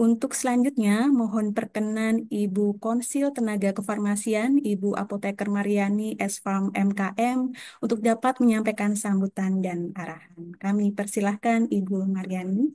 Untuk selanjutnya, mohon perkenan Ibu Konsil Tenaga Kefarmasian, Ibu Apoteker Mariani S.Farm MKM, untuk dapat menyampaikan sambutan dan arahan. Kami persilahkan Ibu Mariani.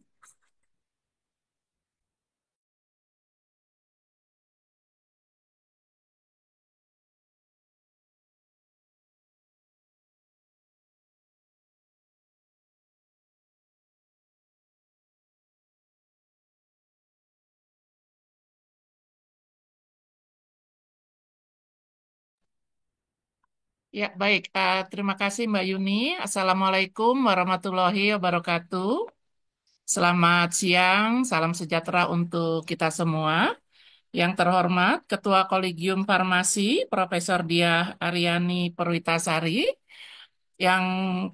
Ya, baik. Terima kasih Mbak Yuni. Assalamualaikum warahmatullahi wabarakatuh. Selamat siang, salam sejahtera untuk kita semua. Yang terhormat, Ketua Kolegium Farmasi, Profesor Diah Aryani Perwitasari. Yang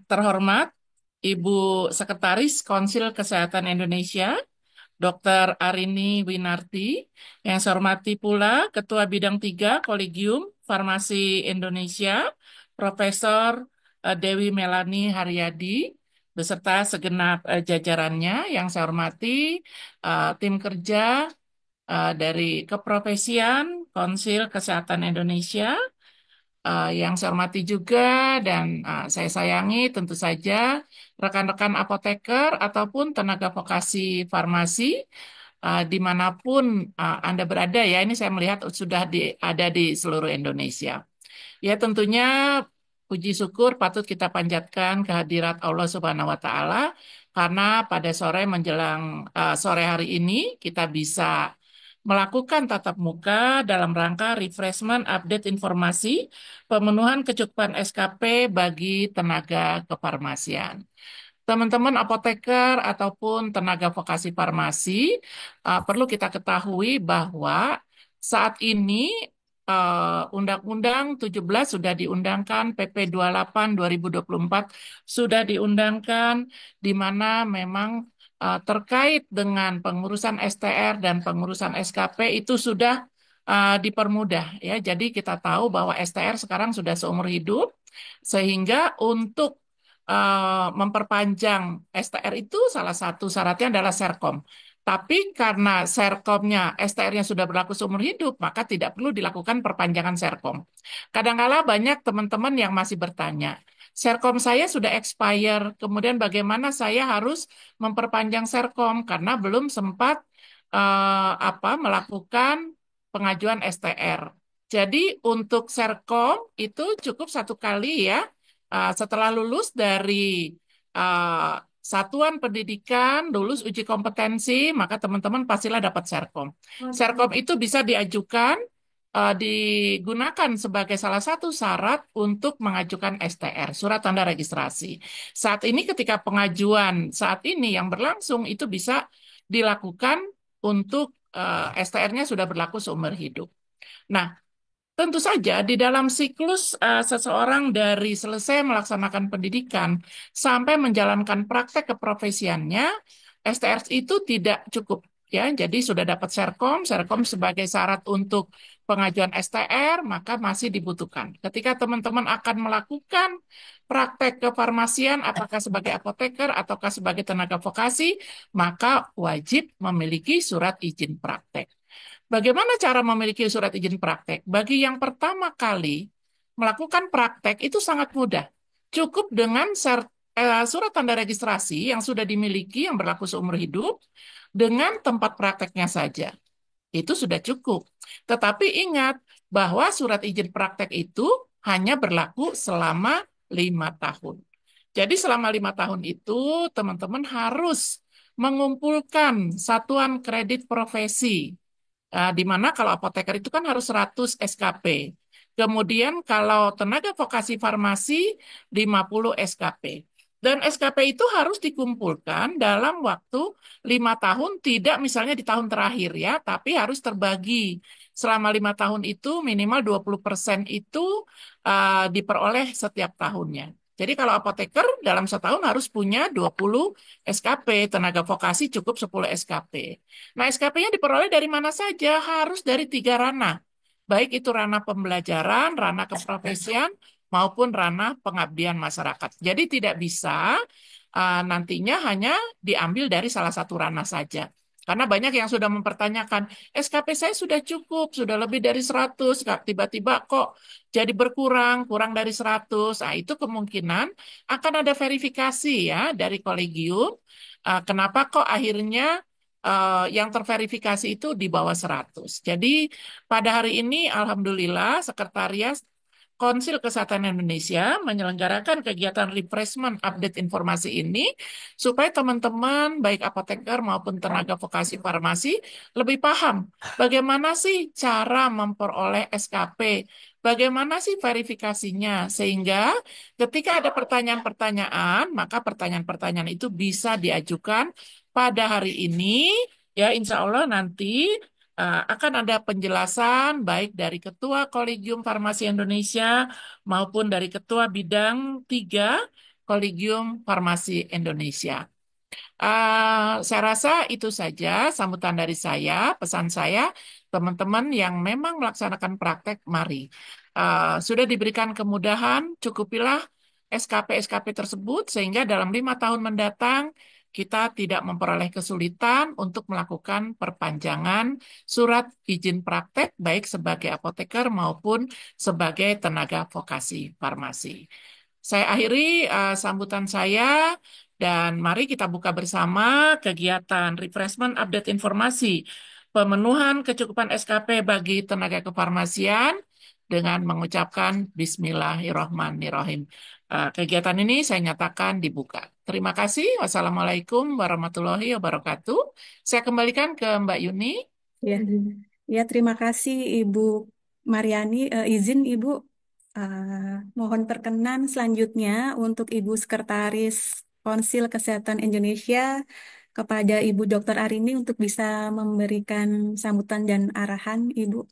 terhormat, Ibu Sekretaris Konsil Kesehatan Indonesia, Dr. Arini Winarti. Yang saya hormati pula Ketua Bidang 3 Kolegium Farmasi Indonesia, Profesor Dewi Melani Haryadi, beserta segenap jajarannya. Yang saya hormati tim kerja dari Keprofesian Konsil Kesehatan Indonesia, yang saya hormati juga dan saya sayangi tentu saja rekan-rekan apoteker ataupun tenaga vokasi farmasi dimanapun Anda berada ya. Ini saya melihat sudah ada di seluruh Indonesia. Ya tentunya puji syukur patut kita panjatkan kehadirat Allah Subhanahu wa taala karena pada sore menjelang sore hari ini kita bisa melakukan tatap muka dalam rangka refreshment update informasi pemenuhan kecukupan SKP bagi tenaga kefarmasian. Teman-teman apoteker ataupun tenaga vokasi farmasi, perlu kita ketahui bahwa saat ini Undang-Undang 17 sudah diundangkan, PP 28 2024 sudah diundangkan, di mana memang terkait dengan pengurusan STR dan pengurusan SKP itu sudah dipermudah ya. Jadi kita tahu bahwa STR sekarang sudah seumur hidup, sehingga untuk memperpanjang STR itu salah satu syaratnya adalah Serkom. Tapi karena Serkomnya, STR-nya sudah berlaku seumur hidup, maka tidak perlu dilakukan perpanjangan Serkom. Kadang-kala banyak teman-teman yang masih bertanya, Serkom saya sudah expire, kemudian bagaimana saya harus memperpanjang Serkom karena belum sempat melakukan pengajuan STR. Jadi untuk Serkom itu cukup satu kali ya, setelah lulus dari uh, satuan pendidikan, lulus uji kompetensi, maka teman-teman pastilah dapat Serkom. Serkom itu bisa diajukan, digunakan sebagai salah satu syarat untuk mengajukan STR, surat tanda registrasi. Saat ini ketika pengajuan saat ini yang berlangsung itu bisa dilakukan untuk STR-nya sudah berlaku seumur hidup. Nah, tentu saja di dalam siklus seseorang dari selesai melaksanakan pendidikan sampai menjalankan praktek keprofesiannya, STR itu tidak cukup ya. Jadi sudah dapat Serkom, Serkom sebagai syarat untuk pengajuan STR, maka masih dibutuhkan. Ketika teman-teman akan melakukan praktek kefarmasian, apakah sebagai apoteker ataukah sebagai tenaga vokasi, maka wajib memiliki surat izin praktek. Bagaimana cara memiliki surat izin praktek? Bagi yang pertama kali melakukan praktek itu sangat mudah. Cukup dengan surat tanda registrasi yang sudah dimiliki yang berlaku seumur hidup dengan tempat prakteknya saja. Itu sudah cukup. Tetapi ingat bahwa surat izin praktek itu hanya berlaku selama 5 tahun. Jadi selama 5 tahun itu teman-teman harus mengumpulkan satuan kredit profesi. Di mana kalau apoteker itu kan harus 100 SKP. Kemudian kalau tenaga vokasi farmasi 50 SKP. Dan SKP itu harus dikumpulkan dalam waktu 5 tahun, tidak misalnya di tahun terakhir ya, tapi harus terbagi. Selama 5 tahun itu minimal 20% itu diperoleh setiap tahunnya. Jadi kalau apoteker dalam setahun harus punya 20 SKP, tenaga vokasi cukup 10 SKP. Nah, SKP-nya diperoleh dari mana saja? Harus dari 3 ranah. Baik itu ranah pembelajaran, ranah keprofesian, maupun ranah pengabdian masyarakat. Jadi tidak bisa nantinya hanya diambil dari salah satu ranah saja. Karena banyak yang sudah mempertanyakan, SKP saya sudah cukup, sudah lebih dari 100, Kak. Tiba-tiba kok jadi berkurang, kurang dari 100. Nah, itu kemungkinan akan ada verifikasi ya dari kolegium. Kenapa kok akhirnya yang terverifikasi itu di bawah 100. Jadi pada hari ini, Alhamdulillah, Sekretariat Konsil Kesehatan Indonesia menyelenggarakan kegiatan refreshment update informasi ini supaya teman-teman baik apoteker maupun tenaga vokasi farmasi lebih paham bagaimana sih cara memperoleh SKP, bagaimana sih verifikasinya sehingga ketika ada pertanyaan-pertanyaan, maka pertanyaan-pertanyaan itu bisa diajukan pada hari ini. Ya, insya Allah nanti akan ada penjelasan baik dari Ketua Kolegium Farmasi Indonesia maupun dari Ketua Bidang 3 Kolegium Farmasi Indonesia. Saya rasa itu saja sambutan dari saya, pesan saya, teman-teman yang memang melaksanakan praktek, mari. Sudah diberikan kemudahan, cukupilah SKP-SKP tersebut sehingga dalam 5 tahun mendatang kita tidak memperoleh kesulitan untuk melakukan perpanjangan surat izin praktek baik sebagai apoteker maupun sebagai tenaga vokasi farmasi. Saya akhiri sambutan saya dan mari kita buka bersama kegiatan refreshment update informasi pemenuhan kecukupan SKP bagi tenaga kefarmasian dengan mengucapkan Bismillahirrahmanirrahim. Kegiatan ini saya nyatakan dibuka. Terima kasih. Wassalamualaikum warahmatullahi wabarakatuh. Saya kembalikan ke Mbak Yuni. Ya, ya terima kasih Ibu Mariani. Izin Ibu, mohon perkenan selanjutnya untuk Ibu Sekretaris Konsil Kesehatan Indonesia kepada Ibu Dr. Arini untuk bisa memberikan sambutan dan arahan Ibu.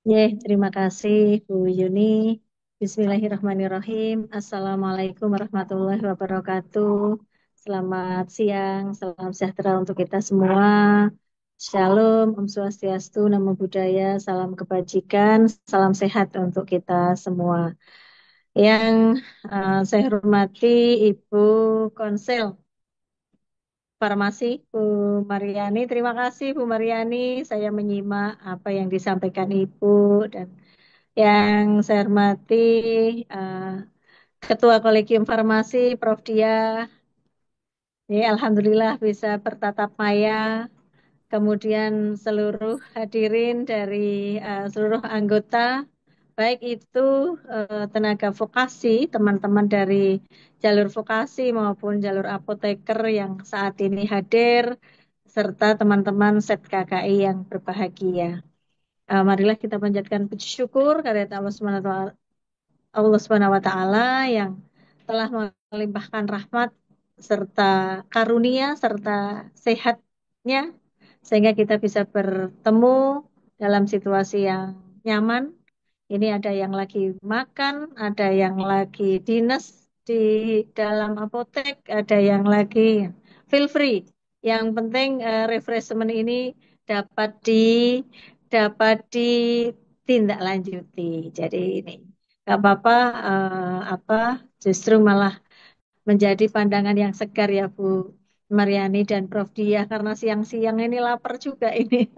Terima kasih Bu Yuni. Bismillahirrahmanirrahim. Assalamualaikum warahmatullahi wabarakatuh. Selamat siang, salam sejahtera untuk kita semua. Shalom, Om Swastiastu, Namo Buddhaya, salam kebajikan, salam sehat untuk kita semua. Yang saya hormati Ibu Konsel Farmasi, Bu Mariani. Terima kasih Bu Mariani, saya menyimak apa yang disampaikan Ibu dan yang saya hormati eh, Ketua Kolegium Farmasi, Prof. Dia. Ya, Alhamdulillah bisa bertatap maya. Kemudian seluruh hadirin dari seluruh anggota, baik itu tenaga vokasi, teman-teman dari jalur vokasi maupun jalur apoteker yang saat ini hadir, serta teman-teman set KKI yang berbahagia. Marilah kita panjatkan puji syukur kepada Allah Subhanahu wa taala yang telah melimpahkan rahmat serta karunia serta sehatnya sehingga kita bisa bertemu dalam situasi yang nyaman. Ini ada yang lagi makan, ada yang lagi dinas di dalam apotek, ada yang lagi feel free. Yang penting refreshment ini dapat ditindaklanjuti. Jadi ini nggak apa-apa, apa justru malah menjadi pandangan yang segar ya Bu Mariani dan Prof. Dia karena siang-siang ini lapar juga ini.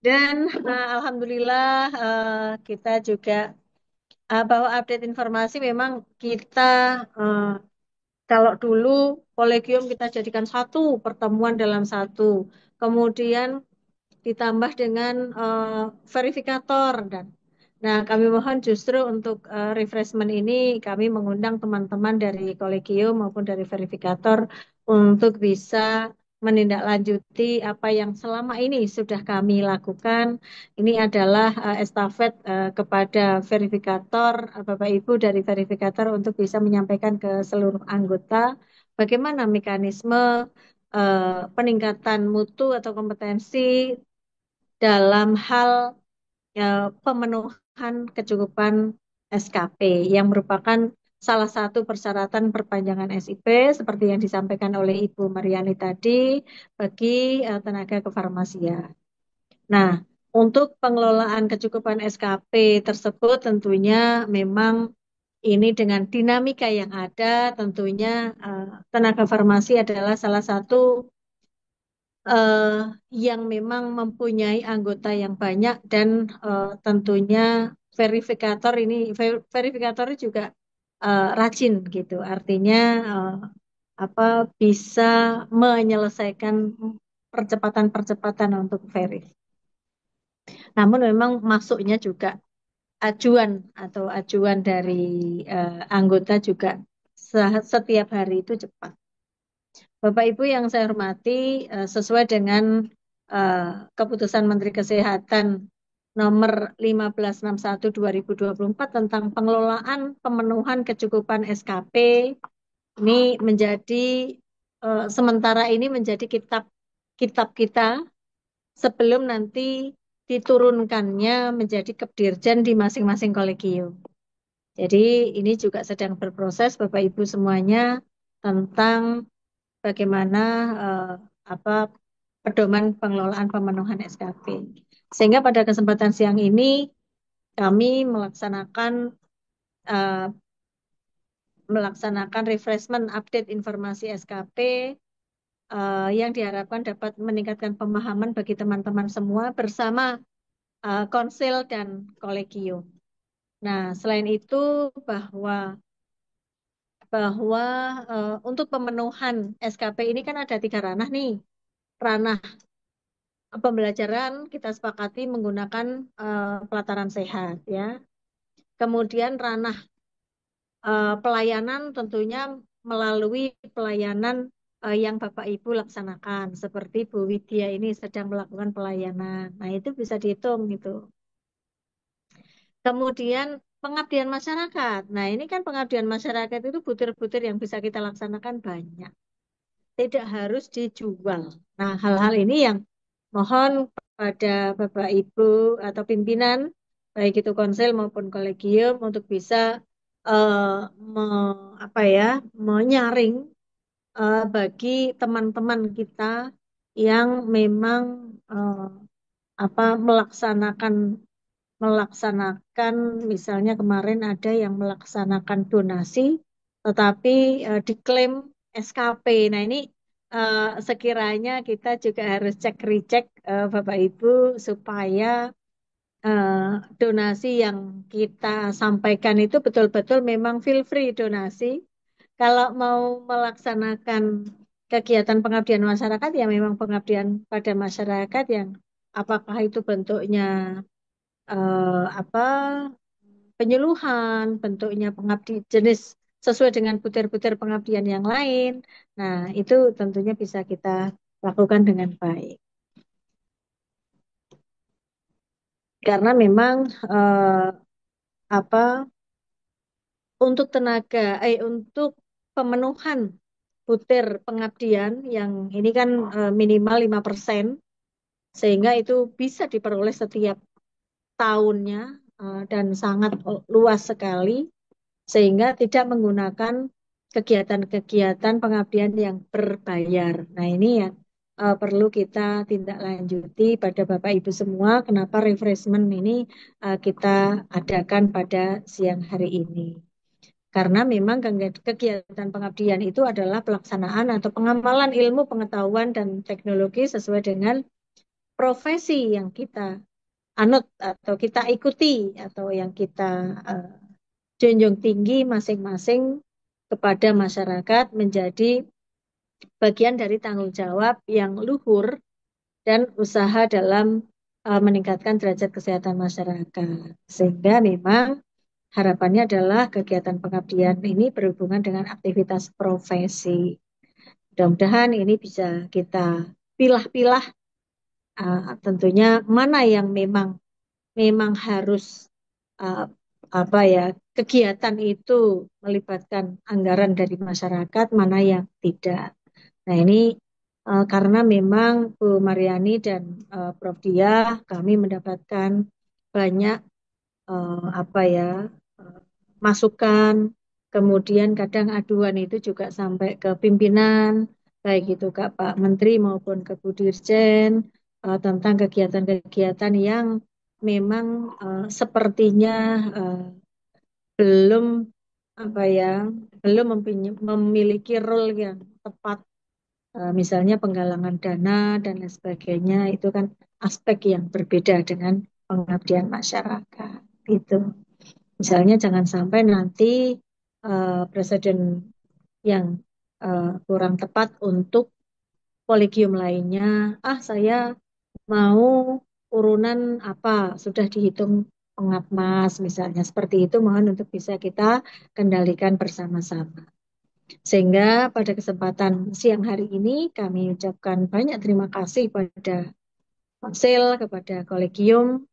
Dan Alhamdulillah kita juga bahwa update informasi memang kita eh, kalau dulu kolegium kita jadikan satu pertemuan dalam satu. Kemudian ditambah dengan verifikator dan nah kami mohon justru untuk refreshment ini kami mengundang teman-teman dari kolegium maupun dari verifikator untuk bisa menindaklanjuti apa yang selama ini sudah kami lakukan. Ini adalah estafet kepada verifikator, Bapak Ibu dari verifikator untuk bisa menyampaikan ke seluruh anggota bagaimana mekanisme peningkatan mutu atau kompetensi dalam hal pemenuhan kecukupan SKP yang merupakan salah satu persyaratan perpanjangan SIP seperti yang disampaikan oleh Ibu Mariani tadi bagi tenaga kefarmasian. Nah, untuk pengelolaan kecukupan SKP tersebut tentunya memang ini dengan dinamika yang ada, tentunya tenaga farmasi adalah salah satu eh, yang memang mempunyai anggota yang banyak dan tentunya verifikator juga rajin gitu. Artinya eh, apa bisa menyelesaikan percepatan-percepatan untuk verif. Namun memang masuknya juga ajuan atau ajuan dari anggota juga setiap hari itu cepat. Bapak Ibu yang saya hormati, sesuai dengan eh, keputusan Menteri Kesehatan nomor 1561 2024 tentang pengelolaan pemenuhan kecukupan SKP, ini menjadi sementara ini menjadi kitab kita sebelum nanti diturunkannya menjadi Kepdirjen di masing-masing kolegium. Jadi ini juga sedang berproses Bapak Ibu semuanya tentang bagaimana eh, apa pedoman pengelolaan pemenuhan SKP. Sehingga pada kesempatan siang ini kami eh, melaksanakan refreshment update informasi SKP yang diharapkan dapat meningkatkan pemahaman bagi teman-teman semua bersama konsil dan kolegium. Nah, selain itu bahwa bahwa untuk pemenuhan SKP ini kan ada 3 ranah nih. Ranah pembelajaran kita sepakati menggunakan pelataran sehat ya. Kemudian ranah pelayanan tentunya melalui pelayanan yang Bapak Ibu laksanakan seperti Bu Widya ini sedang melakukan pelayanan. Nah, itu bisa dihitung gitu. Kemudian pengabdian masyarakat. Nah, ini kan pengabdian masyarakat itu butir-butir yang bisa kita laksanakan banyak. Tidak harus dijual. Nah, hal-hal ini yang mohon pada Bapak Ibu atau pimpinan, baik itu konsil maupun kolegium untuk bisa eh, me, apa ya, menyaring bagi teman-teman kita yang memang eh, apa melaksanakan misalnya kemarin ada yang melaksanakan donasi tetapi diklaim SKP. Nah, ini sekiranya kita juga harus cek recheck Bapak Ibu supaya eh, donasi yang kita sampaikan itu betul-betul memang feel free donasi. Kalau mau melaksanakan kegiatan pengabdian masyarakat ya memang pengabdian pada masyarakat yang apakah itu bentuknya apa penyuluhan, bentuknya pengabdi jenis sesuai dengan butir-butir pengabdian yang lain. Nah, itu tentunya bisa kita lakukan dengan baik. Karena memang apa untuk pemenuhan butir pengabdian yang ini kan minimal 5%, sehingga itu bisa diperoleh setiap tahunnya dan sangat luas sekali sehingga tidak menggunakan kegiatan-kegiatan pengabdian yang berbayar. Nah, ini yang perlu kita tindak lanjuti pada Bapak Ibu semua. Kenapa refreshment ini kita adakan pada siang hari ini? Karena memang kegiatan pengabdian itu adalah pelaksanaan atau pengamalan ilmu, pengetahuan, dan teknologi sesuai dengan profesi yang kita anut atau kita ikuti atau yang kita uh, junjung tinggi masing-masing kepada masyarakat menjadi bagian dari tanggung jawab yang luhur dan usaha dalam meningkatkan derajat kesehatan masyarakat. Sehingga memang harapannya adalah kegiatan pengabdian ini berhubungan dengan aktivitas profesi. Mudah-mudahan ini bisa kita pilah-pilah tentunya mana yang memang harus uh, apa ya kegiatan itu melibatkan anggaran dari masyarakat, mana yang tidak. Nah, ini karena memang Bu Mariani dan Prof Diah kami mendapatkan banyak apa ya eh, masukan, kemudian kadang aduan itu juga sampai ke pimpinan, baik itu ke Pak Menteri maupun ke Bu Dirjen tentang kegiatan-kegiatan yang memang sepertinya belum apa ya, belum memiliki role yang tepat. Misalnya penggalangan dana dan lain sebagainya, itu kan aspek yang berbeda dengan pengabdian masyarakat. Itu. Misalnya jangan sampai nanti presiden yang kurang tepat untuk kolegium lainnya. Saya mau urunan apa, sudah dihitung pengapmas misalnya. Seperti itu mohon untuk bisa kita kendalikan bersama-sama. Sehingga pada kesempatan siang hari ini kami ucapkan banyak terima kasih pada konsil, kepada kolegium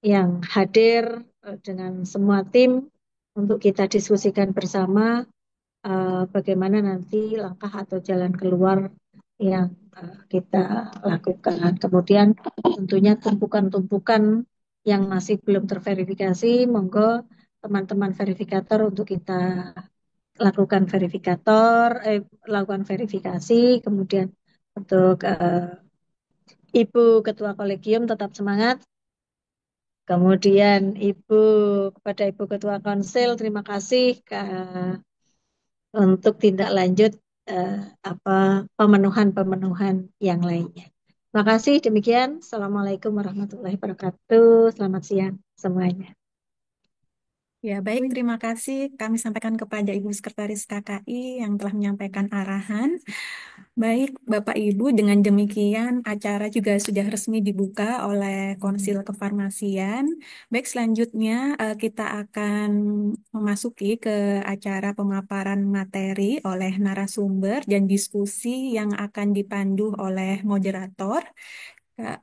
yang hadir dengan semua tim untuk kita diskusikan bersama bagaimana nanti langkah atau jalan keluar yang kita lakukan. Kemudian tentunya tumpukan-tumpukan yang masih belum terverifikasi, monggo teman-teman verifikator untuk kita lakukan lakukan verifikasi. Kemudian untuk Ibu Ketua Kolegium tetap semangat. Kemudian kepada Ibu Ketua Konsil, terima kasih untuk tindak lanjut eh, apa pemenuhan-pemenuhan yang lainnya. Terima kasih. Demikian. Assalamualaikum warahmatullahi wabarakatuh. Selamat siang semuanya. Ya, baik, terima kasih. Kami sampaikan kepada Ibu Sekretaris KKI yang telah menyampaikan arahan. Baik, Bapak Ibu, dengan demikian acara juga sudah resmi dibuka oleh Konsil Kefarmasian. Baik, selanjutnya kita akan memasuki ke acara pemaparan materi oleh narasumber dan diskusi yang akan dipandu oleh moderator.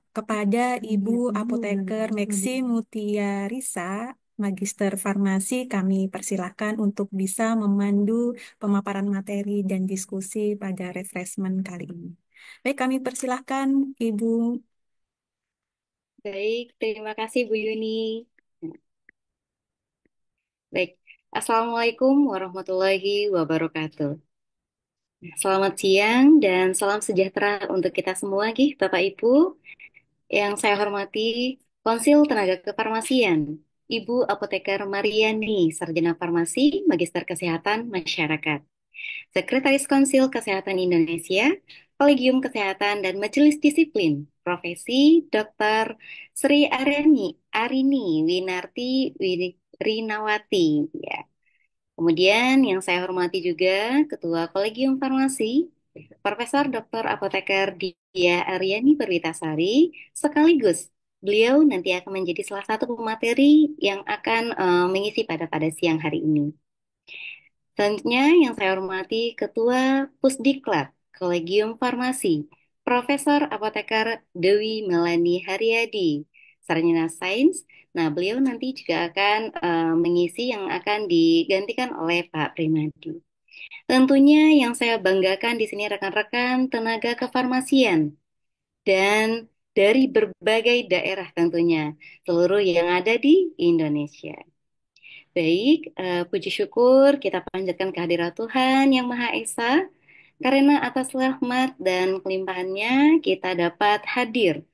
Kepada Ibu Apoteker Meksi Mutiarisa, Magister Farmasi, kami persilahkan untuk bisa memandu pemaparan materi dan diskusi pada refreshment kali ini. Baik, kami persilahkan Ibu. Baik, terima kasih Bu Yuni. Baik, Assalamualaikum warahmatullahi wabarakatuh. Selamat siang dan salam sejahtera untuk kita semua, Bapak Ibu. Yang saya hormati, Konsil Tenaga Kefarmasian, Ibu Apoteker Mariani, Sarjana Farmasi, Magister Kesehatan Masyarakat. Sekretaris Konsil Kesehatan Indonesia, Kolegium Kesehatan dan Majelis Disiplin, Profesi Dr. Sri Arini Winarti Rinawati. Ya. Kemudian yang saya hormati juga Ketua Kolegium Farmasi, Profesor Dr. Apoteker Dia Aryani Perwitasari, sekaligus beliau nanti akan menjadi salah satu pemateri yang akan mengisi pada siang hari ini. Selanjutnya yang saya hormati Ketua Pusdiklat Kolegium Farmasi, Profesor Apoteker Dewi Melani Haryadi, Sarjana Sains. Nah, beliau nanti juga akan mengisi yang akan digantikan oleh Pak Primadi. Tentunya yang saya banggakan di sini rekan-rekan tenaga kefarmasian dan dari berbagai daerah tentunya, seluruh yang ada di Indonesia. Baik, puji syukur kita panjatkan kehadirat Tuhan Yang Maha Esa, karena atas rahmat dan kelimpahannya kita dapat hadir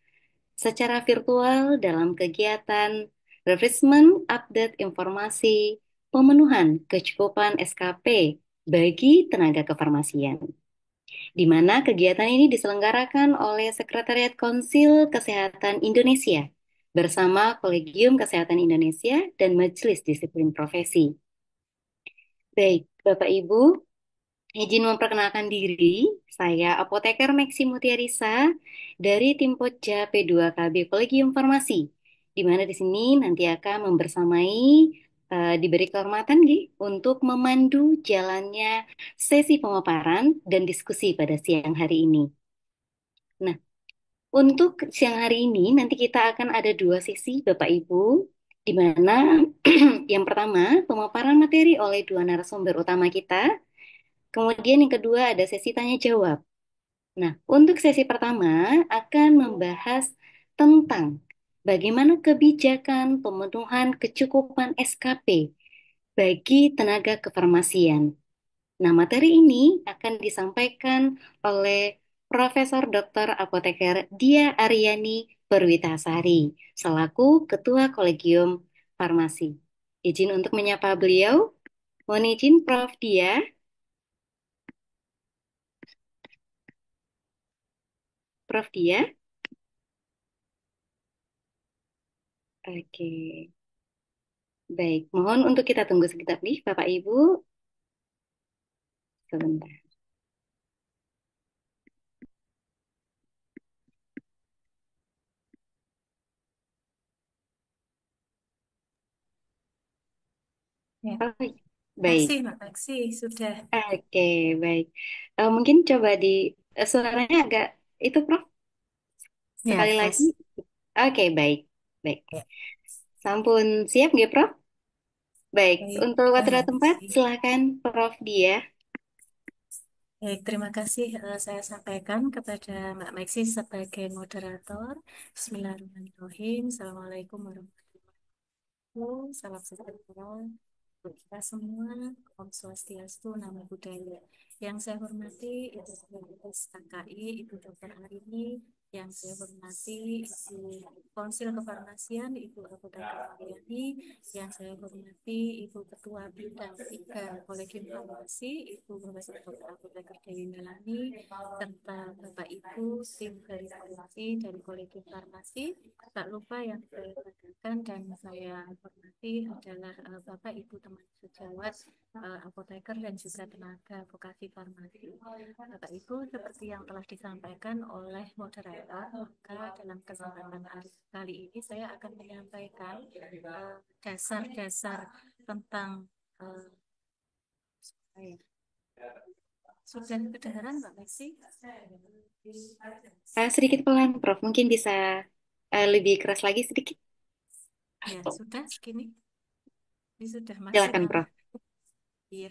secara virtual dalam kegiatan refreshment update informasi pemenuhan kecukupan SKP bagi tenaga kefarmasian, di mana kegiatan ini diselenggarakan oleh Sekretariat Konsil Kesehatan Indonesia bersama Kolegium Kesehatan Indonesia dan Majelis Disiplin Profesi. Baik, Bapak Ibu, izin memperkenalkan diri, saya Apoteker Meksi Mutiarisa dari tim Pojja P2KB Kolegium Farmasi, di mana di sini nanti akan membersamai diberi kehormatan untuk memandu jalannya sesi pemaparan dan diskusi pada siang hari ini. Nah, untuk siang hari ini nanti kita akan ada dua sesi Bapak Ibu, di mana yang pertama pemaparan materi oleh dua narasumber utama kita. Kemudian yang kedua ada sesi tanya jawab. Nah, untuk sesi pertama akan membahas tentang bagaimana kebijakan pemenuhan kecukupan SKP bagi tenaga kefarmasian. Nah, materi ini akan disampaikan oleh Profesor Dr. Apoteker Dia Aryani Perwitasari selaku Ketua Kolegium Farmasi. Izin untuk menyapa beliau. Mohon izin Prof. Dia. Prof. Dia. Oke. Baik, mohon untuk kita tunggu sebentar nih, Bapak Ibu. Sebentar. Ya, Oh, baik. makasih Mbak Maksi sudah. Oke, baik. Mungkin coba suaranya agak itu, Prof. Ya, Sekali lagi. tes. Oke, baik. Baik. Ya, Sampun siap nggak, Prof? Baik. baik. Untuk waktu tempat, Makasih. silakan Prof. Dia. Baik, terima kasih saya sampaikan kepada Mbak Maksi sebagai moderator. Bismillahirrahmanirrahim. Assalamualaikum warahmatullahi wabarakatuh. Salam sejahtera untuk kita semua. Om Swastiastu, Namo Buddhaya. Yang saya hormati Ibu Sekretaris KKI, Ibu Dr. Arini. Yang saya hormati Ibu Konsil Kefarmasian, Ibu Apoteker Mariani. Yang saya hormati Ibu Ketua Bidang 3 Kolegium Farmasi, Ibu Profesor Dr. Apoteker Dewi Melani, serta Bapak Ibu tim dari farmasi dari Kolegium Farmasi. Tak lupa yang saya katakan dan saya hormati adalah Bapak Ibu teman sejawat apoteker dan juga tenaga vokasi farmasi. Bapak Ibu, seperti yang telah disampaikan oleh moderator, maka dalam kesempatan kali ini saya akan menyampaikan dasar-dasar tentang sudah kedengaran Mbak Messi? Sedikit pelan, Prof. Mungkin bisa lebih keras lagi sedikit. Ya, sudah segini. Ini sudah Silakan, maksimal. Prof. Iya.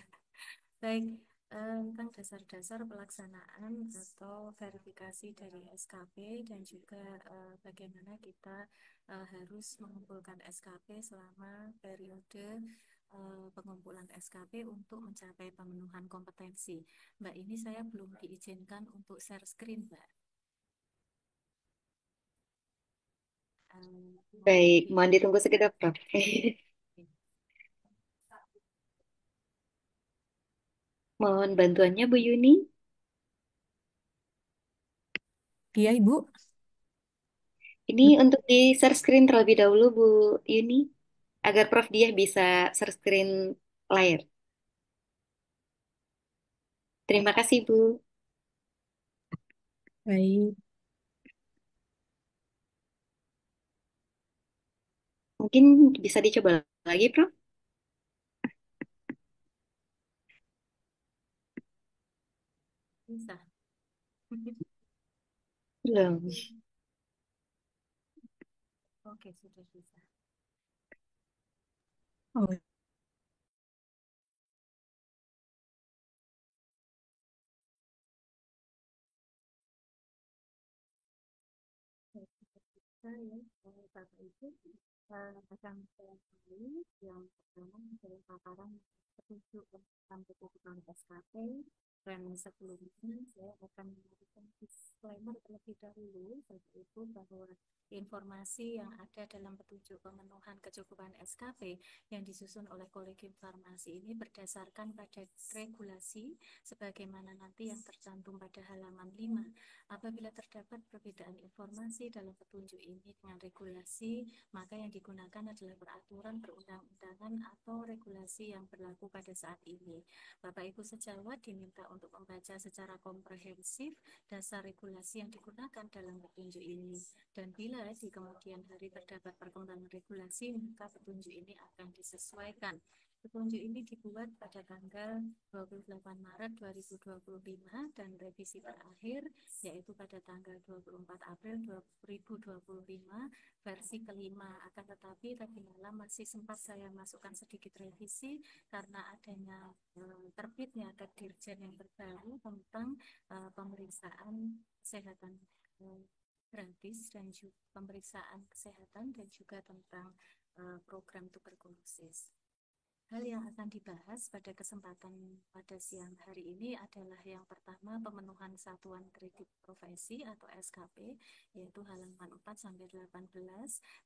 Baik, tentang dasar-dasar pelaksanaan atau verifikasi dari SKP dan juga bagaimana kita harus mengumpulkan SKP selama periode pengumpulan SKP untuk mencapai pemenuhan kompetensi. Mbak, ini saya belum diizinkan untuk share screen, Mbak. Baik, mohon ditunggu sekedar, Prof. Mohon bantuannya, Bu Yuni. Iya, Ibu. Ini untuk di share screen terlebih dahulu, Bu Yuni, agar Prof. Dia bisa share screen layar. Terima kasih, Bu. Baik. Mungkin bisa dicoba lagi, Prof. Bisa. Belum. Oke, sudah bisa. Oh, saya, Bapak Ibu, akan saya kembali yang pertama adalah paparan petunjuk tentang kebutuhan SKP dan sebelumnya saya akan memberikan disclaimer terlebih dahulu yaitu bahwa informasi yang ada dalam petunjuk pemenuhan kecukupan SKP yang disusun oleh Kolegium Farmasi ini berdasarkan pada regulasi sebagaimana nanti yang tercantum pada halaman 5. Apabila terdapat perbedaan informasi dalam petunjuk ini dengan regulasi, maka yang digunakan adalah peraturan perundang-undangan atau regulasi yang berlaku pada saat ini. Bapak Ibu sejawat diminta untuk membaca secara komprehensif dasar regulasi yang digunakan dalam petunjuk ini. Dan bila di kemudian hari terdapat perkembangan regulasi, maka petunjuk ini akan disesuaikan. Petunjuk ini dibuat pada tanggal 28 Maret 2025 dan revisi terakhir yaitu pada tanggal 24 April 2025 versi kelima. Akan tetapi tadi malam masih sempat saya masukkan sedikit revisi karena adanya terbitnya Dirjen yang terbaru tentang pemeriksaan kesehatan gratis dan juga pemeriksaan kesehatan dan juga tentang program tuberkulosis. Hal yang akan dibahas pada kesempatan pada siang hari ini adalah yang pertama pemenuhan satuan kredit profesi atau SKP, yaitu halaman 4 sampai 18.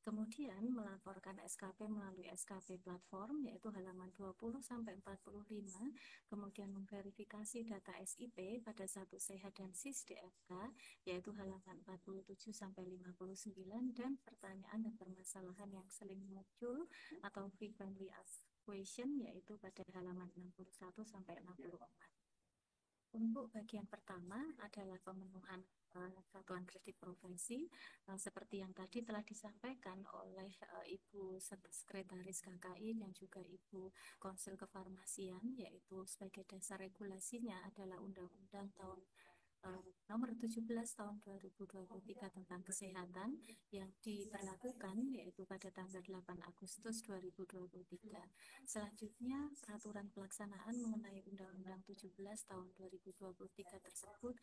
Kemudian melaporkan SKP melalui SKP platform, yaitu halaman 20 sampai 45. Kemudian memverifikasi data SIP pada satu sehat dan SIS DFK, yaitu halaman 47 sampai 59, dan pertanyaan dan permasalahan yang sering muncul atau frequently asked question, yaitu pada halaman 61 sampai 64. Untuk bagian pertama adalah pemenuhan satuan kredit profesi, seperti yang tadi telah disampaikan oleh Ibu Sekretaris KKI dan juga Ibu Konsil Kefarmasian, yaitu sebagai dasar regulasinya adalah Undang-Undang nomor 17 tahun 2023 tentang kesehatan yang diberlakukan yaitu pada tanggal 8 Agustus 2023. Selanjutnya, peraturan pelaksanaan mengenai Undang-Undang 17 tahun 2023 tersebut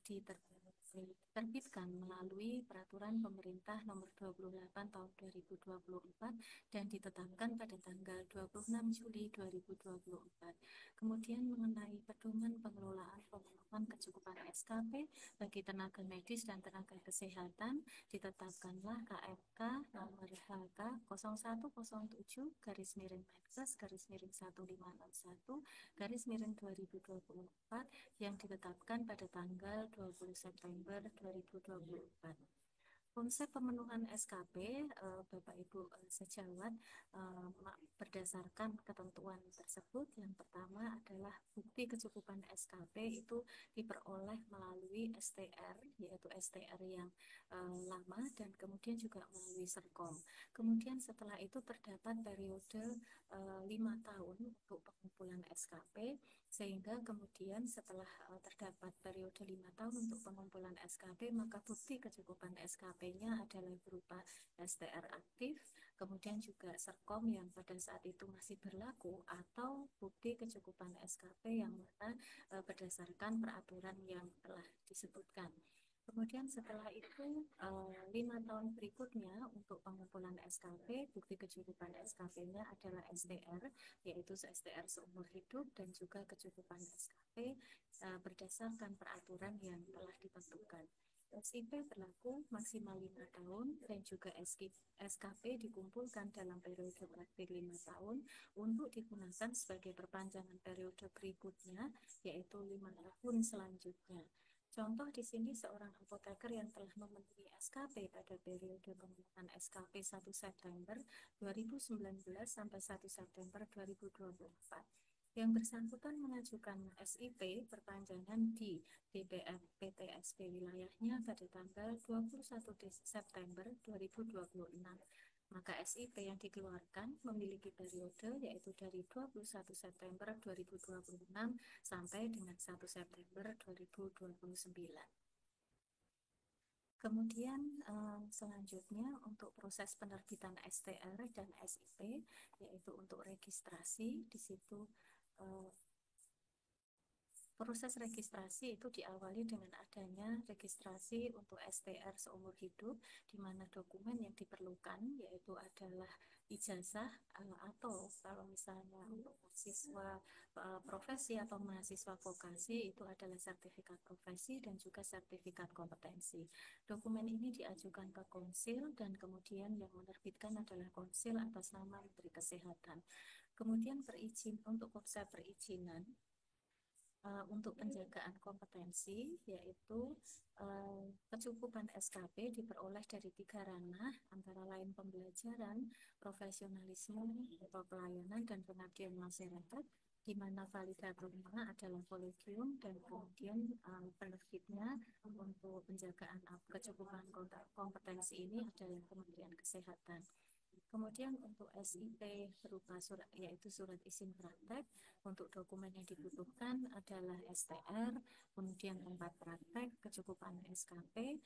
diterbitkan melalui peraturan pemerintah nomor 28 tahun 2024 dan ditetapkan pada tanggal 26 Juli 2024. Kemudian mengenai pedoman pengelolaan pemenuhan kecukupan SKP bagi tenaga medis dan tenaga kesehatan, ditetapkanlah KMK nomor HK 0107 garis miring Menkes garis miring 1561 garis miring 2024 yang ditetapkan pada tanggal 20 September 2024. Konsep pemenuhan SKP, Bapak Ibu sejawat, berdasarkan ketentuan tersebut, yang pertama adalah bukti kecukupan SKP itu diperoleh melalui STR, yaitu STR yang lama, dan kemudian juga melalui Serkom. Kemudian setelah itu terdapat periode 5 tahun untuk pengumpulan SKP, sehingga kemudian setelah terdapat periode 5 tahun untuk pengumpulan SKP, maka bukti kecukupan SKP-nya adalah berupa STR aktif, kemudian juga Serkom yang pada saat itu masih berlaku, atau bukti kecukupan SKP yang mana berdasarkan peraturan yang telah disebutkan. Kemudian setelah itu 5 tahun berikutnya untuk pengumpulan SKP, bukti kecukupan SKP-nya adalah STR, yaitu STR seumur hidup, dan juga kecukupan SKP berdasarkan peraturan yang telah ditentukan. SIP berlaku maksimal 5 tahun dan juga SKP dikumpulkan dalam periode praktik 5 tahun untuk digunakan sebagai perpanjangan periode berikutnya, yaitu 5 tahun selanjutnya. Contoh di sini seorang apoteker yang telah memenuhi SKP pada periode pemenuhan SKP 1 September 2019 sampai 1 September 2024. Yang bersangkutan mengajukan SIP perpanjangan di DPR PTSP wilayahnya pada tanggal 21 September 2026. Maka SIP yang dikeluarkan memiliki periode yaitu dari 21 September 2026 sampai dengan 1 September 2029. Kemudian selanjutnya untuk proses penerbitan STR dan SIP, yaitu untuk registrasi, di situ proses registrasi itu diawali dengan adanya registrasi untuk STR seumur hidup, di mana dokumen yang diperlukan yaitu adalah ijazah atau kalau misalnya untuk mahasiswa profesi atau mahasiswa vokasi itu adalah sertifikat profesi dan juga sertifikat kompetensi. Dokumen ini diajukan ke konsil dan kemudian yang menerbitkan adalah konsil atas nama Menteri Kesehatan. Kemudian untuk konsep perizinan untuk penjagaan kompetensi, yaitu kecukupan SKP diperoleh dari 3 ranah, antara lain pembelajaran, profesionalisme, atau pelayanan dan pengabdian masyarakat, di mana validatornya adalah kolegium dan kemudian penerbitnya untuk penjagaan kecukupan kompetensi ini adalah Kementerian Kesehatan. Kemudian untuk SIP berupa surat, yaitu surat izin praktek. Untuk dokumen yang dibutuhkan adalah STR, kemudian tempat praktek, kecukupan SKP,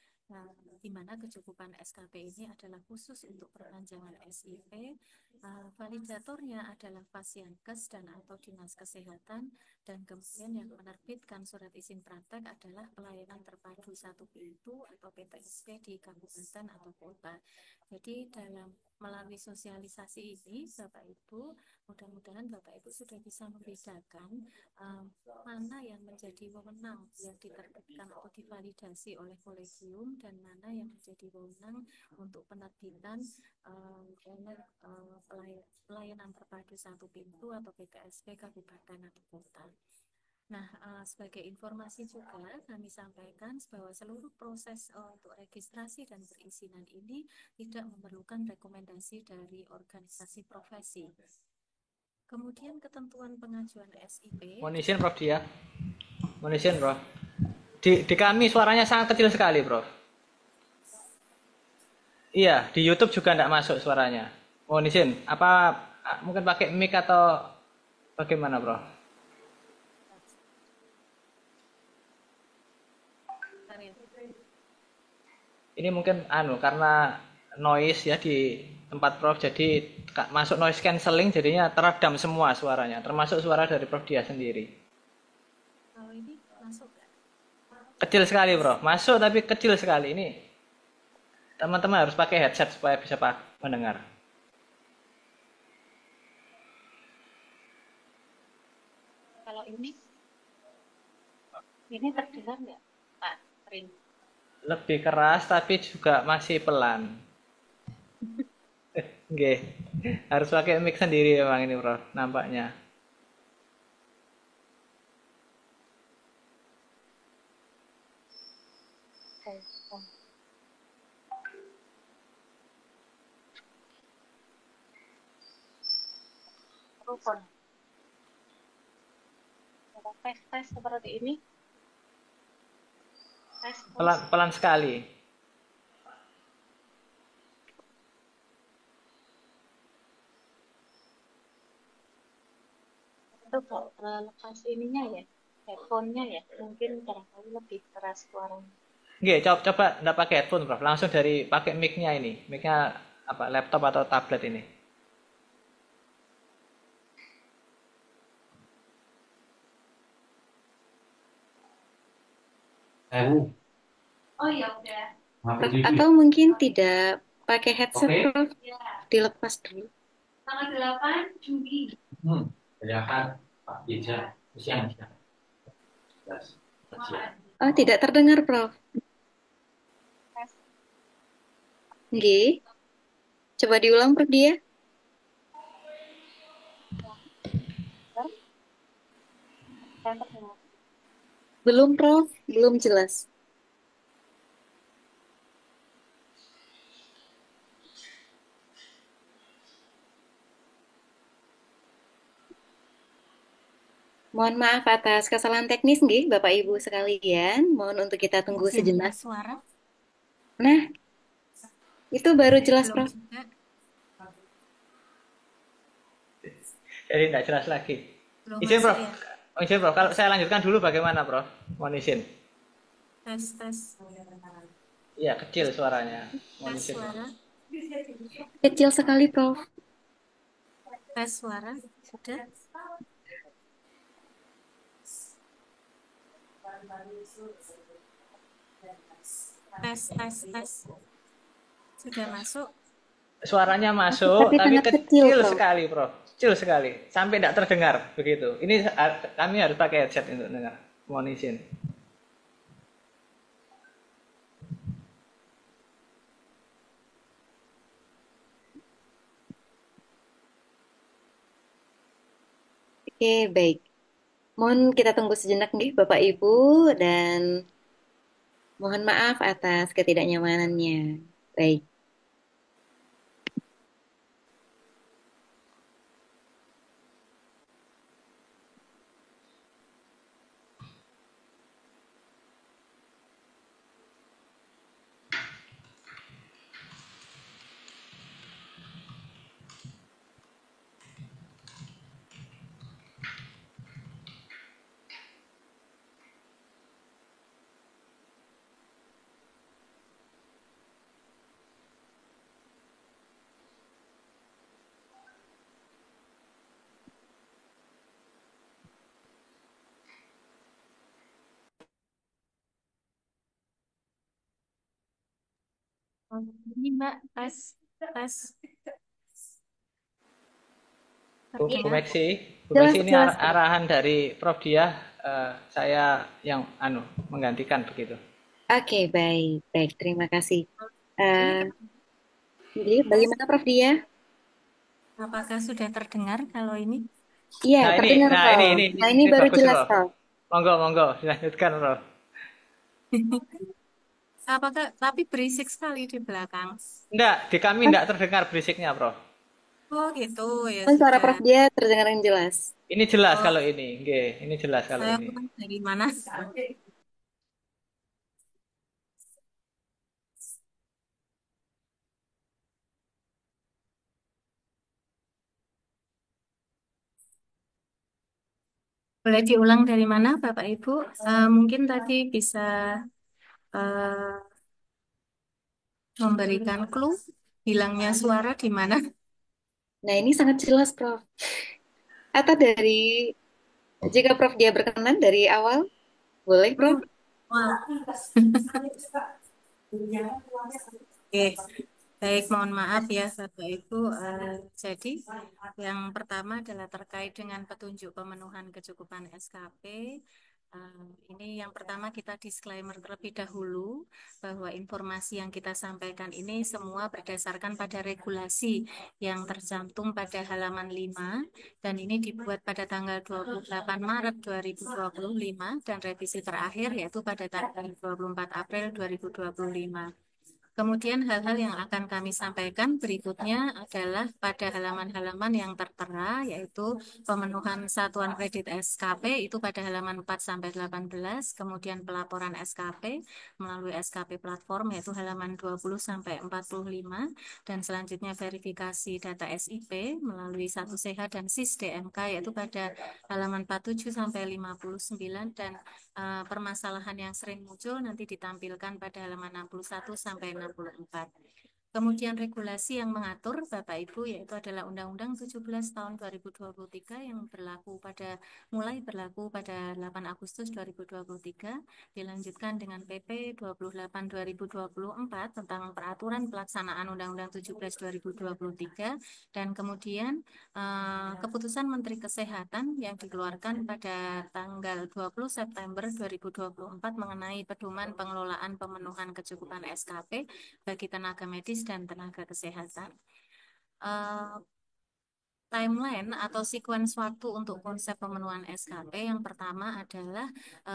di mana kecukupan SKP ini adalah khusus untuk perpanjangan SIP. Validatornya adalah Pasienkes dan atau Dinas Kesehatan, dan kemudian yang menerbitkan surat izin praktek adalah Pelayanan Terpadu Satu Pintu atau PTSP di kabupaten atau kota. Jadi dalam melalui sosialisasi ini, Bapak Ibu, mudah-mudahan Bapak Ibu sudah bisa membedakan mana yang menjadi wewenang yang diterbitkan atau divalidasi oleh kolegium dan mana yang menjadi wewenang untuk penerbitan oleh pelayanan terpadu satu pintu atau PKSP kabupaten atau kota. Nah, sebagai informasi juga kami sampaikan bahwa seluruh proses untuk registrasi dan perizinan ini tidak memerlukan rekomendasi dari organisasi profesi. Kemudian ketentuan pengajuan SIP. Mohon izin Prof Dia. Mohon izin Prof. Di kami suaranya sangat kecil sekali Prof. Iya, di YouTube juga tidak masuk suaranya. Mohon izin, apa mungkin pakai mic atau bagaimana Prof? Ini mungkin karena noise ya di tempat Prof, jadi masuk noise cancelling jadinya teredam semua suaranya, termasuk suara dari Prof Dia sendiri. Kalau ini masuk nggak? Kecil sekali Prof, masuk tapi kecil sekali. Ini teman-teman harus pakai headset supaya bisa mendengar. Kalau ini terdengar nggak Pak Rin? Lebih keras tapi juga masih pelan. Nggih. Harus pakai mic sendiri memang ini Prof, nampaknya. Tes seperti ini. Pelan sekali. Itu kok lepas ininya ya, headphone-nya ya, mungkin barangkali lebih keras suaranya. Nggih, coba enggak pakai headphone, Prof. Langsung dari pakai mic-nya ini. Mic-nya apa? Laptop atau tablet ini. Oh ya udah. Atau mungkin tidak pakai headset, Prof. Dilepas dulu. Tanggal 8 Juli. Silakan Pak Bija. Siang. Oh, tidak terdengar, Prof. Nggih. Coba diulang, Prof Dia. Belum, Prof. Belum jelas. Mohon maaf atas kesalahan teknis nggih, Bapak Ibu sekalian. Mohon untuk kita tunggu sejenak. Suara. Nah, itu baru jelas, Prof. Jadi tidak jelas lagi. Izin, Prof. Ya? Izin, Prof. Kalau saya lanjutkan dulu bagaimana, Prof? Mohon izin. Tes. Iya, kecil suaranya. Mohon Tes izin. suara. Kecil sekali, Prof. Tes suara. Sudah. Tes. Sudah masuk. Suaranya masuk, tapi kecil, kecil Prof. sekali, Prof. Kecil sekali, sampai tidak terdengar begitu. Ini kami harus pakai headset untuk dengar. Mohon izin. Oke, baik. Mohon kita tunggu sejenak nih, Bapak Ibu, dan mohon maaf atas ketidaknyamanannya. Baik. Ini Mbak, tes. Tes. Bu Terdengar? Meksi, Bu Jelas, Meksi ini jelas. arahan dari Prof Diah, saya yang menggantikan begitu. Oke, baik. Baik, terima kasih. Ini Jadi bagaimana Prof Dia? apakah sudah terdengar kalau ini? Iya, Nah ini, terdengar, nah Prof. ini, Nah, ini ini baru bagus, jelas, Prof. Prof. Monggo, monggo, dilanjutkan, Prof. Apakah tapi berisik sekali di belakang? Enggak, di kami Kan, enggak terdengar berisiknya, Prof. Oh gitu ya kan suara sudah. Prof Dia terdengar yang jelas. Ini jelas Oh, kalau ini, nggih, ini jelas kalau saya ini. kurang dari mana? Boleh diulang dari mana, Bapak Ibu? Mungkin tadi bisa eh, memberikan clue hilangnya suara di mana? Nah, ini sangat jelas, Prof. Atau dari, jika Prof Dia berkenan dari awal, boleh, Prof? Hmm. Wah. Oke, baik, mohon maaf ya Bapak Ibu. Jadi yang pertama adalah terkait dengan petunjuk pemenuhan kecukupan SKP. Ini yang pertama kita disclaimer terlebih dahulu bahwa informasi yang kita sampaikan ini semua berdasarkan pada regulasi yang tercantum pada halaman 5 dan ini dibuat pada tanggal 28 Maret 2025 dan revisi terakhir yaitu pada tanggal 24 April 2025. Kemudian hal-hal yang akan kami sampaikan berikutnya adalah pada halaman-halaman yang tertera yaitu pemenuhan satuan kredit SKP itu pada halaman 4 sampai 18, kemudian pelaporan SKP melalui SKP platform yaitu halaman 20 sampai 45 dan selanjutnya verifikasi data SIP melalui Satu Sehat dan SIS DMK yaitu pada halaman 47 sampai 59 dan permasalahan yang sering muncul nanti ditampilkan pada halaman 61 sampai 64. Kemudian regulasi yang mengatur Bapak Ibu yaitu adalah Undang-Undang 17 tahun 2023 yang mulai berlaku pada 8 Agustus 2023 dilanjutkan dengan PP 28 2024 tentang peraturan pelaksanaan Undang-Undang 17 2023 dan kemudian keputusan Menteri Kesehatan yang dikeluarkan pada tanggal 20 September 2024 mengenai pedoman pengelolaan pemenuhan kecukupan SKP bagi tenaga medis dan tenaga kesehatan. Timeline atau sequence waktu untuk konsep pemenuhan SKP yang pertama adalah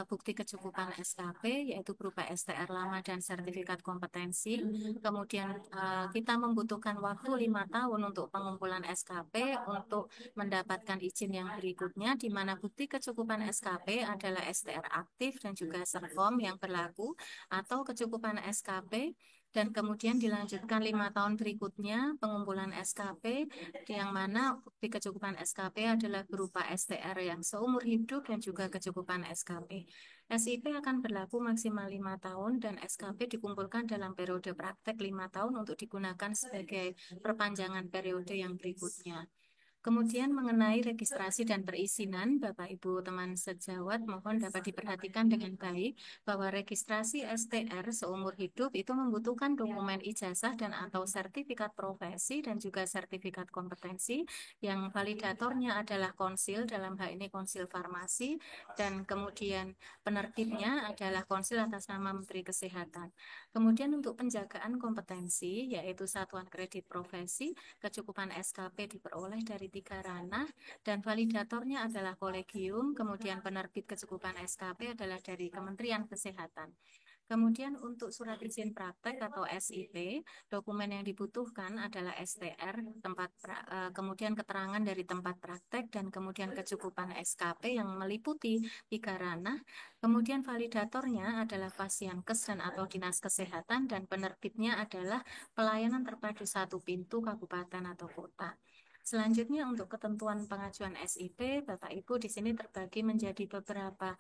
bukti kecukupan SKP yaitu berupa STR lama dan sertifikat kompetensi. Kemudian kita membutuhkan waktu 5 tahun untuk pengumpulan SKP untuk mendapatkan izin yang berikutnya di mana bukti kecukupan SKP adalah STR aktif dan juga Serkom yang berlaku atau kecukupan SKP dan kemudian dilanjutkan 5 tahun berikutnya pengumpulan SKP yang mana bukti kecukupan SKP adalah berupa STR yang seumur hidup dan juga kecukupan SKP. SIP akan berlaku maksimal 5 tahun dan SKP dikumpulkan dalam periode praktek 5 tahun untuk digunakan sebagai perpanjangan periode yang berikutnya. Kemudian mengenai registrasi dan perizinan, Bapak Ibu teman sejawat mohon dapat diperhatikan dengan baik bahwa registrasi STR seumur hidup itu membutuhkan dokumen ijazah dan atau sertifikat profesi dan juga sertifikat kompetensi yang validatornya adalah konsil dalam hal ini konsil farmasi dan kemudian penerbitnya adalah konsil atas nama Menteri Kesehatan. Kemudian untuk penjagaan kompetensi yaitu satuan kredit profesi, kecukupan SKP diperoleh dari 3 ranah dan validatornya adalah kolegium, kemudian penerbit kecukupan SKP adalah dari Kementerian Kesehatan. Kemudian untuk surat izin praktek atau SIP, dokumen yang dibutuhkan adalah STR, kemudian keterangan dari tempat praktek, dan kemudian kecukupan SKP yang meliputi 3 ranah. Kemudian validatornya adalah Pasienkes dan atau Dinas Kesehatan, dan penerbitnya adalah pelayanan terpadu satu pintu kabupaten atau kota. Selanjutnya untuk ketentuan pengajuan SIP, Bapak Ibu di sini terbagi menjadi beberapa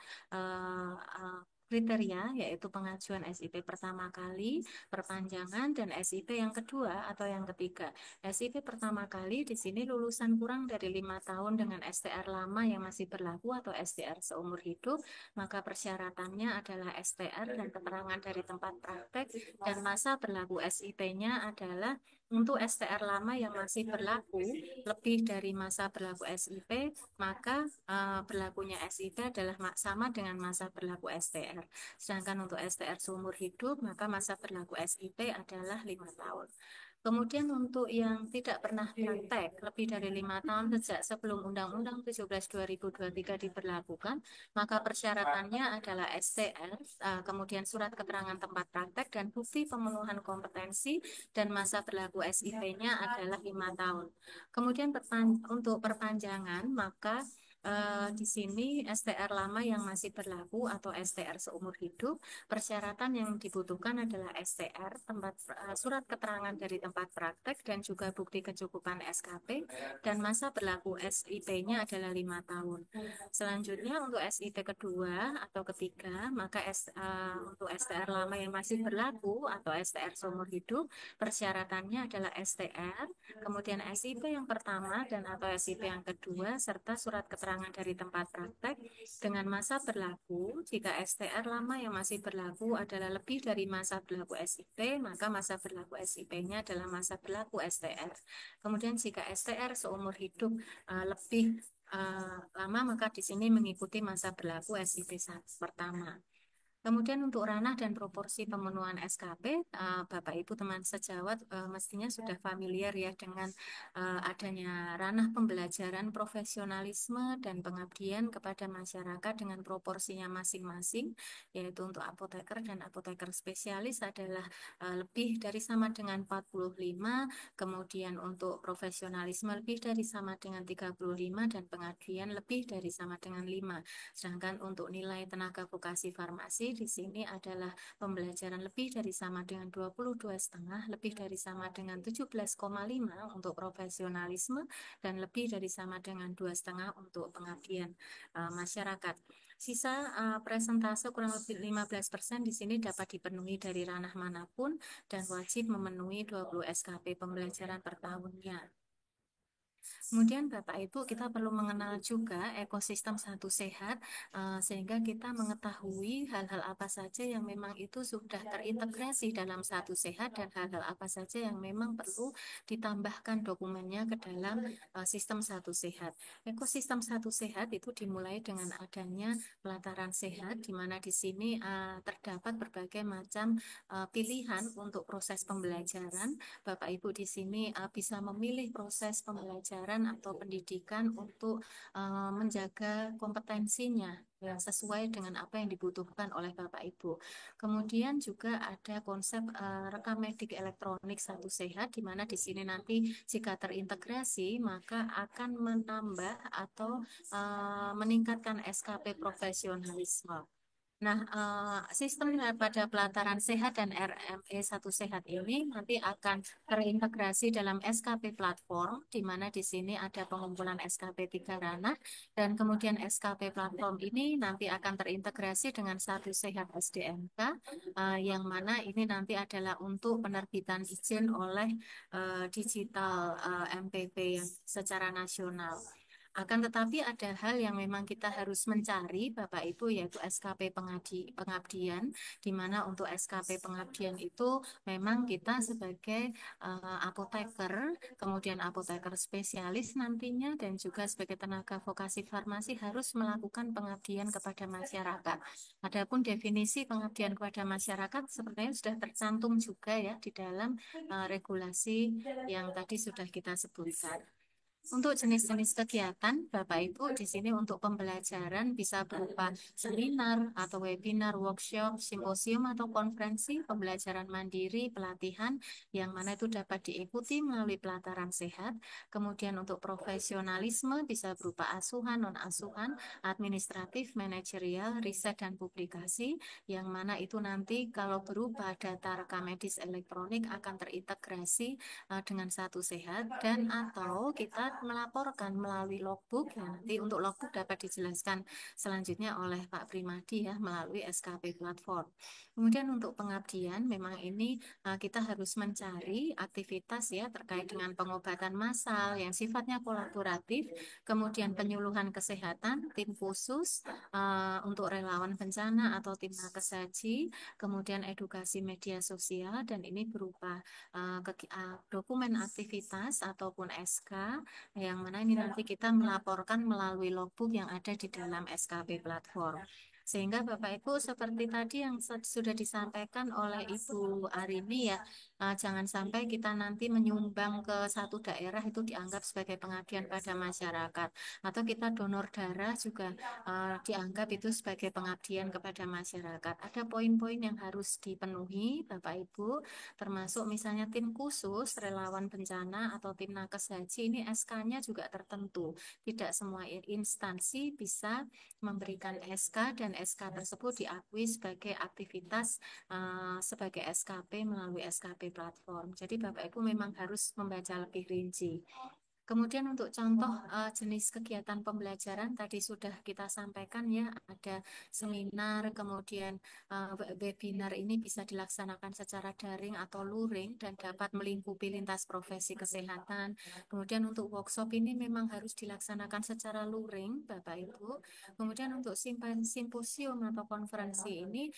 kriteria yaitu pengajuan SIP pertama kali, perpanjangan, dan SIP yang kedua atau yang ketiga. SIP pertama kali di sini lulusan kurang dari 5 tahun dengan STR lama yang masih berlaku atau STR seumur hidup, maka persyaratannya adalah STR dan keterangan dari tempat praktek dan masa berlaku SIP-nya adalah untuk STR lama yang masih berlaku lebih dari masa berlaku SIP, maka berlakunya SIP adalah sama dengan masa berlaku STR. Sedangkan untuk STR seumur hidup, maka masa berlaku SIP adalah 5 tahun. Kemudian untuk yang tidak pernah praktek lebih dari 5 tahun sejak sebelum Undang-Undang 17 2023 diberlakukan, maka persyaratannya adalah STR, kemudian surat keterangan tempat praktek dan bukti pemenuhan kompetensi dan masa berlaku SIP-nya adalah 5 tahun. Kemudian untuk perpanjangan, maka di sini STR lama yang masih berlaku atau STR seumur hidup, persyaratan yang dibutuhkan adalah STR, surat keterangan dari tempat praktek dan juga bukti kecukupan SKP dan masa berlaku SIP-nya adalah 5 tahun. Selanjutnya untuk SIP kedua atau ketiga, maka untuk STR lama yang masih berlaku atau STR seumur hidup, persyaratannya adalah STR, kemudian SIP yang pertama dan atau SIP yang kedua, serta surat keterangan dari tempat praktek dengan masa berlaku. Jika STR lama yang masih berlaku adalah lebih dari masa berlaku SIP, maka masa berlaku SIP-nya adalah masa berlaku STR. Kemudian jika STR seumur hidup lebih lama, maka di sini mengikuti masa berlaku SIP pertama. Kemudian untuk ranah dan proporsi pemenuhan SKP, Bapak Ibu teman sejawat mestinya sudah familiar ya dengan adanya ranah pembelajaran profesionalisme dan pengabdian kepada masyarakat dengan proporsinya masing-masing, yaitu untuk apoteker dan apoteker spesialis adalah lebih dari sama dengan 45, kemudian untuk profesionalisme lebih dari sama dengan 35 dan pengabdian lebih dari sama dengan 5. Sedangkan untuk nilai tenaga vokasi farmasi di sini adalah pembelajaran lebih dari sama dengan 22,5, lebih dari sama dengan 17,5 untuk profesionalisme dan lebih dari sama dengan 2,5 untuk pengabdian masyarakat. Sisa presentase kurang lebih 15% di sini dapat dipenuhi dari ranah manapun dan wajib memenuhi 20 SKP pembelajaran per tahunnya. Kemudian Bapak Ibu kita perlu mengenal juga ekosistem satu sehat sehingga kita mengetahui hal-hal apa saja yang memang itu sudah terintegrasi dalam satu sehat dan hal-hal apa saja yang memang perlu ditambahkan dokumennya ke dalam sistem satu sehat. Ekosistem satu sehat itu dimulai dengan adanya pelataran sehat di mana di sini terdapat berbagai macam pilihan untuk proses pembelajaran. Bapak Ibu di sini bisa memilih proses pembelajaran atau pendidikan untuk menjaga kompetensinya ya, sesuai dengan apa yang dibutuhkan oleh Bapak Ibu. Kemudian juga ada konsep rekam medik elektronik satu sehat, di mana di sini nanti jika terintegrasi maka akan menambah atau meningkatkan SKP profesionalisme. Nah, sistem pada pelataran sehat dan RME satu sehat ini nanti akan terintegrasi dalam SKP platform, di mana di sini ada pengumpulan SKP 3 ranah, dan kemudian SKP platform ini nanti akan terintegrasi dengan satu sehat SDMK, yang mana ini nanti adalah untuk penerbitan izin oleh digital MPP yang secara nasional. Akan tetapi ada hal yang memang kita harus mencari, Bapak Ibu, yaitu SKP pengabdian, di mana untuk SKP pengabdian itu memang kita sebagai apoteker, kemudian apoteker spesialis nantinya, dan juga sebagai tenaga vokasi farmasi harus melakukan pengabdian kepada masyarakat. Adapun definisi pengabdian kepada masyarakat sebenarnya sudah tercantum juga ya di dalam regulasi yang tadi sudah kita sebutkan. Untuk jenis-jenis kegiatan, Bapak Ibu, di sini untuk pembelajaran bisa berupa seminar atau webinar, workshop, simposium atau konferensi, pembelajaran mandiri, pelatihan, yang mana itu dapat diikuti melalui pelataran sehat. Kemudian untuk profesionalisme bisa berupa asuhan, non-asuhan, administratif, manajerial, riset, dan publikasi, yang mana itu nanti kalau berupa data rekam medis elektronik akan terintegrasi dengan satu sehat dan atau kita melaporkan melalui logbook ya, nanti untuk logbook dapat dijelaskan selanjutnya oleh Pak Primadi ya melalui SKP platform. Kemudian untuk pengabdian, memang ini kita harus mencari aktivitas ya terkait dengan pengobatan massal yang sifatnya kolaboratif, kemudian penyuluhan kesehatan, tim khusus untuk relawan bencana atau tim nakes haji, kemudian edukasi media sosial, dan ini berupa dokumen aktivitas ataupun SK yang mana ini nanti kita melaporkan melalui logbook yang ada di dalam SKP platform. Sehingga Bapak Ibu seperti tadi yang sudah disampaikan oleh Ibu Arini ya, jangan sampai kita nanti menyumbang ke satu daerah itu dianggap sebagai pengabdian pada masyarakat, atau kita donor darah juga dianggap itu sebagai pengabdian kepada masyarakat. Ada poin-poin yang harus dipenuhi Bapak Ibu, termasuk misalnya tim khusus, relawan bencana atau tim nakes haji ini SK-nya juga tertentu. Tidak semua instansi bisa memberikan SK dan SK tersebut diakui sebagai aktivitas sebagai SKP melalui SKP platform. Jadi Bapak Ibu memang harus membaca lebih rinci. Kemudian untuk contoh jenis kegiatan pembelajaran tadi sudah kita sampaikan ya, ada seminar, kemudian webinar ini bisa dilaksanakan secara daring atau luring dan dapat melingkupi lintas profesi kesehatan. Kemudian untuk workshop ini memang harus dilaksanakan secara luring, Bapak Ibu. Kemudian untuk simposium atau konferensi ini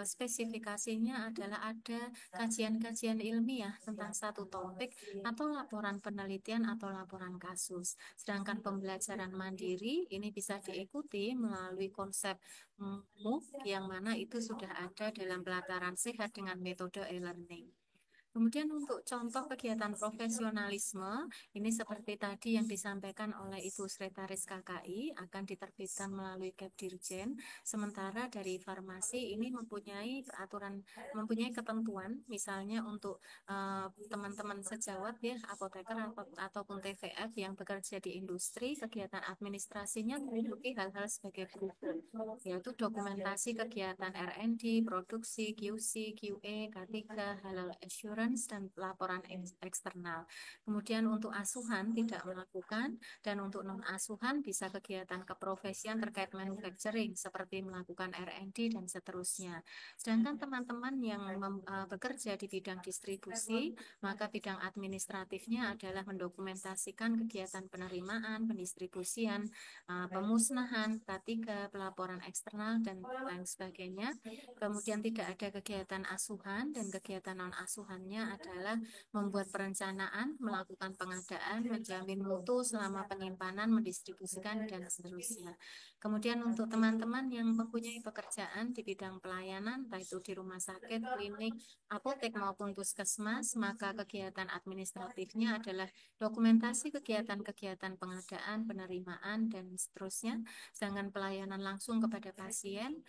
spesifikasinya adalah ada kajian-kajian ilmiah tentang satu topik atau laporan penelitian atau laporan kasus. Sedangkan pembelajaran mandiri ini bisa diikuti melalui konsep MOOC yang mana itu sudah ada dalam pelataran sehat dengan metode e-learning. Kemudian untuk contoh kegiatan profesionalisme, ini seperti tadi yang disampaikan oleh Ibu Sekretaris KKI akan diterbitkan melalui Kepdirjen. Sementara dari farmasi ini mempunyai peraturan, mempunyai ketentuan, misalnya untuk teman-teman sejawat ya, apoteker ataupun TVF yang bekerja di industri, kegiatan administrasinya memiliki hal-hal sebagai berikut, yaitu dokumentasi kegiatan R&D, produksi, QC, QA, K3, halal assurance, dan laporan eksternal. Kemudian untuk asuhan tidak melakukan, dan untuk non-asuhan bisa kegiatan keprofesian terkait manufacturing seperti melakukan R&D dan seterusnya. Sedangkan teman-teman yang bekerja di bidang distribusi, maka bidang administratifnya adalah mendokumentasikan kegiatan penerimaan, pendistribusian, pemusnahan, K3, pelaporan eksternal, dan lain sebagainya. Kemudian tidak ada kegiatan asuhan, dan kegiatan non-asuhannya adalah membuat perencanaan, melakukan pengadaan, menjamin mutu selama penyimpanan, mendistribusikan, dan seterusnya. Kemudian untuk teman-teman yang mempunyai pekerjaan di bidang pelayanan, entah itu di rumah sakit, klinik, apotek maupun puskesmas, maka kegiatan administratifnya adalah dokumentasi kegiatan-kegiatan pengadaan, penerimaan, dan seterusnya. Sedangkan pelayanan langsung kepada pasien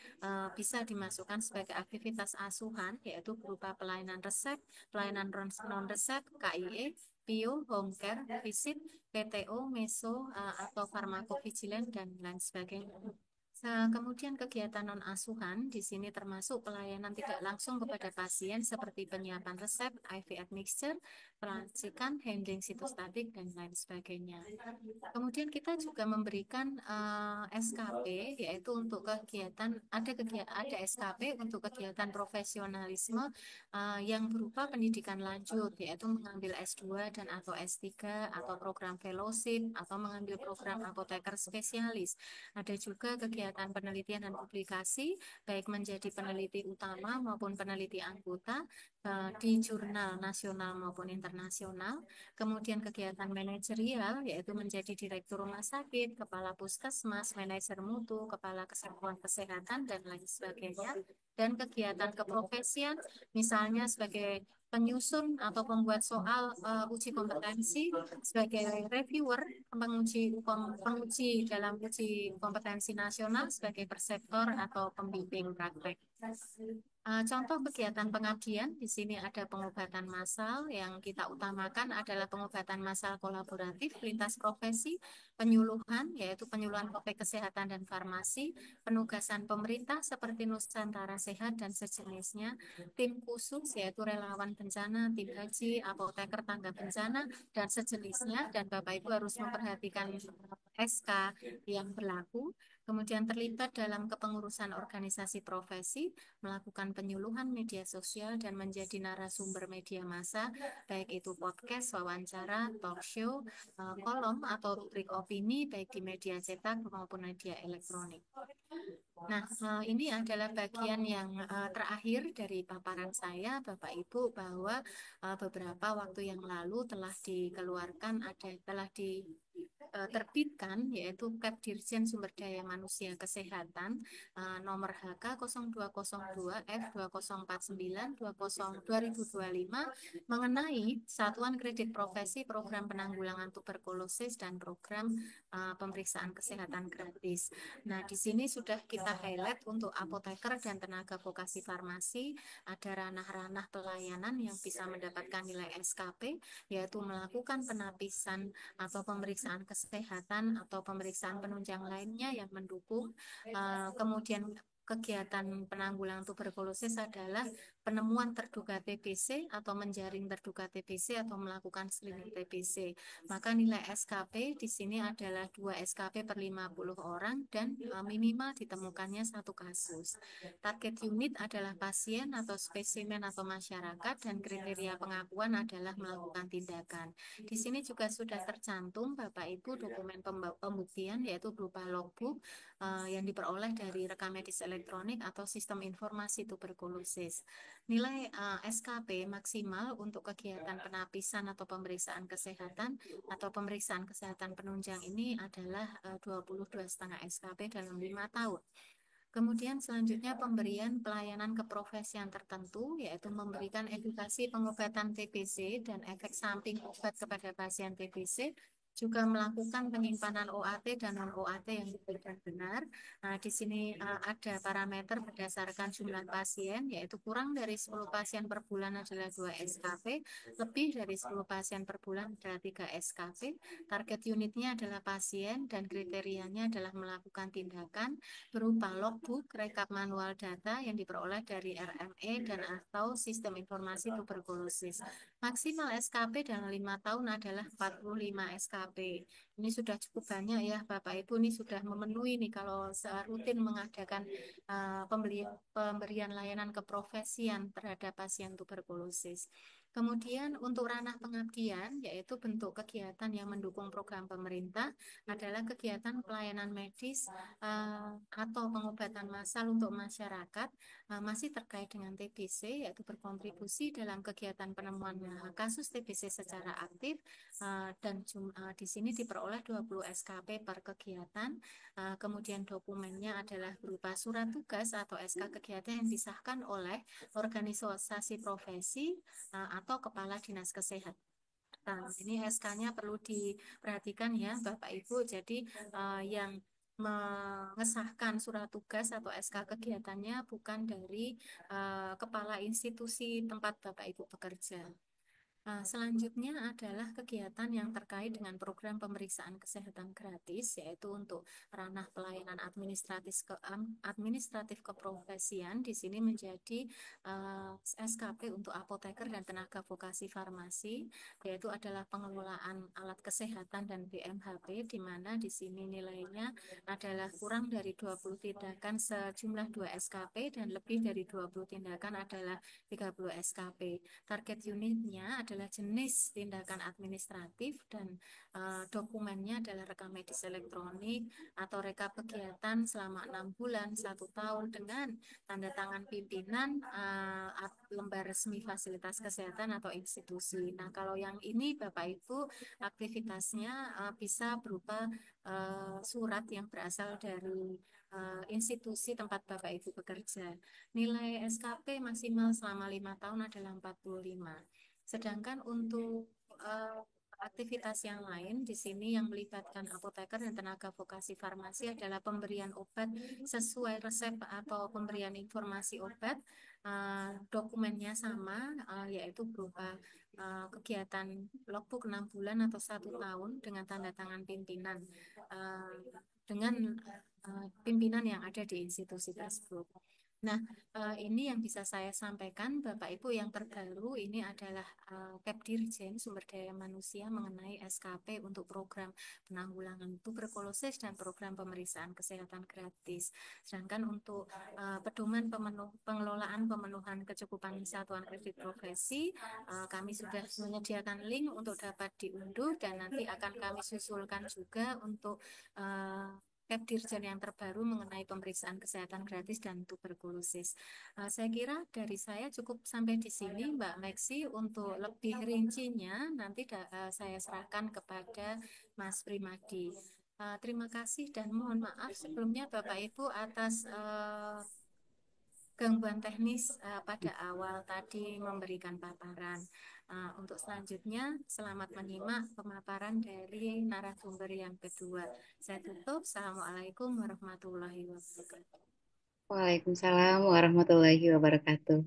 bisa dimasukkan sebagai aktivitas asuhan, yaitu berupa pelayanan resep, pelayanan non-resep, KIE, PIO, home care, visit, PTO, meso, atau farmakovigilan, dan lain sebagainya. Kemudian kegiatan non-asuhan di sini termasuk pelayanan tidak langsung kepada pasien seperti penyiapan resep, IV admixture, perancikan, handling sitostatik, dan lain sebagainya. Kemudian kita juga memberikan SKP, yaitu untuk kegiatan ada SKP untuk kegiatan profesionalisme yang berupa pendidikan lanjut, yaitu mengambil S2 dan atau S3 atau program fellowship atau mengambil program apoteker spesialis. Ada juga kegiatan penelitian dan publikasi, baik menjadi peneliti utama maupun peneliti anggota di jurnal nasional maupun internasional. Kemudian kegiatan manajerial, yaitu menjadi direktur rumah sakit, kepala puskesmas, manajer mutu, kepala kesatuan kesehatan, dan lain sebagainya. Dan kegiatan keprofesian, misalnya sebagai penyusun atau pembuat soal uji kompetensi, sebagai reviewer, penguji dalam uji kompetensi nasional, sebagai perseptor atau pembimbing praktek. Contoh kegiatan pengabdian di sini ada pengobatan massal, yang kita utamakan adalah pengobatan massal kolaboratif lintas profesi, penyuluhan yaitu penyuluhan praktek kesehatan dan farmasi, penugasan pemerintah seperti Nusantara Sehat dan sejenisnya, tim khusus yaitu relawan bencana, tim haji, apoteker tangga bencana, dan sejenisnya. Dan Bapak Ibu harus memperhatikan SK yang berlaku, kemudian terlibat dalam kepengurusan organisasi profesi, melakukan penyuluhan media sosial, dan menjadi narasumber media massa, baik itu podcast, wawancara, talk show, kolom, atau rubrik opini, baik di media cetak maupun media elektronik. Nah, ini adalah bagian yang terakhir dari paparan saya, Bapak Ibu, bahwa beberapa waktu yang lalu telah dikeluarkan, telah diterbitkan, yaitu Kep Dirjen Sumber Daya Manusia Kesehatan nomor HK 0202 F2049 2025 mengenai Satuan Kredit Profesi Program Penanggulangan Tuberkulosis dan Program Pemeriksaan Kesehatan Gratis. Nah, di sini sudah kita highlight untuk apoteker dan tenaga vokasi farmasi, ada ranah-ranah pelayanan yang bisa mendapatkan nilai SKP, yaitu melakukan penapisan atau pemeriksaan kesehatan atau pemeriksaan penunjang lainnya yang mendukung. Kemudian kegiatan penanggulangan tuberkulosis adalah penemuan terduga TBC atau menjaring terduga TBC atau melakukan screening TBC. Maka nilai SKP di sini adalah 2 SKP per 50 orang dan minimal ditemukannya satu kasus. Target unit adalah pasien atau spesimen atau masyarakat dan kriteria pengakuan adalah melakukan tindakan. Di sini juga sudah tercantum Bapak Ibu dokumen pembuktian yaitu berupa logbook yang diperoleh dari rekam medis elektronik atau sistem informasi tuberkulosis. Nilai SKP maksimal untuk kegiatan penapisan atau pemeriksaan kesehatan atau pemeriksaan kesehatan penunjang ini adalah 22,5 SKP dalam 5 tahun. Kemudian selanjutnya pemberian pelayanan keprofesian tertentu, yaitu memberikan edukasi pengobatan TBC dan efek samping obat kepada pasien TBC, juga melakukan penyimpanan OAT dan non-OAT yang benar. Nah, di sini ada parameter berdasarkan jumlah pasien, yaitu kurang dari 10 pasien per bulan adalah 2 SKP, lebih dari 10 pasien per bulan adalah 3 SKP. Target unitnya adalah pasien dan kriterianya adalah melakukan tindakan berupa logbook, rekap manual data yang diperoleh dari RME dan atau sistem informasi tuberkulosis. Maksimal SKP dalam 5 tahun adalah 45 SKP. Ini sudah cukup banyak ya Bapak Ibu, ini sudah memenuhi nih kalau rutin mengadakan pemberian layanan keprofesian terhadap pasien tuberkulosis. Kemudian untuk ranah pengabdian, yaitu bentuk kegiatan yang mendukung program pemerintah, adalah kegiatan pelayanan medis atau pengobatan massal untuk masyarakat, masih terkait dengan TBC, yaitu berkontribusi dalam kegiatan penemuan kasus TBC secara aktif, dan di sini diperoleh 20 SKP per kegiatan. Kemudian dokumennya adalah berupa surat tugas atau SK kegiatan yang disahkan oleh organisasi profesi atau kepala dinas kesehatan. Ini SK-nya perlu diperhatikan ya Bapak Ibu. Jadi yang mengesahkan surat tugas atau SK kegiatannya bukan dari kepala institusi tempat Bapak Ibu bekerja. Selanjutnya adalah kegiatan yang terkait dengan program pemeriksaan kesehatan gratis, yaitu untuk ranah pelayanan administratif keprofesian. Di sini menjadi SKP untuk apoteker dan tenaga vokasi farmasi, yaitu adalah pengelolaan alat kesehatan dan BMHP, di mana di sini nilainya adalah kurang dari 20 tindakan sejumlah 2 SKP dan lebih dari 20 tindakan adalah 30 SKP. Target unitnya adalah jenis tindakan administratif dan dokumennya adalah rekam medis elektronik atau rekap kegiatan selama 6 bulan, 1 tahun dengan tanda tangan pimpinan lembar resmi fasilitas kesehatan atau institusi. Nah, kalau yang ini Bapak Ibu aktivitasnya bisa berupa surat yang berasal dari institusi tempat Bapak Ibu bekerja. Nilai SKP maksimal selama 5 tahun adalah 45. Sedangkan untuk aktivitas yang lain di sini yang melibatkan apoteker dan tenaga vokasi farmasi adalah pemberian obat sesuai resep atau pemberian informasi obat. Dokumennya sama, yaitu berupa kegiatan logbook 6 bulan atau 1 tahun dengan tanda tangan pimpinan dengan pimpinan yang ada di institusi tersebut. Nah, ini yang bisa saya sampaikan, Bapak Ibu, yang terbaru ini adalah Kepdirjen Sumber Daya Manusia mengenai SKP untuk program penanggulangan tuberkulosis dan program pemeriksaan kesehatan gratis. Sedangkan untuk pedoman pengelolaan pemenuhan kecukupan satuan kredit profesi, kami sudah menyediakan link untuk dapat diunduh dan nanti akan kami susulkan juga untuk Kepdirjen yang terbaru mengenai pemeriksaan kesehatan gratis dan tuberkulosis. Saya kira dari saya cukup sampai di sini, Mbak Meksi. Untuk lebih rincinya nanti saya serahkan kepada Mas Primadi. Terima kasih dan mohon maaf sebelumnya Bapak Ibu atas gangguan teknis pada awal tadi memberikan paparan. Untuk selanjutnya, selamat menyimak pemaparan dari narasumber yang kedua. Saya tutup. Assalamualaikum warahmatullahi wabarakatuh. Waalaikumsalam warahmatullahi wabarakatuh.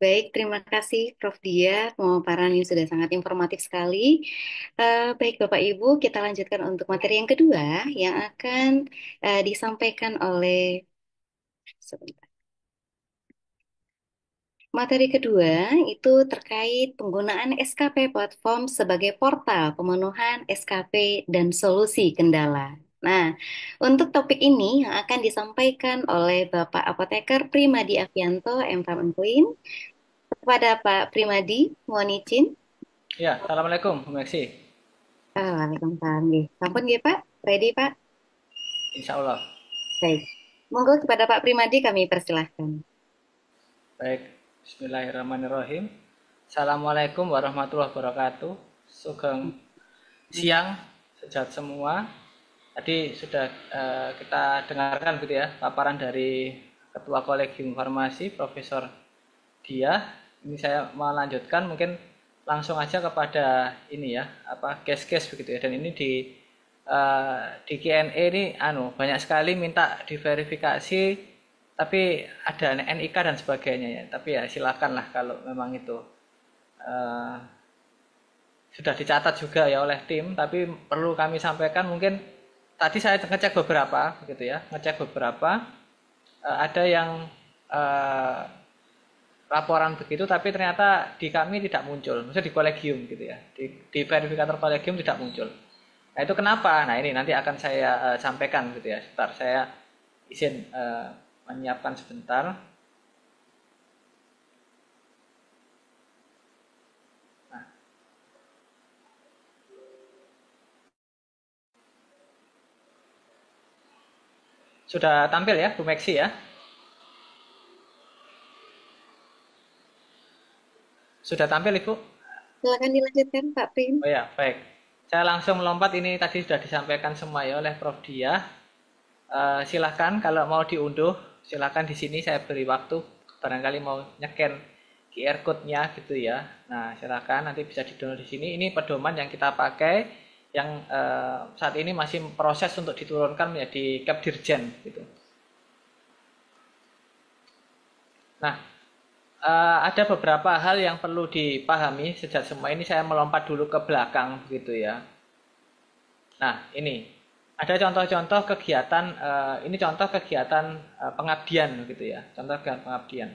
Baik, terima kasih Prof. Dia, pemaparan yang sudah sangat informatif sekali. Baik Bapak Ibu, kita lanjutkan untuk materi yang kedua yang akan disampaikan oleh sebentar. Materi kedua itu terkait penggunaan SKP platform sebagai portal pemenuhan SKP dan solusi kendala. Nah, untuk topik ini yang akan disampaikan oleh Bapak Apoteker Primadi Afianto, MFAM Queen. Kepada Pak Primadi, mohon izin. Ya, Assalamualaikum, Bu Meksi. Waalaikumsalam. Nggih. Sampun nggih, Pak? Ready, Pak? Insya Allah. Baik. Monggo kepada Pak Primadi kami persilahkan. Baik, Bismillahirrahmanirrahim. Assalamualaikum warahmatullahi wabarakatuh. Sugeng siang, sejat semua. Tadi sudah kita dengarkan gitu ya paparan dari Ketua Kolegium Farmasi Profesor Dia. Ini saya melanjutkan mungkin langsung aja kepada ini ya case-case begitu ya. Dan ini di Q&A ini banyak sekali minta diverifikasi, tapi ada NIK dan sebagainya ya. Tapi ya silakan lah kalau memang itu sudah dicatat juga ya oleh tim, tapi perlu kami sampaikan mungkin tadi saya ngecek beberapa begitu ya, ada yang laporan begitu tapi ternyata di kami tidak muncul, maksudnya di kolegium gitu ya, di verifikator kolegium tidak muncul. Nah itu kenapa? Nah ini nanti akan saya sampaikan gitu ya. Sebentar saya izin menyiapkan sebentar. Nah. Sudah tampil ya Bu Meksi ya? Sudah tampil Ibu? Silakan dilanjutkan Pak Prim. Oh ya, baik. Saya langsung melompat, ini tadi sudah disampaikan semua ya oleh Prof. Dia. Silahkan kalau mau diunduh, silahkan di sini saya beri waktu. Barangkali mau nyeken QR code-nya gitu ya. Nah, silahkan nanti bisa di-download di sini. Ini pedoman yang kita pakai, yang saat ini masih proses untuk diturunkan menjadi Kepdirjen gitu. Nah, ada beberapa hal yang perlu dipahami sejak semua ini. Saya melompat dulu ke belakang gitu ya. Nah ini ada contoh-contoh kegiatan, ini contoh kegiatan pengabdian gitu ya, contoh kegiatan pengabdian.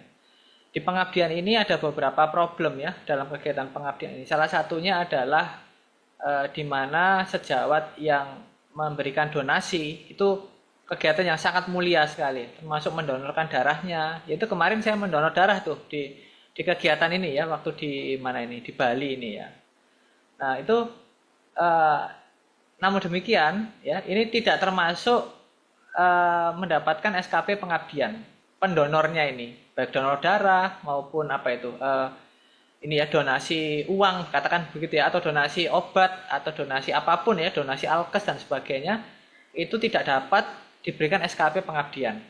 Di pengabdian ini ada beberapa problem ya dalam kegiatan pengabdian ini. Salah satunya adalah di mana sejawat yang memberikan donasi itu kegiatan yang sangat mulia sekali, termasuk mendonorkan darahnya. Yaitu kemarin saya mendonor darah tuh di kegiatan ini ya, waktu di mana ini, di Bali ini ya. Nah itu namun demikian ya, ini tidak termasuk mendapatkan SKP pengabdian pendonornya ini, baik donor darah maupun apa itu ini ya, donasi uang katakan begitu ya, atau donasi obat atau donasi apapun ya, donasi alkes dan sebagainya, itu tidak dapat diberikan SKP pengabdian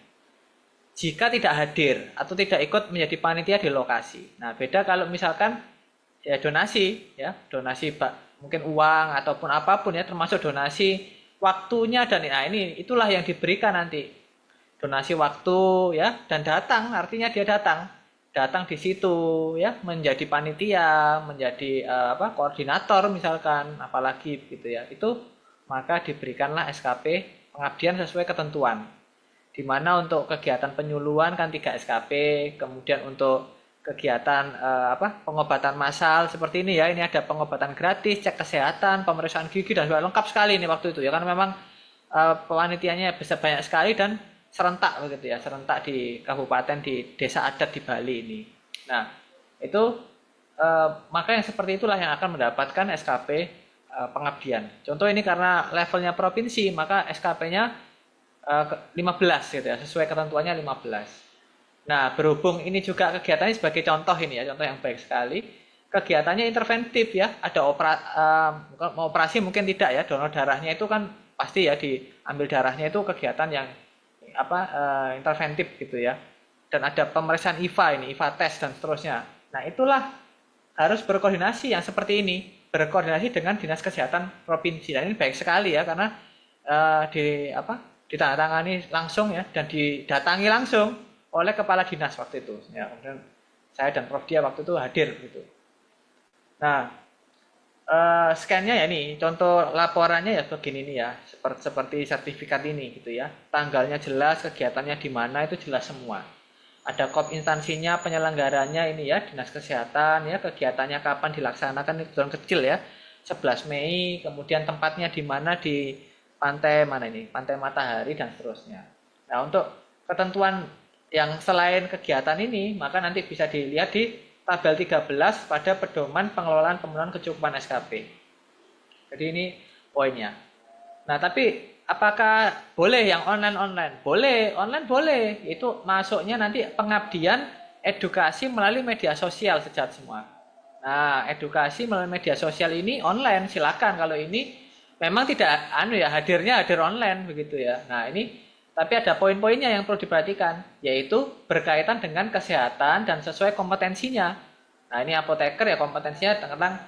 jika tidak hadir atau tidak ikut menjadi panitia di lokasi. Nah beda kalau misalkan ya donasi ya, donasi mungkin uang ataupun apapun ya, termasuk donasi waktunya, dan nah ini itulah yang diberikan nanti, donasi waktu ya, dan datang, artinya dia datang di situ ya, menjadi panitia, menjadi koordinator misalkan, apalagi gitu ya, itu maka diberikanlah SKP pengabdian sesuai ketentuan. Di mana untuk kegiatan penyuluhan kan 3 SKP, kemudian untuk kegiatan pengobatan massal seperti ini ya, ini ada pengobatan gratis, cek kesehatan, pemeriksaan gigi dan juga lengkap sekali ini waktu itu ya, karena memang panitianya bisa banyak sekali dan serentak begitu ya, serentak di kabupaten, di desa adat di Bali ini. Nah, itu maka yang seperti itulah yang akan mendapatkan SKP pengabdian. Contoh ini karena levelnya provinsi, maka SKP-nya 15 gitu ya, sesuai ketentuannya 15. Nah, berhubung ini juga kegiatannya sebagai contoh ini ya, contoh yang baik sekali. Kegiatannya interventif ya, ada operasi mungkin tidak ya, donor darahnya itu kan pasti ya, diambil darahnya itu kegiatan yang interventif gitu ya. Dan ada pemeriksaan IVA ini, IVA tes dan seterusnya. Nah, itulah harus berkoordinasi yang seperti ini, berkoordinasi dengan Dinas Kesehatan Provinsi. Dan ini baik sekali ya, karena ditandatangani langsung ya, dan didatangi langsung oleh kepala dinas waktu itu. Ya, kemudian saya dan Prof Dia waktu itu hadir gitu. Nah, scan-nya ya ini, contoh laporannya ya begini nih ya, seperti sertifikat ini gitu ya. Tanggalnya jelas, kegiatannya di mana itu jelas semua. Ada kop instansinya, penyelenggaranya ini ya, Dinas Kesehatan ya, kegiatannya kapan dilaksanakan, itu tahun kecil ya, 11 Mei, kemudian tempatnya di mana, di pantai mana ini, Pantai Matahari dan seterusnya. Nah, untuk ketentuan yang selain kegiatan ini, maka nanti bisa dilihat di tabel 13 pada pedoman pengelolaan pemenuhan kecukupan SKP. Jadi ini poinnya. Nah, tapi apakah boleh yang online? Boleh, online boleh. Itu masuknya nanti pengabdian edukasi melalui media sosial sejak semua. Nah, edukasi melalui media sosial ini online, silakan. Kalau ini memang tidak hadir online begitu ya. Nah, ini tapi ada poin-poinnya yang perlu diperhatikan, yaitu berkaitan dengan kesehatan dan sesuai kompetensinya. Nah, ini apoteker ya, kompetensinya tentang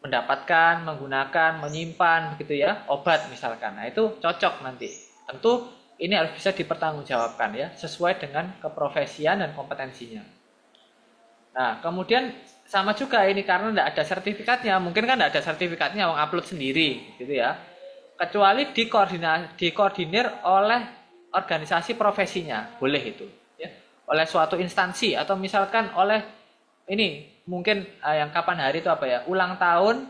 mendapatkan, menggunakan, menyimpan begitu ya, obat misalkan. Nah, itu cocok nanti. Tentu ini harus bisa dipertanggungjawabkan ya, sesuai dengan keprofesian dan kompetensinya. Nah, kemudian sama juga ini karena tidak ada sertifikatnya, mungkin kan tidak ada sertifikatnya, orang upload sendiri gitu ya. Kecuali dikoordinir oleh organisasi profesinya, boleh itu ya, oleh suatu instansi atau misalkan oleh ini mungkin yang kapan hari itu ulang tahun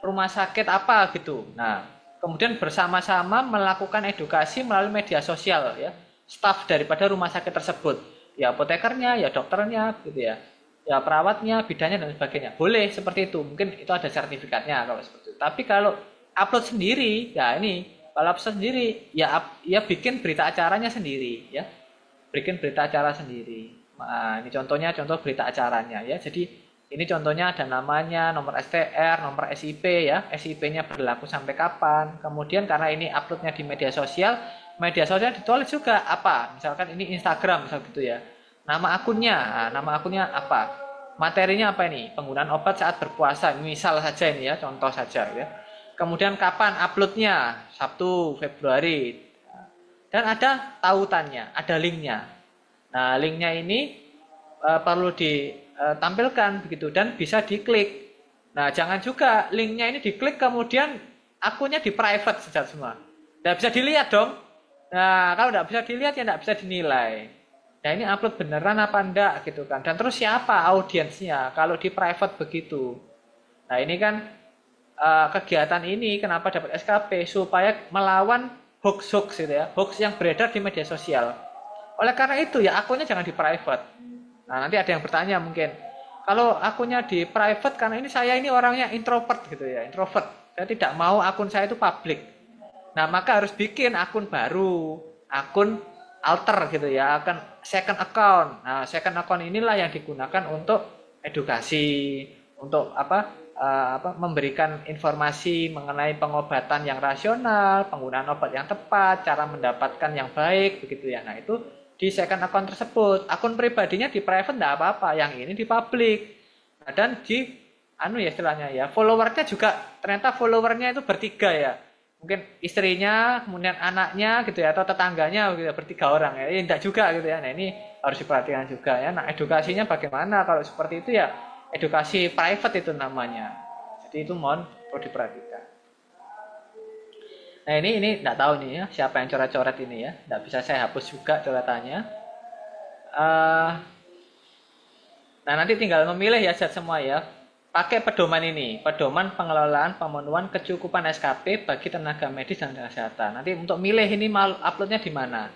rumah sakit apa gitu. Nah, kemudian bersama-sama melakukan edukasi melalui media sosial ya, staf daripada rumah sakit tersebut, ya apotekernya, ya dokternya gitu ya, ya perawatnya, bidannya dan sebagainya, boleh seperti itu. Mungkin itu ada sertifikatnya kalau seperti itu. Tapi kalau upload sendiri, ya ini kalau upload sendiri, ya bikin berita acaranya sendiri, ya, bikin berita acara sendiri. Nah, ini contoh berita acaranya, ya. Jadi ini contohnya ada namanya, nomor STR, nomor SIP, ya. SIP-nya berlaku sampai kapan. Kemudian karena ini uploadnya di media sosial ditulis juga apa? Misalkan ini Instagram, misal gitu ya. Nama akunnya apa? Materinya apa ini? Penggunaan obat saat berpuasa, misal saja ini ya, contoh saja ya. Kemudian kapan uploadnya? Sabtu, Februari. Dan ada tautannya, ada linknya. Nah, linknya ini perlu ditampilkan begitu dan bisa diklik. Nah, jangan juga linknya ini diklik kemudian akunnya di private saja semua. Tidak bisa dilihat dong. Nah, kalau tidak bisa dilihat ya tidak bisa dinilai. Nah, ini upload beneran apa enggak gitu kan. Dan terus siapa audiensnya kalau di private begitu. Nah, ini kan kegiatan ini kenapa dapat SKP, supaya melawan hoax gitu ya, hoax yang beredar di media sosial. Oleh karena itu ya akunnya jangan di private. Nah, nanti ada yang bertanya mungkin, kalau akunnya di private karena saya ini orangnya introvert gitu ya, introvert, saya tidak mau akun saya itu publik. Nah, maka harus bikin akun baru, akun alter gitu ya, akan second account. Nah, second account inilah yang digunakan untuk edukasi, untuk memberikan informasi mengenai pengobatan yang rasional, penggunaan obat yang tepat, cara mendapatkan yang baik begitu ya. Nah, itu di second account tersebut. Akun pribadinya di private enggak apa-apa, yang ini di publik. Nah, dan di istilahnya ya, followernya juga ternyata followernya itu bertiga ya. Mungkin istrinya, kemudian anaknya gitu ya, atau tetangganya gitu ya, bertiga orang ya. Enggak juga gitu ya. Nah, ini harus diperhatikan juga ya. Nah, edukasinya bagaimana kalau seperti itu ya? Edukasi private itu namanya. Jadi itu perlu diperhatikan. Nah ini nggak tahu nih ya siapa yang coret-coret ini ya, nggak bisa saya hapus juga coretannya. Eh, Nah nanti tinggal memilih ya zat semua ya. Pakai pedoman ini, pedoman pengelolaan pemenuhan kecukupan SKP bagi tenaga medis dan tenaga kesehatan. Nanti untuk milih ini mau uploadnya di mana.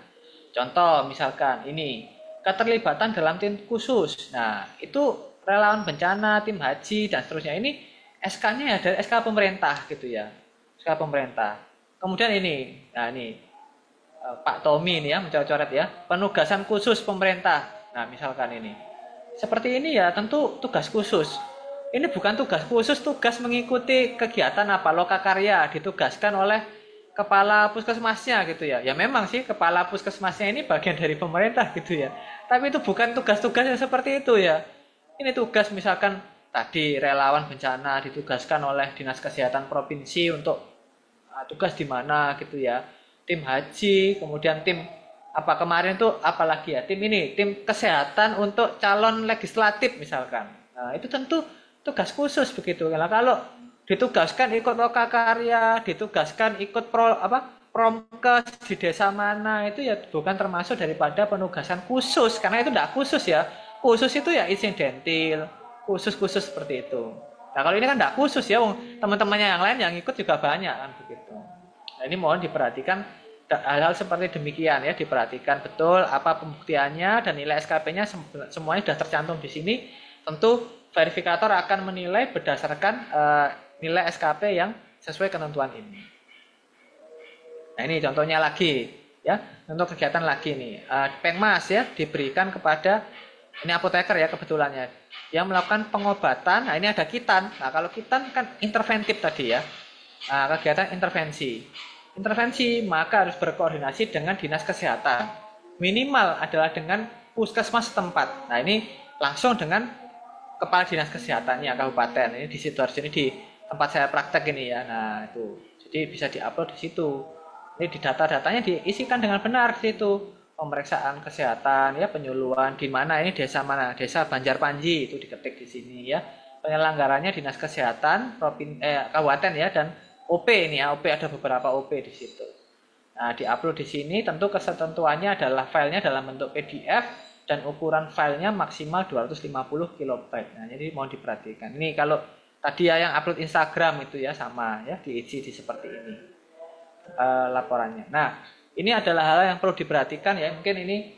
Contoh misalkan ini keterlibatan dalam tim khusus. Nah itu relawan bencana, tim haji dan seterusnya. Ini SK-nya ya dari SK pemerintah gitu ya, SK pemerintah. Kemudian ini, nah ini Pak Tommy ini ya mencoret-coret ya, penugasan khusus pemerintah. Nah misalkan ini, seperti ini ya tentu tugas khusus. Ini bukan tugas khusus, tugas mengikuti kegiatan apa lokakarya ditugaskan oleh kepala puskesmasnya gitu ya. Ya memang sih kepala puskesmasnya ini bagian dari pemerintah gitu ya. Tapi itu bukan tugas-tugas yang seperti itu ya. Ini tugas misalkan tadi relawan bencana ditugaskan oleh Dinas Kesehatan Provinsi untuk tugas di mana gitu ya. Tim haji, kemudian tim apa kemarin tuh apalagi ya, tim ini, tim kesehatan untuk calon legislatif misalkan. Nah, itu tentu tugas khusus begitu. Nah, kalau ditugaskan ikut lokakarya, ditugaskan ikut promkes di desa mana, itu ya bukan termasuk daripada penugasan khusus karena itu tidak khusus ya. Khusus itu ya insidentil, khusus-khusus seperti itu. Nah, kalau ini kan tidak khusus ya, teman-temannya yang lain yang ikut juga banyak kan begitu. Nah, ini mohon diperhatikan hal-hal seperti demikian ya, diperhatikan betul apa pembuktiannya dan nilai SKP-nya semuanya sudah tercantum di sini. Tentu verifikator akan menilai berdasarkan nilai SKP yang sesuai ketentuan ini. Nah ini contohnya lagi ya, untuk kegiatan lagi nih, Pengmas ya diberikan kepada ini apoteker ya kebetulannya yang melakukan pengobatan. Nah ini ada kitan. Nah kalau kitan kan interventif tadi ya, kegiatan intervensi maka harus berkoordinasi dengan dinas kesehatan, minimal adalah dengan puskesmas setempat. Nah ini langsung dengan kepala dinas kesehatannya kabupaten. Ini di Sidoarjo, ini di tempat saya praktek ini ya. Nah itu jadi bisa diupload di situ. Ini di data-datanya diisikan dengan benar di situ. Pemeriksaan kesehatan ya, penyuluhan di mana, ini desa mana, desa Banjarpanji, itu diketik di sini ya. Penyelenggaranya dinas kesehatan kabupaten ya, dan OP ini ya, OP ada beberapa OP di situ. Nah, diupload di sini, tentu ketentuannya adalah filenya dalam bentuk PDF dan ukuran filenya maksimal 250 KB. Nah, jadi mohon diperhatikan. Ini kalau tadi ya yang upload Instagram itu ya sama ya, diisi di seperti ini laporannya. Nah, ini adalah hal yang perlu diperhatikan ya. Mungkin ini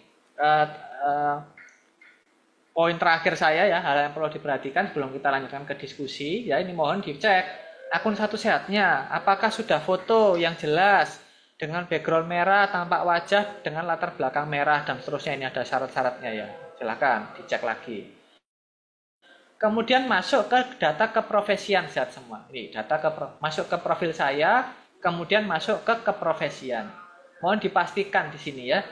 poin terakhir saya ya, hal yang perlu diperhatikan sebelum kita lanjutkan ke diskusi ya. Ini mohon dicek akun Satu Sehatnya, apakah sudah foto yang jelas dengan background merah, tampak wajah dengan latar belakang merah dan seterusnya. Ini ada syarat-syaratnya ya. Silakan dicek lagi. Kemudian masuk ke data keprofesian sehat semua. Ini data masuk ke profil saya, kemudian masuk ke keprofesian. Mohon dipastikan di sini ya.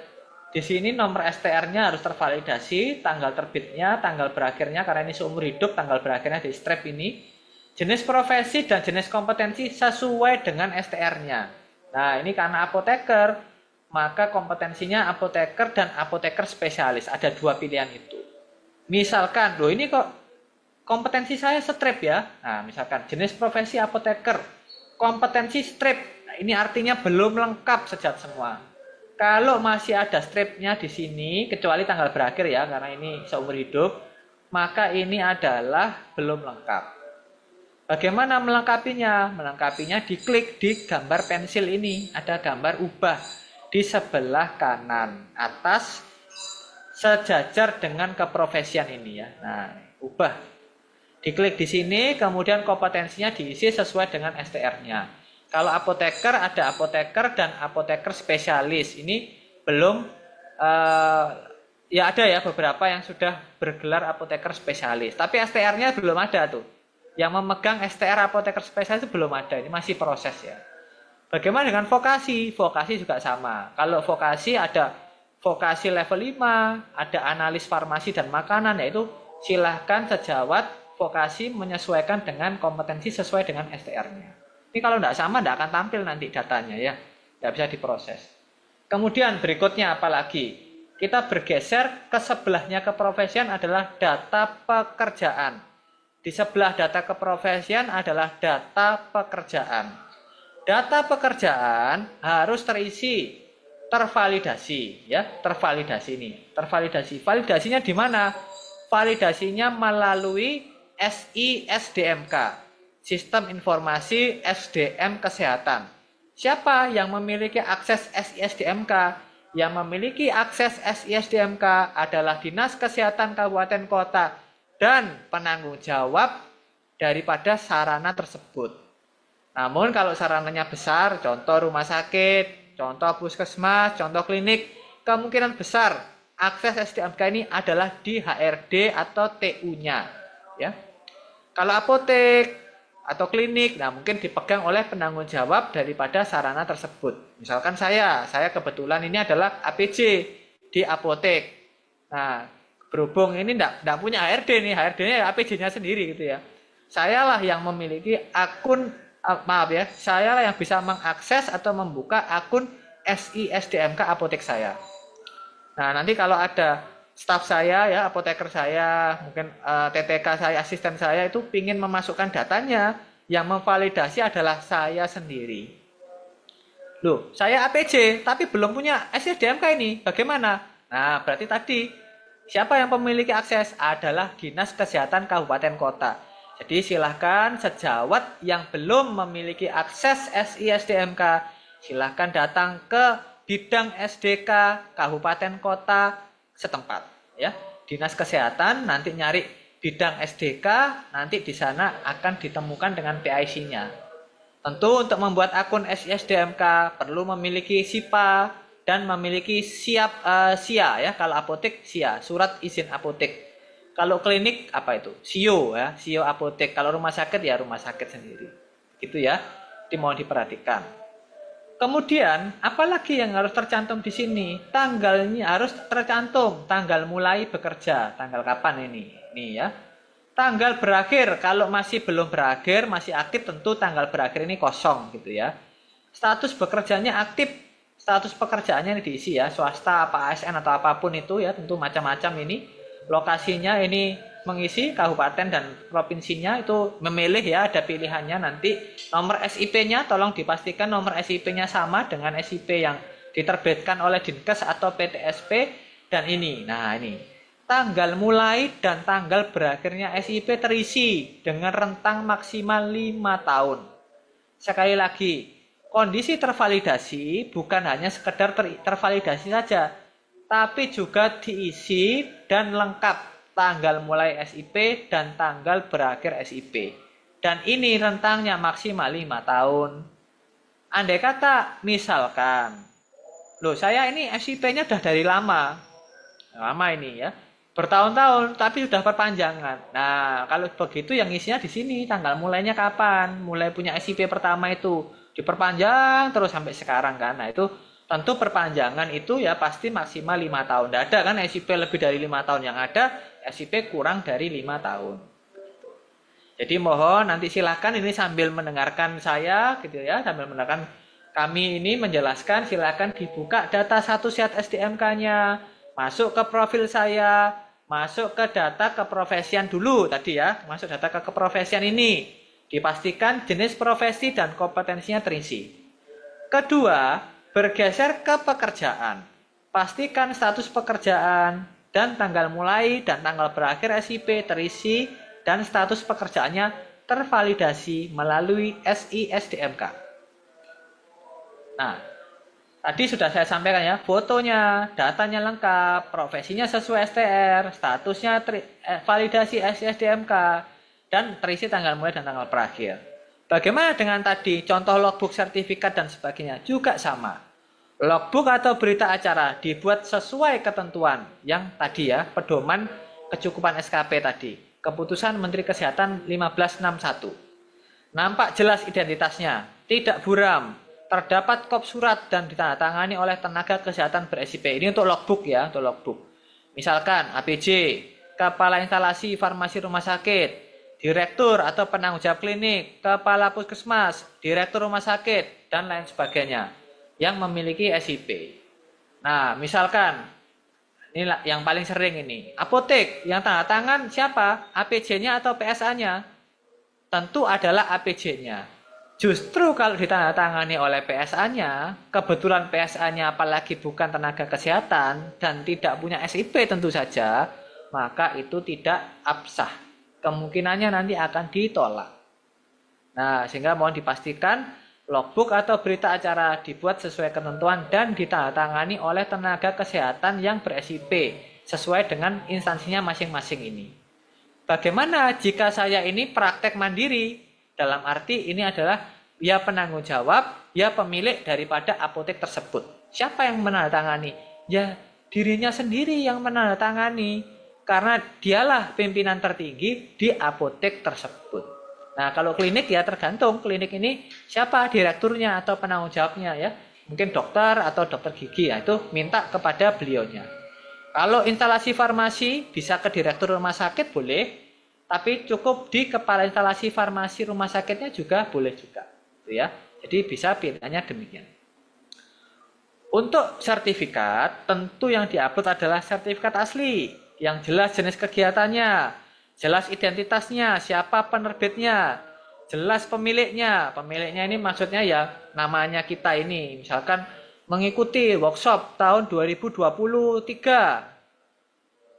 Di sini nomor STR-nya harus tervalidasi, tanggal terbitnya, tanggal berakhirnya karena ini seumur hidup, tanggal berakhirnya di strap ini. Jenis profesi dan jenis kompetensi sesuai dengan STR-nya. Nah, ini karena apoteker, maka kompetensinya apoteker dan apoteker spesialis. Ada dua pilihan itu. Misalkan, loh ini kok kompetensi saya strip ya. Nah, misalkan jenis profesi apoteker, kompetensi strip. Nah, ini artinya belum lengkap sejat semua. Kalau masih ada stripnya di sini, kecuali tanggal berakhir ya, karena ini seumur hidup, maka ini adalah belum lengkap. Bagaimana melengkapinya? Melengkapinya diklik di gambar pensil ini. Ada gambar ubah di sebelah kanan atas sejajar dengan keprofesian ini ya. Nah, ubah. Diklik di sini, kemudian kompetensinya diisi sesuai dengan STR-nya. Kalau apoteker ada apoteker dan apoteker spesialis. Ini belum ya ada ya beberapa yang sudah bergelar apoteker spesialis. Tapi STR-nya belum ada tuh. Yang memegang STR apoteker spesialis itu belum ada. Ini masih proses ya. Bagaimana dengan vokasi? Vokasi juga sama. Kalau vokasi ada vokasi level 5, ada analis farmasi dan makanan, yaitu silahkan sejawat vokasi menyesuaikan dengan kompetensi sesuai dengan STR-nya. Ini kalau tidak sama, tidak akan tampil nanti datanya ya. Tidak bisa diproses. Kemudian berikutnya apalagi? Kita bergeser ke sebelahnya keprofesian adalah data pekerjaan. Di sebelah data keprofesian adalah data pekerjaan. data pekerjaan harus tervalidasi, ya, tervalidasi ini. Tervalidasi. Validasinya di mana? Validasinya melalui SISDMK, Sistem Informasi SDM Kesehatan. Siapa yang memiliki akses SISDMK? Yang memiliki akses SISDMK adalah Dinas Kesehatan Kabupaten Kota dan penanggung jawab daripada sarana tersebut. Namun kalau sarananya besar, contoh rumah sakit, contoh puskesmas, contoh klinik, kemungkinan besar akses SDMK ini adalah di HRD atau TU-nya. Ya. Kalau apotek atau klinik, nah mungkin dipegang oleh penanggung jawab daripada sarana tersebut. Misalkan saya kebetulan ini adalah APJ di apotek. Nah, berhubung ini enggak punya HRD nih, HRD-nya APJ-nya sendiri gitu ya. Sayalah yang memiliki akun, sayalah yang bisa mengakses atau membuka akun SISDMK apotek saya. Nah, nanti kalau ada staf saya, ya, apoteker saya, mungkin TTK saya, asisten saya itu ingin memasukkan datanya, yang memvalidasi adalah saya sendiri. Loh, saya APJ, tapi belum punya SISDMK ini, bagaimana? Nah, berarti tadi, siapa yang memiliki akses? Adalah Dinas Kesehatan Kabupaten Kota. Jadi silahkan sejawat yang belum memiliki akses SISDMK, silahkan datang ke bidang SDK Kabupaten Kota setempat, ya. Dinas Kesehatan nanti nyari bidang SDK, nanti di sana akan ditemukan dengan PIC-nya. Tentu untuk membuat akun SISDMK perlu memiliki SIPA dan memiliki SIA, ya. Kalau apotek SIA, surat izin apotek. Kalau klinik apa itu? SIO, ya, SIO apotek. Kalau rumah sakit ya rumah sakit sendiri. Gitu ya. Mohon diperhatikan. Kemudian, apalagi yang harus tercantum di sini? Tanggalnya harus tercantum, tanggal mulai bekerja, tanggal kapan ini? Nih ya. Tanggal berakhir, kalau masih belum berakhir, masih aktif, tentu tanggal berakhir ini kosong gitu ya. Status bekerjanya aktif, status pekerjaannya ini diisi ya, swasta, apa ASN atau apapun itu ya, tentu macam-macam ini. Lokasinya ini mengisi kabupaten dan provinsinya itu memilih ya, ada pilihannya nanti. Nomor SIP-nya tolong dipastikan nomor SIP-nya sama dengan SIP yang diterbitkan oleh Dinkes atau PTSP. Dan ini, nah ini tanggal mulai dan tanggal berakhirnya SIP terisi dengan rentang maksimal 5 tahun. Sekali lagi, kondisi tervalidasi bukan hanya sekedar tervalidasi saja, tapi juga diisi dan lengkap tanggal mulai SIP dan tanggal berakhir SIP. Dan ini rentangnya maksimal 5 tahun. Andai kata misalkan, loh saya ini SIP-nya udah dari lama ini ya, bertahun-tahun, tapi sudah perpanjangan. Nah, kalau begitu yang isinya di sini tanggal mulainya kapan, mulai punya SIP pertama itu diperpanjang terus sampai sekarang kan. Nah, itu tentu perpanjangan itu ya pasti maksimal 5 tahun. Tidak ada kan SIP lebih dari 5 tahun, yang ada SIP kurang dari 5 tahun. Jadi mohon nanti silakan ini sambil mendengarkan saya gitu ya, sambil mendengarkan kami ini menjelaskan, silakan dibuka data satu set SDMK-nya, masuk ke profil saya, masuk ke data keprofesian dulu tadi ya, masuk data ke keprofesian ini, dipastikan jenis profesi dan kompetensinya terisi. Kedua, bergeser ke pekerjaan, pastikan status pekerjaan dan tanggal mulai dan tanggal berakhir SIP terisi dan status pekerjaannya tervalidasi melalui SISDMK. Nah, tadi sudah saya sampaikan ya, fotonya, datanya lengkap, profesinya sesuai STR, statusnya validasi SISDMK, dan terisi tanggal mulai dan tanggal berakhir. Bagaimana dengan tadi, contoh logbook, sertifikat, dan sebagainya? Juga sama. Logbook atau berita acara dibuat sesuai ketentuan yang tadi ya, pedoman kecukupan SKP tadi. Keputusan Menteri Kesehatan 1561. Nampak jelas identitasnya, tidak buram, terdapat kop surat dan ditandatangani oleh tenaga kesehatan ber-SIP. Ini untuk logbook ya, untuk logbook. Misalkan APJ, kepala instalasi farmasi rumah sakit, direktur atau penanggung jawab klinik, kepala puskesmas, direktur rumah sakit, dan lain sebagainya yang memiliki SIP. Nah, misalkan ini yang paling sering ini, apotek yang tanda tangan siapa? APJ-nya atau PSA-nya? Tentu adalah APJ-nya. Justru kalau ditandatangani oleh PSA-nya, kebetulan PSA-nya apalagi bukan tenaga kesehatan dan tidak punya SIP tentu saja, maka itu tidak absah. Kemungkinannya nanti akan ditolak. Nah, sehingga mohon dipastikan logbook atau berita acara dibuat sesuai ketentuan dan ditandatangani oleh tenaga kesehatan yang ber-SIP sesuai dengan instansinya masing-masing ini. Bagaimana jika saya ini praktek mandiri? Dalam arti ini adalah ya penanggung jawab, ya pemilik daripada apotek tersebut. Siapa yang menandatangani? Ya dirinya sendiri yang menandatangani. Karena dialah pimpinan tertinggi di apotek tersebut. Nah, kalau klinik ya tergantung klinik ini siapa direkturnya atau penanggung jawabnya ya. Mungkin dokter atau dokter gigi ya, itu minta kepada beliaunya. Kalau instalasi farmasi bisa ke direktur rumah sakit boleh, tapi cukup di kepala instalasi farmasi rumah sakitnya juga boleh juga. Gitu ya. Jadi bisa pilihannya demikian. Untuk sertifikat, tentu yang diupload adalah sertifikat asli yang jelas jenis kegiatannya, jelas identitasnya, siapa penerbitnya, jelas pemiliknya. Pemiliknya ini maksudnya ya namanya kita ini. Misalkan mengikuti workshop tahun 2023.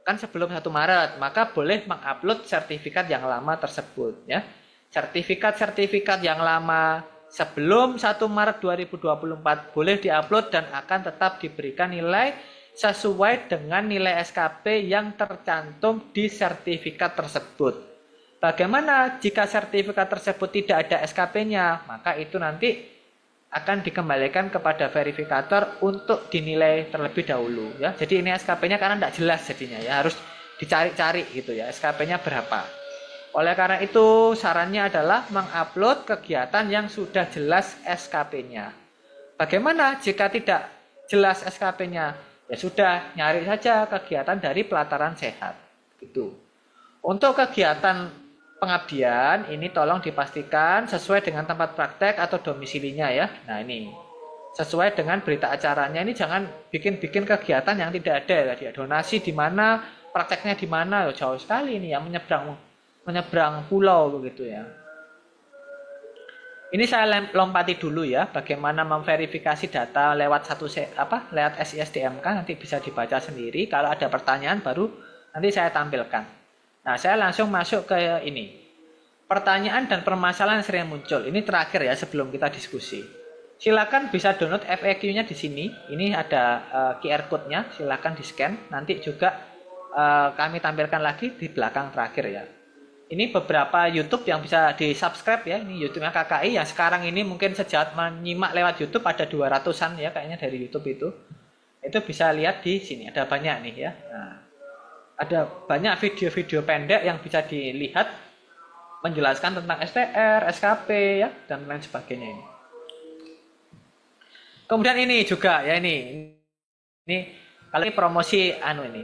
Kan sebelum 1 Maret, maka boleh mengupload sertifikat yang lama tersebut. Ya. Sertifikat-sertifikat yang lama sebelum 1 Maret 2024 boleh diupload dan akan tetap diberikan nilai sesuai dengan nilai SKP yang tercantum di sertifikat tersebut. Bagaimana jika sertifikat tersebut tidak ada SKP-nya? Maka itu nanti akan dikembalikan kepada verifikator untuk dinilai terlebih dahulu. Ya. Jadi ini SKP-nya karena tidak jelas jadinya ya, harus dicari-cari gitu ya, SKP-nya berapa. Oleh karena itu sarannya adalah mengupload kegiatan yang sudah jelas SKP-nya. Bagaimana jika tidak jelas SKP-nya? Ya sudah, nyari saja kegiatan dari pelataran sehat. Gitu. Untuk kegiatan pengabdian, ini tolong dipastikan sesuai dengan tempat praktek atau domisilinya ya. Nah ini, sesuai dengan berita acaranya. Ini jangan bikin-bikin kegiatan yang tidak ada. Ya. Donasi di mana, prakteknya di mana, jauh sekali ini ya, menyeberang pulau begitu ya. Ini saya lompati dulu ya, bagaimana memverifikasi data lewat lewat SISDMK, nanti bisa dibaca sendiri. Kalau ada pertanyaan baru nanti saya tampilkan. Nah, saya langsung masuk ke ini. Pertanyaan dan permasalahan yang sering muncul. Ini terakhir ya sebelum kita diskusi. Silakan bisa download FAQ-nya di sini. Ini ada QR code-nya, silakan di-scan. Nanti juga kami tampilkan lagi di belakang terakhir ya. Ini beberapa YouTube yang bisa di-subscribe ya. Ini YouTube-nya KKI yang sekarang ini mungkin sejak menyimak lewat YouTube ada 200-an ya kayaknya dari YouTube itu. Itu bisa lihat di sini. Ada banyak nih ya. Nah, ada banyak video-video pendek yang bisa dilihat menjelaskan tentang STR, SKP ya dan lain sebagainya ini. Kemudian ini juga ya ini kali promosi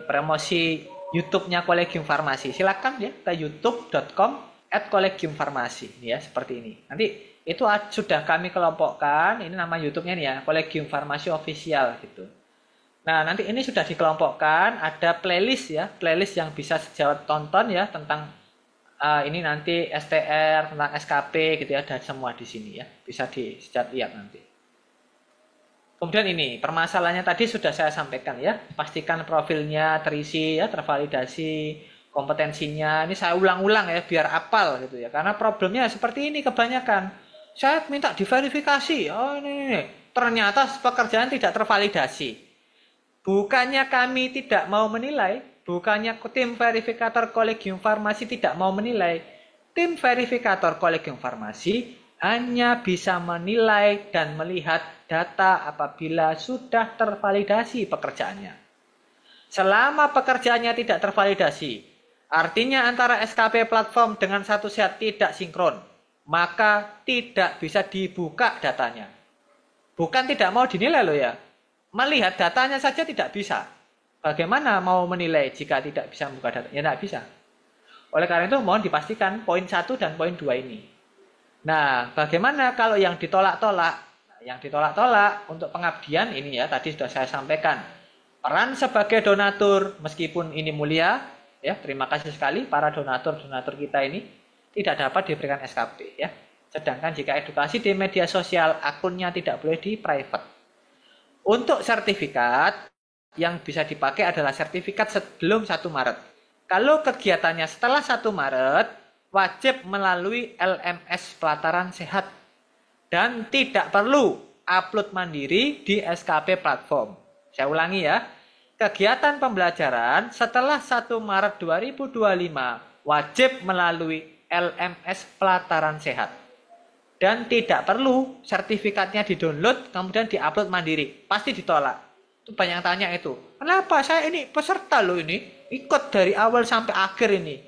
promosi YouTube-nya Kolegium Farmasi. Silakan ya ke youtube.com/kolegiumfarmasi ya seperti ini. Nanti itu sudah kami kelompokkan. Ini nama YouTube-nya nih ya, Kolegium Farmasi Official gitu. Nah, nanti ini sudah dikelompokkan, ada playlist ya, playlist yang bisa sejawat tonton ya tentang ini nanti STR, tentang SKP gitu ya, ada semua di sini ya. Bisa sejawat lihat nanti. Kemudian ini, permasalahannya tadi sudah saya sampaikan ya. Pastikan profilnya terisi ya, tervalidasi, kompetensinya. Ini saya ulang-ulang ya, biar apal gitu ya. Karena problemnya seperti ini kebanyakan. Saya minta diverifikasi. Oh ini. Ternyata pekerjaan tidak tervalidasi. Bukannya kami tidak mau menilai. Bukannya tim verifikator Kolegium Farmasi tidak mau menilai. Tim verifikator Kolegium Farmasi hanya bisa menilai dan melihat data apabila sudah tervalidasi pekerjaannya. Selama pekerjaannya tidak tervalidasi, artinya antara SKP platform dengan satu sehat tidak sinkron, maka tidak bisa dibuka datanya. Bukan tidak mau dinilai loh ya, melihat datanya saja tidak bisa. Bagaimana mau menilai jika tidak bisa membuka data? Ya tidak bisa. Oleh karena itu mohon dipastikan poin 1 dan poin 2 ini. Nah, bagaimana kalau yang ditolak-tolak? Yang ditolak-tolak untuk pengabdian ini ya, tadi sudah saya sampaikan. Peran sebagai donatur, meskipun ini mulia, ya terima kasih sekali para donatur-donatur kita ini, tidak dapat diberikan SKP ya. Sedangkan jika edukasi di media sosial, akunnya tidak boleh di private. Untuk sertifikat, yang bisa dipakai adalah sertifikat sebelum 1 Maret. Kalau kegiatannya setelah 1 Maret, wajib melalui LMS Pelataran Sehat. Dan tidak perlu upload mandiri di SKP platform. Saya ulangi ya. Kegiatan pembelajaran setelah 1 Maret 2025 wajib melalui LMS Pelataran Sehat. Dan tidak perlu sertifikatnya di-download kemudian di-upload mandiri. Pasti ditolak. Itu banyak yang tanya itu. Kenapa saya ini peserta loh ini? Ikut dari awal sampai akhir ini.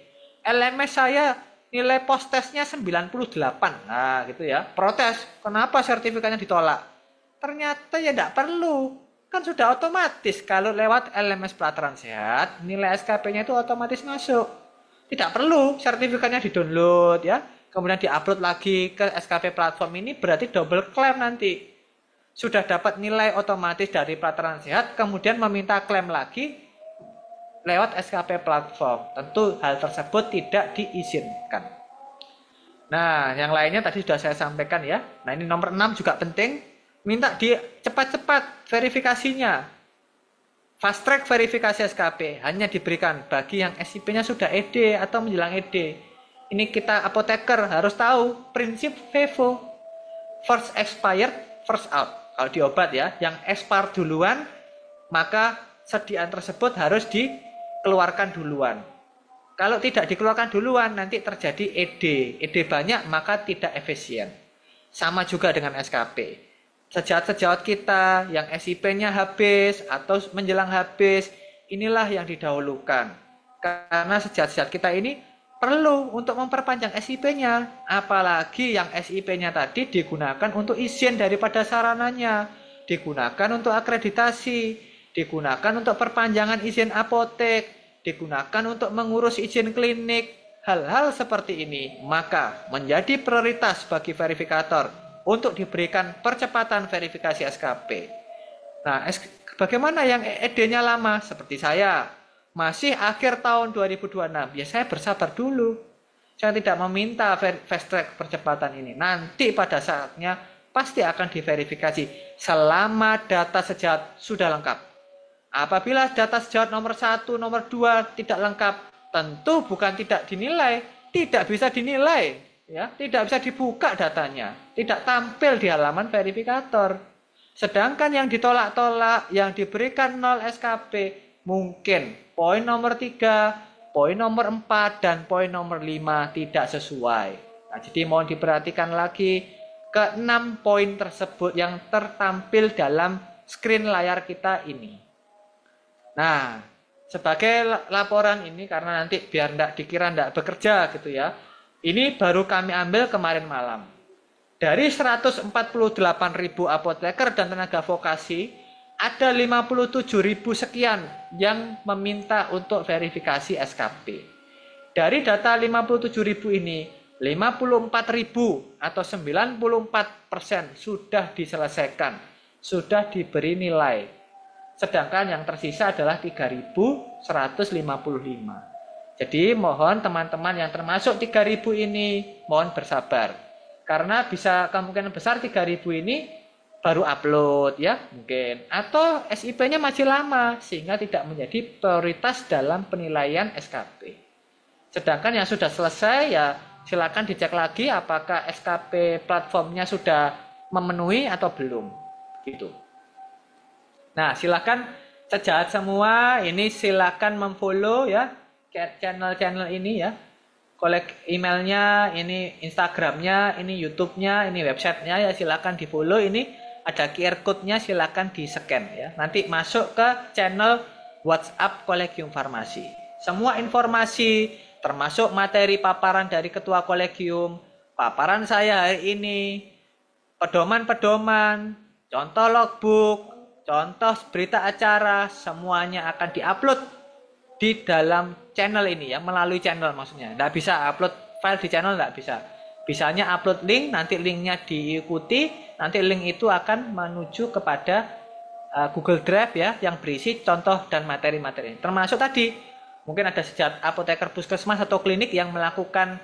LMS saya nilai post testnya 98. Nah gitu ya. Protes. Kenapa sertifikatnya ditolak? Ternyata ya tidak perlu. Kan sudah otomatis kalau lewat LMS Pelataran Sehat, nilai SKP-nya itu otomatis masuk. Tidak perlu sertifikatnya di-download ya. Kemudian di-upload lagi ke SKP platform ini berarti double klaim nanti. Sudah dapat nilai otomatis dari Pelataran Sehat, kemudian meminta klaim lagi lewat SKP platform. Tentu hal tersebut tidak diizinkan. Nah, yang lainnya tadi sudah saya sampaikan ya. Nah, ini nomor 6 juga penting. Minta di cepat-cepat verifikasinya. Fast track verifikasi SKP hanya diberikan bagi yang SIP-nya sudah ED atau menjelang ED. Ini kita apoteker harus tahu prinsip FEVO. First expired, first out. Kalau di obat ya, yang expire duluan, maka sediaan tersebut harus dikeluarkan duluan. Kalau tidak dikeluarkan duluan, nanti terjadi ED. ED banyak, maka tidak efisien. Sama juga dengan SKP. Sejawat-sejawat kita yang SIP-nya habis atau menjelang habis, inilah yang didahulukan. Karena sejawat-sejawat kita ini perlu untuk memperpanjang SIP-nya. Apalagi yang SIP-nya tadi digunakan untuk izin daripada sarananya. Digunakan untuk akreditasi. Digunakan untuk perpanjangan izin apotek. Digunakan untuk mengurus izin klinik. Hal-hal seperti ini, maka menjadi prioritas bagi verifikator untuk diberikan percepatan verifikasi SKP. Nah, bagaimana yang ED-nya lama? Seperti saya, masih akhir tahun 2026. Ya saya bersabar dulu. Saya tidak meminta fast track percepatan ini. Nanti pada saatnya pasti akan diverifikasi selama data sejawat sudah lengkap. Apabila data sejawat nomor 1, nomor 2 tidak lengkap, tentu bukan tidak dinilai, tidak bisa dinilai. Ya, tidak bisa dibuka datanya, tidak tampil di halaman verifikator. Sedangkan yang ditolak-tolak, yang diberikan 0 SKP, mungkin poin nomor 3, poin nomor 4, dan poin nomor 5 tidak sesuai. Nah, jadi mohon diperhatikan lagi ke 6 poin tersebut yang tertampil dalam screen layar kita ini. Nah, sebagai laporan ini, karena nanti biar tidak dikira tidak bekerja gitu ya, ini baru kami ambil kemarin malam. Dari 148.000 apoteker dan tenaga vokasi, ada 57.000 sekian yang meminta untuk verifikasi SKP. Dari data 57.000 ini, 54.000 atau 94% sudah diselesaikan, sudah diberi nilai. Sedangkan yang tersisa adalah 3.155. Jadi mohon teman-teman yang termasuk 3.000 ini mohon bersabar. Karena bisa kemungkinan besar 3.000 ini baru upload ya mungkin. Atau SIP-nya masih lama sehingga tidak menjadi prioritas dalam penilaian SKP. Sedangkan yang sudah selesai ya silakan dicek lagi apakah SKP platformnya sudah memenuhi atau belum. Gitu. Nah silakan sejawat semua ini silakan memfollow ya channel-channel ini ya, kolek emailnya, ini Instagramnya, ini YouTube-nya, ini websitenya ya silakan di follow. Ini ada QR code-nya silakan di scan ya. Nanti masuk ke channel WhatsApp Kolegium Farmasi. Semua informasi termasuk materi paparan dari Ketua Kolegium, paparan saya hari ini, pedoman-pedoman, contoh logbook, contoh berita acara, semuanya akan diupload di dalam channel ini ya, melalui channel maksudnya. Nggak bisa upload file di channel, nggak bisa. Bisanya upload link, nanti linknya diikuti, nanti link itu akan menuju kepada Google Drive ya, yang berisi contoh dan materi-materi. Termasuk tadi, mungkin ada sejawat apoteker puskesmas atau klinik yang melakukan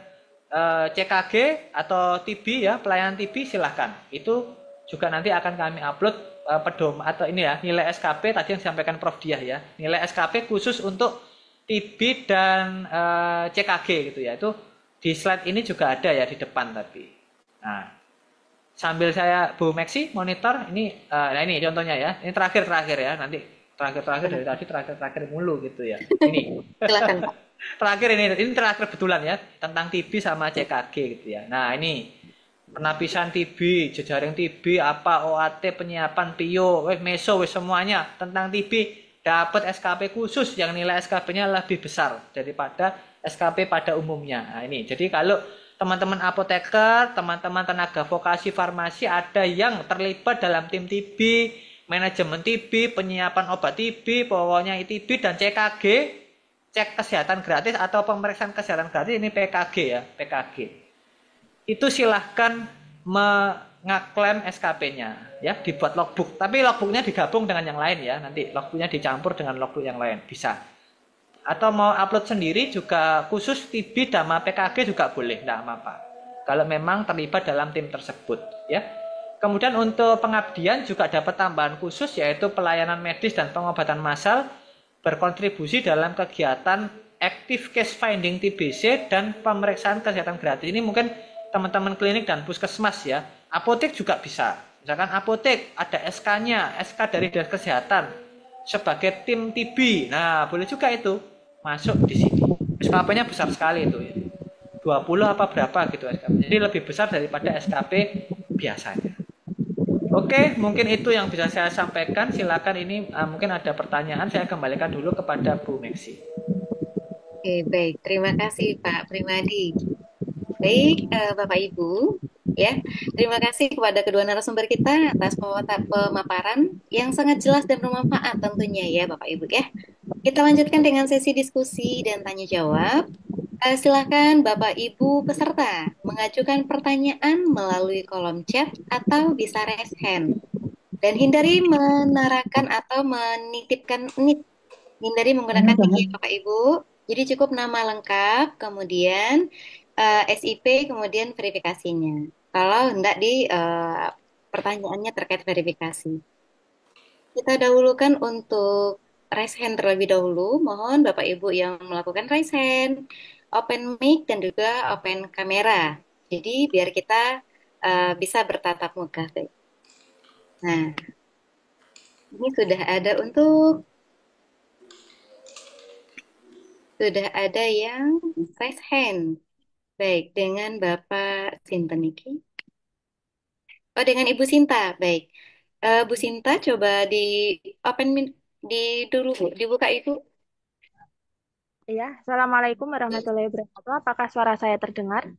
CKG atau TB ya, pelayanan TB silahkan. Itu juga nanti akan kami upload atau ini ya, nilai SKP tadi yang disampaikan Prof Diah ya. Nilai SKP khusus untuk TB dan CKG gitu ya. Itu di slide ini juga ada ya di depan tadi. Nah, sambil saya Bu Maxi monitor ini, nah ini contohnya ya. Ini terakhir ya, nanti terakhir dari tadi terakhir mulu gitu ya. Ini. Silakan Pak. Terakhir ini terakhir betulan ya tentang TB sama CKG gitu ya. Nah ini penapisan TB, jejaring TB, apa OAT, penyiapan PIO, meso, semuanya tentang TB dapat SKP khusus yang nilai SKP-nya lebih besar daripada SKP pada umumnya. Nah ini jadi kalau teman-teman apoteker, teman-teman tenaga vokasi farmasi ada yang terlibat dalam tim TB, manajemen TB, penyiapan obat TB, pokoknya TB dan CKG, cek kesehatan gratis atau pemeriksaan kesehatan gratis, ini PKG ya, PKG. Itu silahkan mengaklaim SKP-nya ya, dibuat logbook. Tapi logbooknya digabung dengan yang lain ya, nanti logbooknya dicampur dengan logbook yang lain, bisa. Atau mau upload sendiri juga khusus TB sama PKG juga boleh, tidak apa-apa. Kalau memang terlibat dalam tim tersebut ya. Kemudian untuk pengabdian juga dapat tambahan khusus yaitu pelayanan medis dan pengobatan massal, berkontribusi dalam kegiatan active case finding TBC dan pemeriksaan kesehatan gratis. Ini mungkin teman-teman klinik dan puskesmas ya. Apotek juga bisa. Misalkan apotek ada SK-nya, SK dari Dinas Kesehatan sebagai tim TB. Nah, boleh juga itu masuk di sini. SKP-nya besar sekali itu ya. 20 apa berapa gitu SKP. Jadi lebih besar daripada SKP biasanya. Oke, mungkin itu yang bisa saya sampaikan. Silakan ini mungkin ada pertanyaan, saya kembalikan dulu kepada Bu Maxi. Oke, baik. Terima kasih Pak Primadi. Baik, Bapak Ibu, ya. Terima kasih kepada kedua narasumber kita atas pemaparan yang sangat jelas dan bermanfaat tentunya ya Bapak Ibu ya. Kita lanjutkan dengan sesi diskusi dan tanya jawab. Silakan Bapak Ibu peserta mengajukan pertanyaan melalui kolom chat atau bisa raise hand. Dan hindari menarakan atau menitipkan hindari menggunakan nick Bapak Ibu. Jadi cukup nama lengkap, kemudian SIP, kemudian verifikasinya. Kalau hendak di pertanyaannya terkait verifikasi. Kita dahulukan untuk raise hand terlebih dahulu. Mohon Bapak Ibu yang melakukan raise hand, open mic dan juga open kamera. Jadi biar kita bisa bertatap muka. Nah, ini sudah ada yang raise hand. Baik, dengan Bapak Sinta Niki. Oh, dengan Ibu Sinta. Baik. Bu Sinta, coba di open dulu, Bu. Dibuka itu. Iya, Assalamualaikum warahmatullahi wabarakatuh. Apakah suara saya terdengar?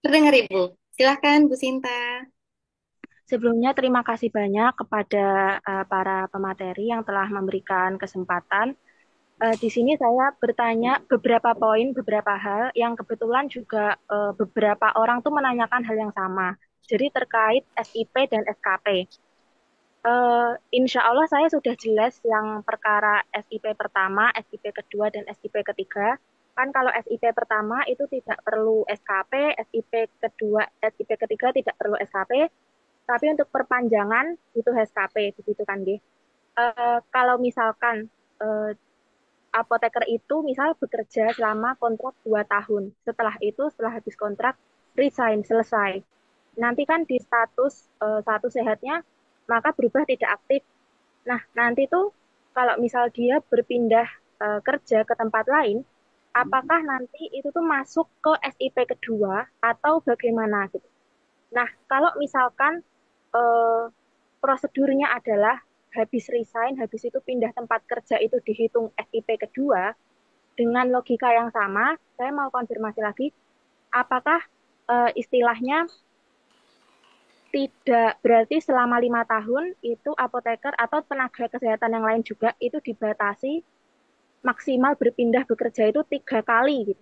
Terdengar, Ibu. Silahkan, Bu Sinta. Sebelumnya terima kasih banyak kepada para pemateri yang telah memberikan kesempatan. Di sini saya bertanya beberapa poin, beberapa hal yang kebetulan juga beberapa orang tuh menanyakan hal yang sama. Jadi terkait SIP dan SKP. Insya Allah saya sudah jelas yang perkara SIP pertama, SIP kedua, dan SIP ketiga. Kan kalau SIP pertama itu tidak perlu SKP, SIP kedua, SIP ketiga tidak perlu SKP, tapi untuk perpanjangan butuh SKP, begitu kan, Nggih? Kalau misalkan apoteker itu misal bekerja selama kontrak 2 tahun, setelah habis kontrak, resign, selesai. Nanti kan di status satu sehatnya, maka berubah tidak aktif. Nah, nanti tuh kalau misal dia berpindah kerja ke tempat lain, apakah nanti itu tuh masuk ke SIP kedua atau bagaimana gitu. Nah, kalau misalkan prosedurnya adalah habis resign, habis itu pindah tempat kerja itu dihitung SIP kedua, dengan logika yang sama, saya mau konfirmasi lagi, apakah istilahnya tidak berarti selama 5 tahun itu apoteker atau tenaga kesehatan yang lain juga itu dibatasi maksimal berpindah bekerja itu 3 kali gitu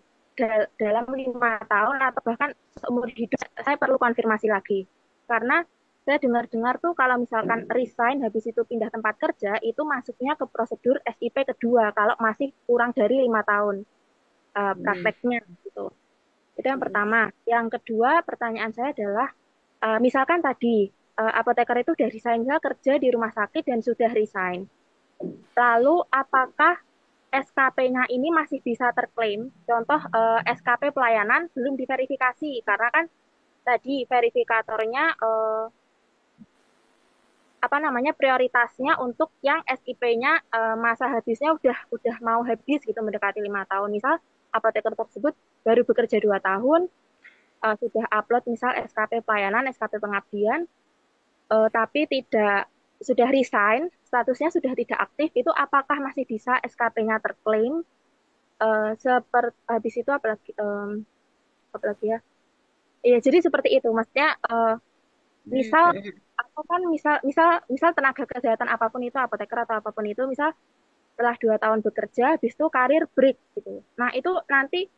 dalam 5 tahun atau bahkan seumur hidup. Saya perlu konfirmasi lagi karena saya dengar-dengar tuh kalau misalkan resign habis itu pindah tempat kerja itu masuknya ke prosedur SIP kedua kalau masih kurang dari 5 tahun prakteknya gitu. Itu yang pertama. Yang kedua, pertanyaan saya adalah, misalkan tadi apoteker itu udah resign, misalnya kerja di rumah sakit dan sudah resign. Lalu apakah SKP-nya ini masih bisa terklaim? Contoh SKP pelayanan belum diverifikasi karena kan tadi verifikatornya apa namanya prioritasnya untuk yang SIP-nya masa habisnya udah mau habis gitu mendekati 5 tahun. Misal apoteker tersebut baru bekerja 2 tahun, sudah upload misal SKP pelayanan, SKP pengabdian, tapi tidak sudah resign, statusnya sudah tidak aktif, itu apakah masih bisa SKP-nya terklaim? Seperti habis itu apalagi ya? Iya, jadi seperti itu. Maksudnya misal aku kan misal tenaga kesehatan apapun itu apoteker atau apapun itu misal setelah 2 tahun bekerja habis itu karir break gitu. Nah itu nanti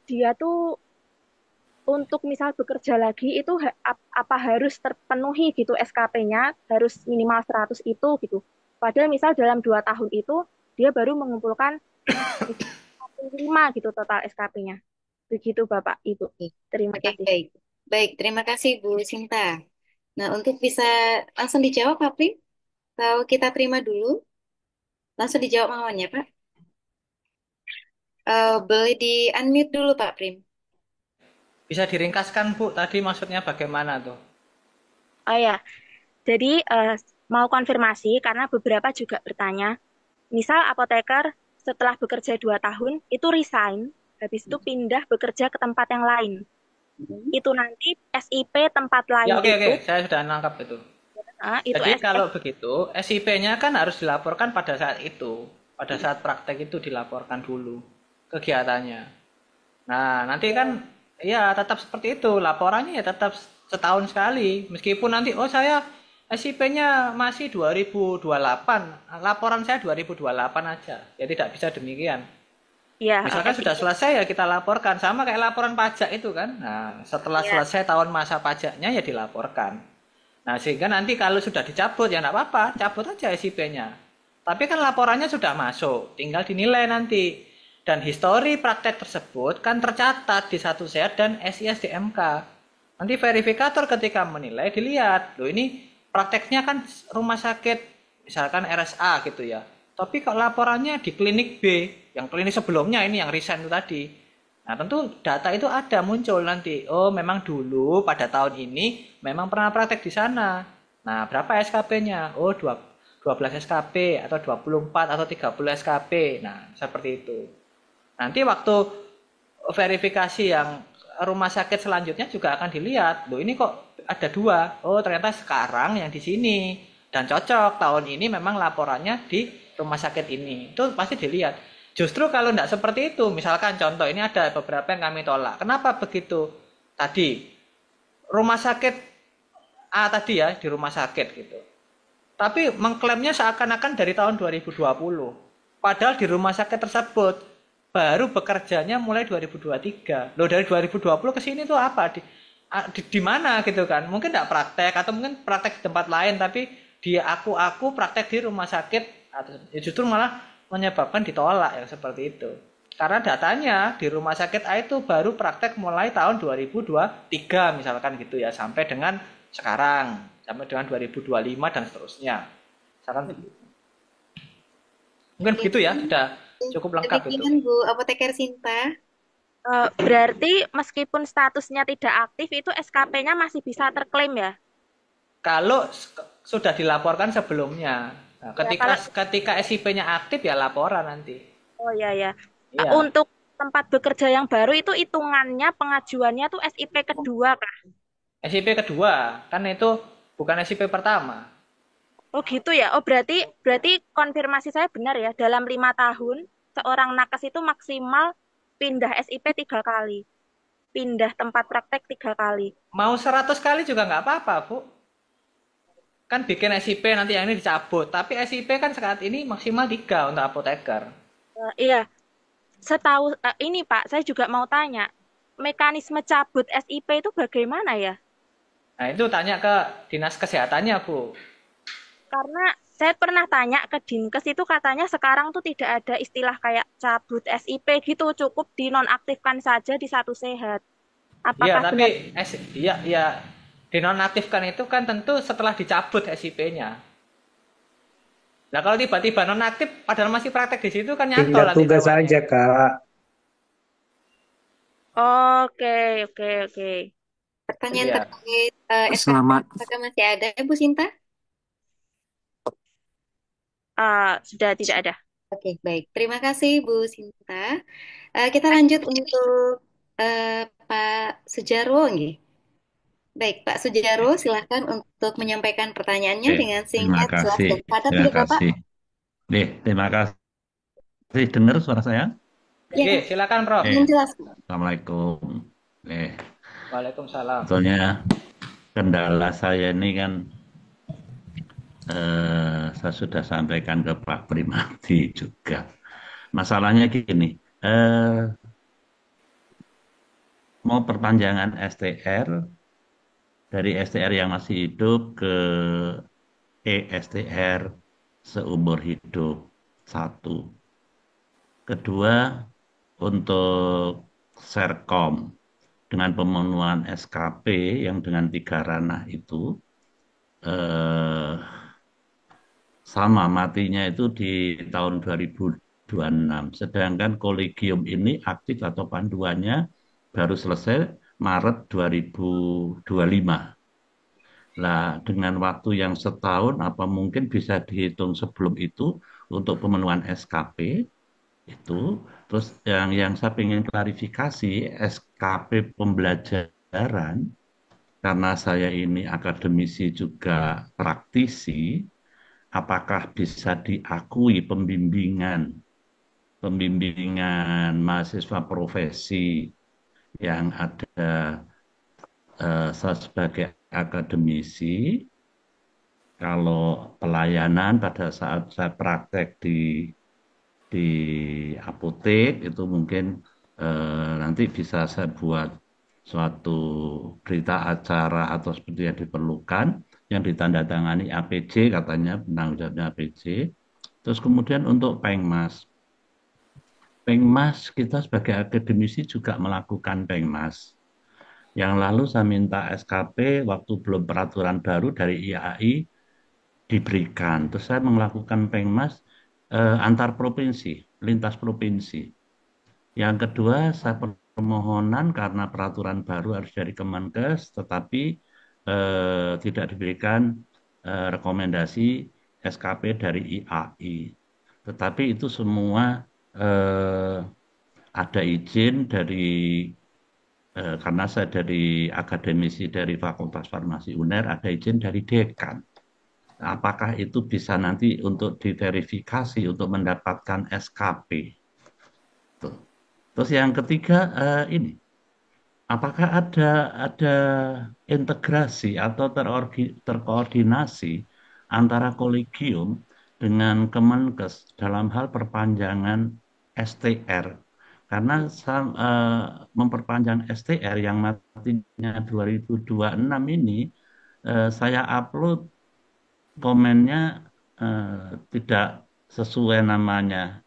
dia tuh untuk misal bekerja lagi itu apa harus terpenuhi gitu SKP-nya harus minimal 100 itu gitu. Padahal misal dalam 2 tahun itu dia baru mengumpulkan 5 gitu total SKP-nya. Begitu Bapak Ibu. Oke, Terima oke, kasih. baik. Baik, terima kasih Bu Sinta. Nah, untuk bisa langsung dijawab, Pak Prim? Atau kita terima dulu? Langsung dijawab maunya, Pak. Boleh di-unmute dulu, Pak Prim. Bisa diringkaskan Bu, tadi maksudnya bagaimana tuh? Oh ya, jadi mau konfirmasi karena beberapa juga bertanya, misal apoteker setelah bekerja 2 tahun itu resign, habis itu pindah bekerja ke tempat yang lain. Itu nanti SIP tempat lain Ya oke, itu, saya sudah nangkap itu. itu Jadi kalau begitu, SIP-nya kan harus dilaporkan pada saat itu. Pada saat praktek itu dilaporkan dulu kegiatannya. Nah, nanti kan ya tetap seperti itu. Laporannya ya tetap setahun sekali. Meskipun nanti, oh saya SIP-nya masih 2028. Laporan saya 2028 aja. Ya tidak bisa demikian. ya Misalkan sudah SIP, selesai ya kita laporkan. Sama kayak laporan pajak itu kan. Nah, setelah ya, selesai tahun masa pajaknya ya dilaporkan. Nah, sehingga nanti kalau sudah dicabut ya enggak apa-apa, cabut aja SIP-nya. Tapi kan laporannya sudah masuk, tinggal dinilai nanti. Dan histori praktek tersebut kan tercatat di satu sehat dan SISDMK. Nanti verifikator ketika menilai dilihat, loh ini prakteknya kan rumah sakit, misalkan RSA gitu ya. Tapi kok laporannya di klinik B, yang klinik sebelumnya ini yang resign itu tadi. Nah, tentu data itu ada muncul nanti. Oh, memang dulu pada tahun ini memang pernah praktek di sana. Nah, berapa SKP-nya? Oh, 12 SKP atau 24 atau 30 SKP. Nah, seperti itu. Nanti waktu verifikasi yang rumah sakit selanjutnya juga akan dilihat. Loh, ini kok ada 2. Oh, ternyata sekarang yang di sini. Dan cocok, tahun ini memang laporannya di rumah sakit ini. Itu pasti dilihat. Justru kalau tidak seperti itu, misalkan contoh ini ada beberapa yang kami tolak. Kenapa begitu? Tadi, rumah sakit A tadi ya, di rumah sakit gitu. Tapi mengklaimnya seakan-akan dari tahun 2020. Padahal di rumah sakit tersebut baru bekerjanya mulai 2023. Loh, dari 2020 ke sini tuh apa? Di mana gitu kan? Mungkin tidak praktek atau mungkin praktek di tempat lain, tapi dia aku praktek di rumah sakit atau justru malah menyebabkan ditolak yang seperti itu. Karena datanya di rumah sakit A itu baru praktek mulai tahun 2023 misalkan gitu ya, sampai dengan sekarang, sampai dengan 2025 dan seterusnya. Misalkan mungkin begitu ya, sudah cukup lengkap itu. Demikian Bu Apoteker Sinta. berarti meskipun statusnya tidak aktif itu SKP-nya masih bisa terklaim ya? Kalau sudah dilaporkan sebelumnya. Nah, Ya, ketika SIP-nya aktif ya laporan nanti. oh ya ya. Iya. Untuk tempat bekerja yang baru itu hitungannya pengajuannya tuh SIP kedua kah? SIP kedua, kan itu bukan SIP pertama. Oh gitu ya. Oh berarti konfirmasi saya benar ya. Dalam 5 tahun seorang nakes itu maksimal pindah SIP 3 kali, pindah tempat praktek 3 kali. Mau 100 kali juga nggak apa-apa, Bu. Kan bikin SIP nanti yang ini dicabut. Tapi SIP kan saat ini maksimal 3 untuk apoteker. Iya, setahu ini Pak, saya juga mau tanya, mekanisme cabut SIP itu bagaimana ya? Nah, itu tanya ke dinas kesehatannya, Bu. Karena saya pernah tanya ke Dinkes itu katanya sekarang tuh tidak ada istilah kayak cabut SIP gitu, cukup dinonaktifkan saja di satu sehat. Iya, Apakah benar? tapi iya, iya, dinonaktifkan itu kan tentu setelah dicabut SIP-nya. Nah, kalau tiba-tiba nonaktif padahal masih praktek di situ kan nyantol Tinggal nanti tugas tawannya. saja, Kak. Oke, oke, oke. Pertanyaan Iya. terkait SKP, Selamat. apakah masih ada, Bu Sinta? Sudah tidak ada. Oke, baik. Terima kasih, Bu Sinta. Kita lanjut untuk Pak Sujarwo, nggih. Baik, Pak Sujarwo, silahkan untuk menyampaikan pertanyaannya Oke, dengan terima singkat, jelas, kasih. dan padat, Terima ya, Bapak. kasih. Terima kasih. Dengar suara saya? Ya, Oke, silakan, Prof. dengan jelas. Assalamualaikum. Waalaikumsalam. Sebetulnya kendala saya ini kan saya sudah sampaikan ke Pak Primadi juga. Masalahnya gini, mau perpanjangan STR dari STR yang masih hidup ke ESTR seumur hidup satu. Kedua, untuk Serkom dengan pemenuhan SKP yang dengan 3 ranah itu sama matinya itu di tahun 2026. Sedangkan kolegium ini aktif atau panduannya baru selesai Maret 2025. Nah, dengan waktu yang setahun, apa mungkin bisa dihitung sebelum itu untuk pemenuhan SKP itu. Terus yang saya ingin klarifikasi, SKP pembelajaran, karena saya ini akademisi juga praktisi, apakah bisa diakui pembimbingan mahasiswa profesi yang ada saya sebagai akademisi, kalau pelayanan pada saat saya praktek di apotek itu mungkin nanti bisa saya buat suatu berita acara atau seperti yang diperlukan yang ditandatangani APJ, katanya penanggung jawabnya APJ. Terus kemudian untuk Pengmas kita sebagai akademisi juga melakukan Pengmas. Yang lalu saya minta SKP waktu belum peraturan baru dari IAI diberikan. Terus saya melakukan Pengmas antar provinsi, lintas provinsi. Yang kedua, saya permohonan karena peraturan baru harus dari Kemenkes, tetapi tidak diberikan rekomendasi SKP dari IAI. Tetapi itu semua ada izin dari karena saya dari akademisi dari Fakultas Farmasi UNER, ada izin dari dekan. Apakah itu bisa nanti untuk diverifikasi untuk mendapatkan SKP? Tuh. Terus yang ketiga ini, apakah ada integrasi atau terkoordinasi antara kolegium dengan Kemenkes dalam hal perpanjangan STR? Karena memperpanjang STR yang matinya 2026 ini, saya upload komennya tidak sesuai namanya.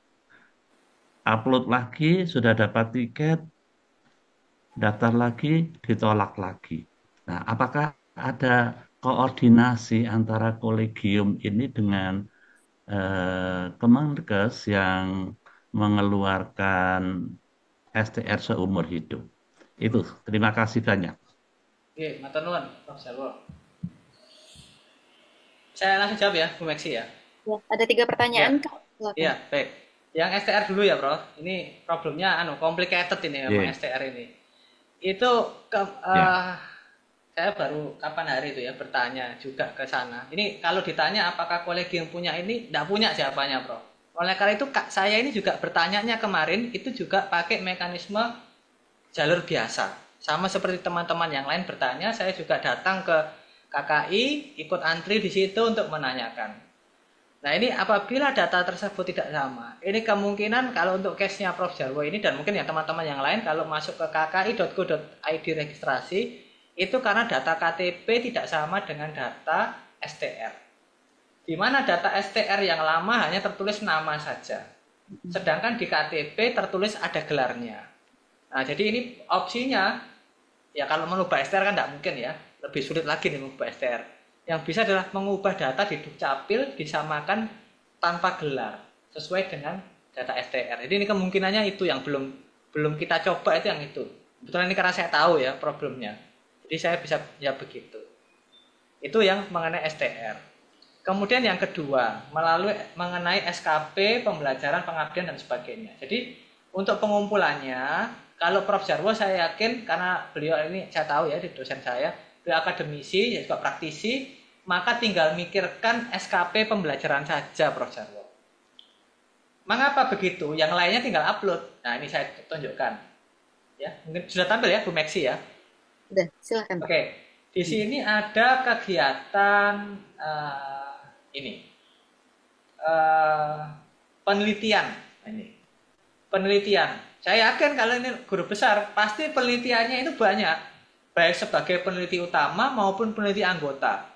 Upload lagi, sudah dapat tiket, daftar lagi, ditolak lagi. Nah, apakah ada koordinasi antara kolegium ini dengan Kemenkes yang mengeluarkan STR seumur hidup? Itu, terima kasih banyak. Oke, matur nuwun, Prof. Jarwo. Saya langsung jawab ya, Bu Meksi ya. Ya, ada 3 pertanyaan, Kak. Silakan. Iya, baik. Yang STR dulu ya, Prof. Ini problemnya complicated ini memang STR ini. Itu saya baru kapan hari itu ya bertanya juga ke sana. Ini kalau ditanya apakah kolegium punya ini, tidak punya siapanya, Prof. Oleh karena itu saya ini juga bertanyanya kemarin itu juga pakai mekanisme jalur biasa. Sama seperti teman-teman yang lain bertanya, saya juga datang ke KKI, ikut antri di situ untuk menanyakan. Nah, ini apabila data tersebut tidak sama, ini kemungkinan kalau untuk case-nya Prof. Jarwo ini dan mungkin ya teman-teman yang lain kalau masuk ke kki.go.id registrasi itu karena data KTP tidak sama dengan data STR. di mana data STR yang lama hanya tertulis nama saja. Sedangkan di KTP tertulis ada gelarnya. Nah, jadi ini opsinya, ya kalau mengubah STR kan tidak mungkin ya, lebih sulit lagi nih mengubah STR. Yang bisa adalah mengubah data di Dukcapil disamakan tanpa gelar, sesuai dengan data STR. Jadi ini kemungkinannya itu yang belum kita coba, itu yang itu. Kebetulan ini karena saya tahu ya problemnya. Jadi saya bisa ya begitu. Itu yang mengenai STR. Kemudian yang kedua, mengenai SKP, pembelajaran, pengabdian, dan sebagainya. Jadi untuk pengumpulannya, kalau Prof. Jarwo saya yakin, karena beliau ini saya tahu ya, di dosen saya, beliau akademisi, juga praktisi, maka tinggal mikirkan SKP pembelajaran saja Prof. Jarwo. Mengapa begitu? Yang lainnya tinggal upload. Nah ini saya tunjukkan. Ya, mungkin sudah tampil ya Bu Meksi ya? Udah, silakan. Oke, di sini ada kegiatan penelitian. Penelitian. Saya yakin kalau ini guru besar, pasti penelitiannya itu banyak, baik sebagai peneliti utama maupun peneliti anggota.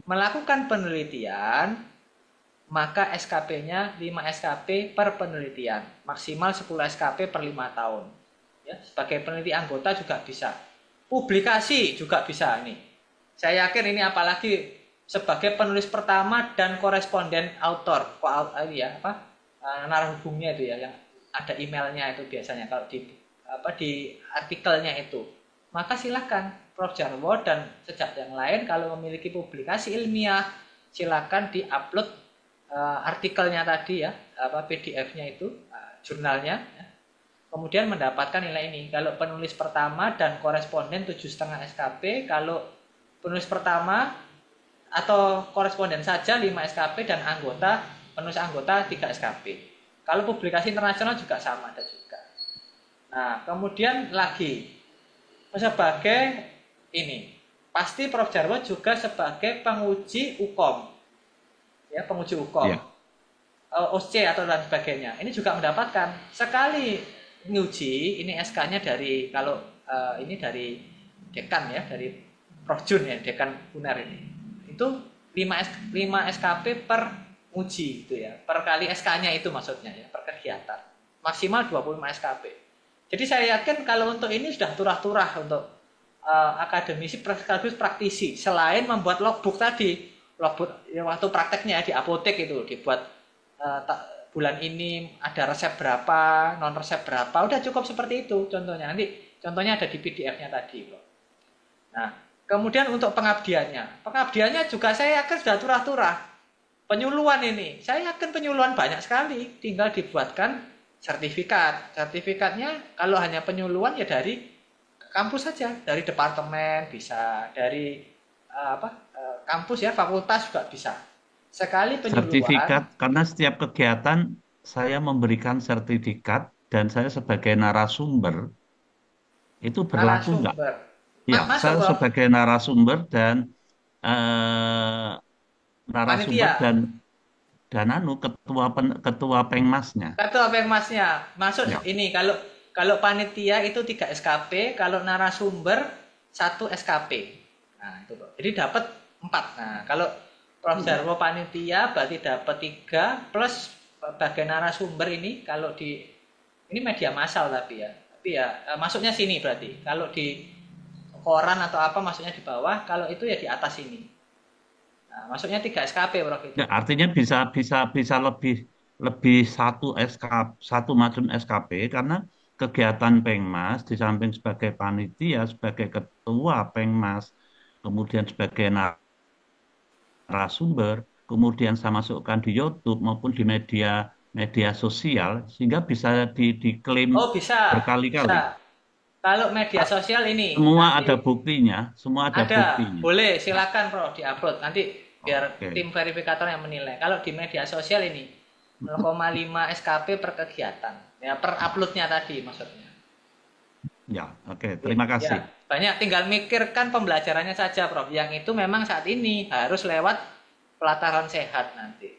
Melakukan penelitian, maka SKP-nya 5 SKP per penelitian, maksimal 10 SKP per 5 tahun. Ya, sebagai peneliti anggota juga bisa. Publikasi juga bisa nih. Saya yakin ini apalagi sebagai penulis pertama dan koresponden autor, narah hubungnya itu ya, yang ada emailnya itu biasanya kalau di artikelnya itu. Maka silakan Prof. Jarwo dan sejak yang lain kalau memiliki publikasi ilmiah, silakan diupload artikelnya tadi ya, PDF-nya itu, jurnalnya. Ya. Kemudian mendapatkan nilai ini. Kalau penulis pertama dan koresponden 7,5 SKP, kalau penulis pertama atau koresponden saja 5 SKP dan penulis anggota 3 SKP. Kalau publikasi internasional juga sama ada juga. Nah, kemudian lagi sebagai ini, pasti Prof. Jarwo juga sebagai penguji UKOM. Ya, penguji UKOM. Yeah. OSCE atau dan sebagainya. Ini juga mendapatkan sekali nguji, ini SK-nya dari ini dari dekan ya, dari Prof. Jun ya, dekan UNER ini. Itu 5 SKP per uji itu ya, per kali SK-nya itu maksudnya ya, per kegiatan. Maksimal 25 SKP. Jadi saya yakin kalau untuk ini sudah turah-turah untuk akademisi sekaligus praktisi. Selain membuat logbook tadi, logbook ya, waktu prakteknya di apotek itu dibuat bulan ini ada resep berapa, non resep berapa, udah cukup seperti itu contohnya. Nanti contohnya ada di PDF-nya tadi, Bro. Nah, kemudian untuk pengabdiannya juga saya yakin sudah turah-turah. Penyuluhan ini, saya yakin penyuluhan banyak sekali, tinggal dibuatkan sertifikat. Sertifikatnya kalau hanya penyuluhan ya dari kampus saja, dari departemen bisa, dari kampus ya, fakultas juga bisa. Sekali penyuluhan. Sertifikat, karena setiap kegiatan saya memberikan sertifikat dan saya sebagai narasumber, itu berlaku nggak? Ya, saya sebagai narasumber dan narasumber dan ketua pengmasnya. Ketua pengmasnya, maksud ya. Ini kalau panitia itu 3 SKP, kalau narasumber 1 SKP. Nah, itu Bro. Jadi dapat 4. Nah, kalau Prof. Jarwo panitia berarti dapat 3 plus bagian narasumber ini kalau ini media massal tapi ya masuknya sini berarti. Kalau di koran atau apa masuknya di bawah, kalau itu ya di atas ini. Nah, masuknya 3 SKP Prof. Ya, artinya bisa lebih satu macam SKP karena kegiatan Pengmas di samping sebagai panitia, sebagai ketua Pengmas, kemudian sebagai narasumber, kemudian saya masukkan di YouTube maupun di media sosial sehingga bisa diklaim berkali-kali. Bisa. Kalau media sosial ini semua ada buktinya, buktinya. Boleh, silakan Prof diupload nanti biar tim verifikator yang menilai. Kalau di media sosial ini 0,5 SKP per kegiatan. Ya, per uploadnya tadi maksudnya. Ya, oke. Terima kasih. Ya. Banyak tinggal mikirkan pembelajarannya saja, Prof. Yang itu memang saat ini harus lewat pelataran sehat nanti.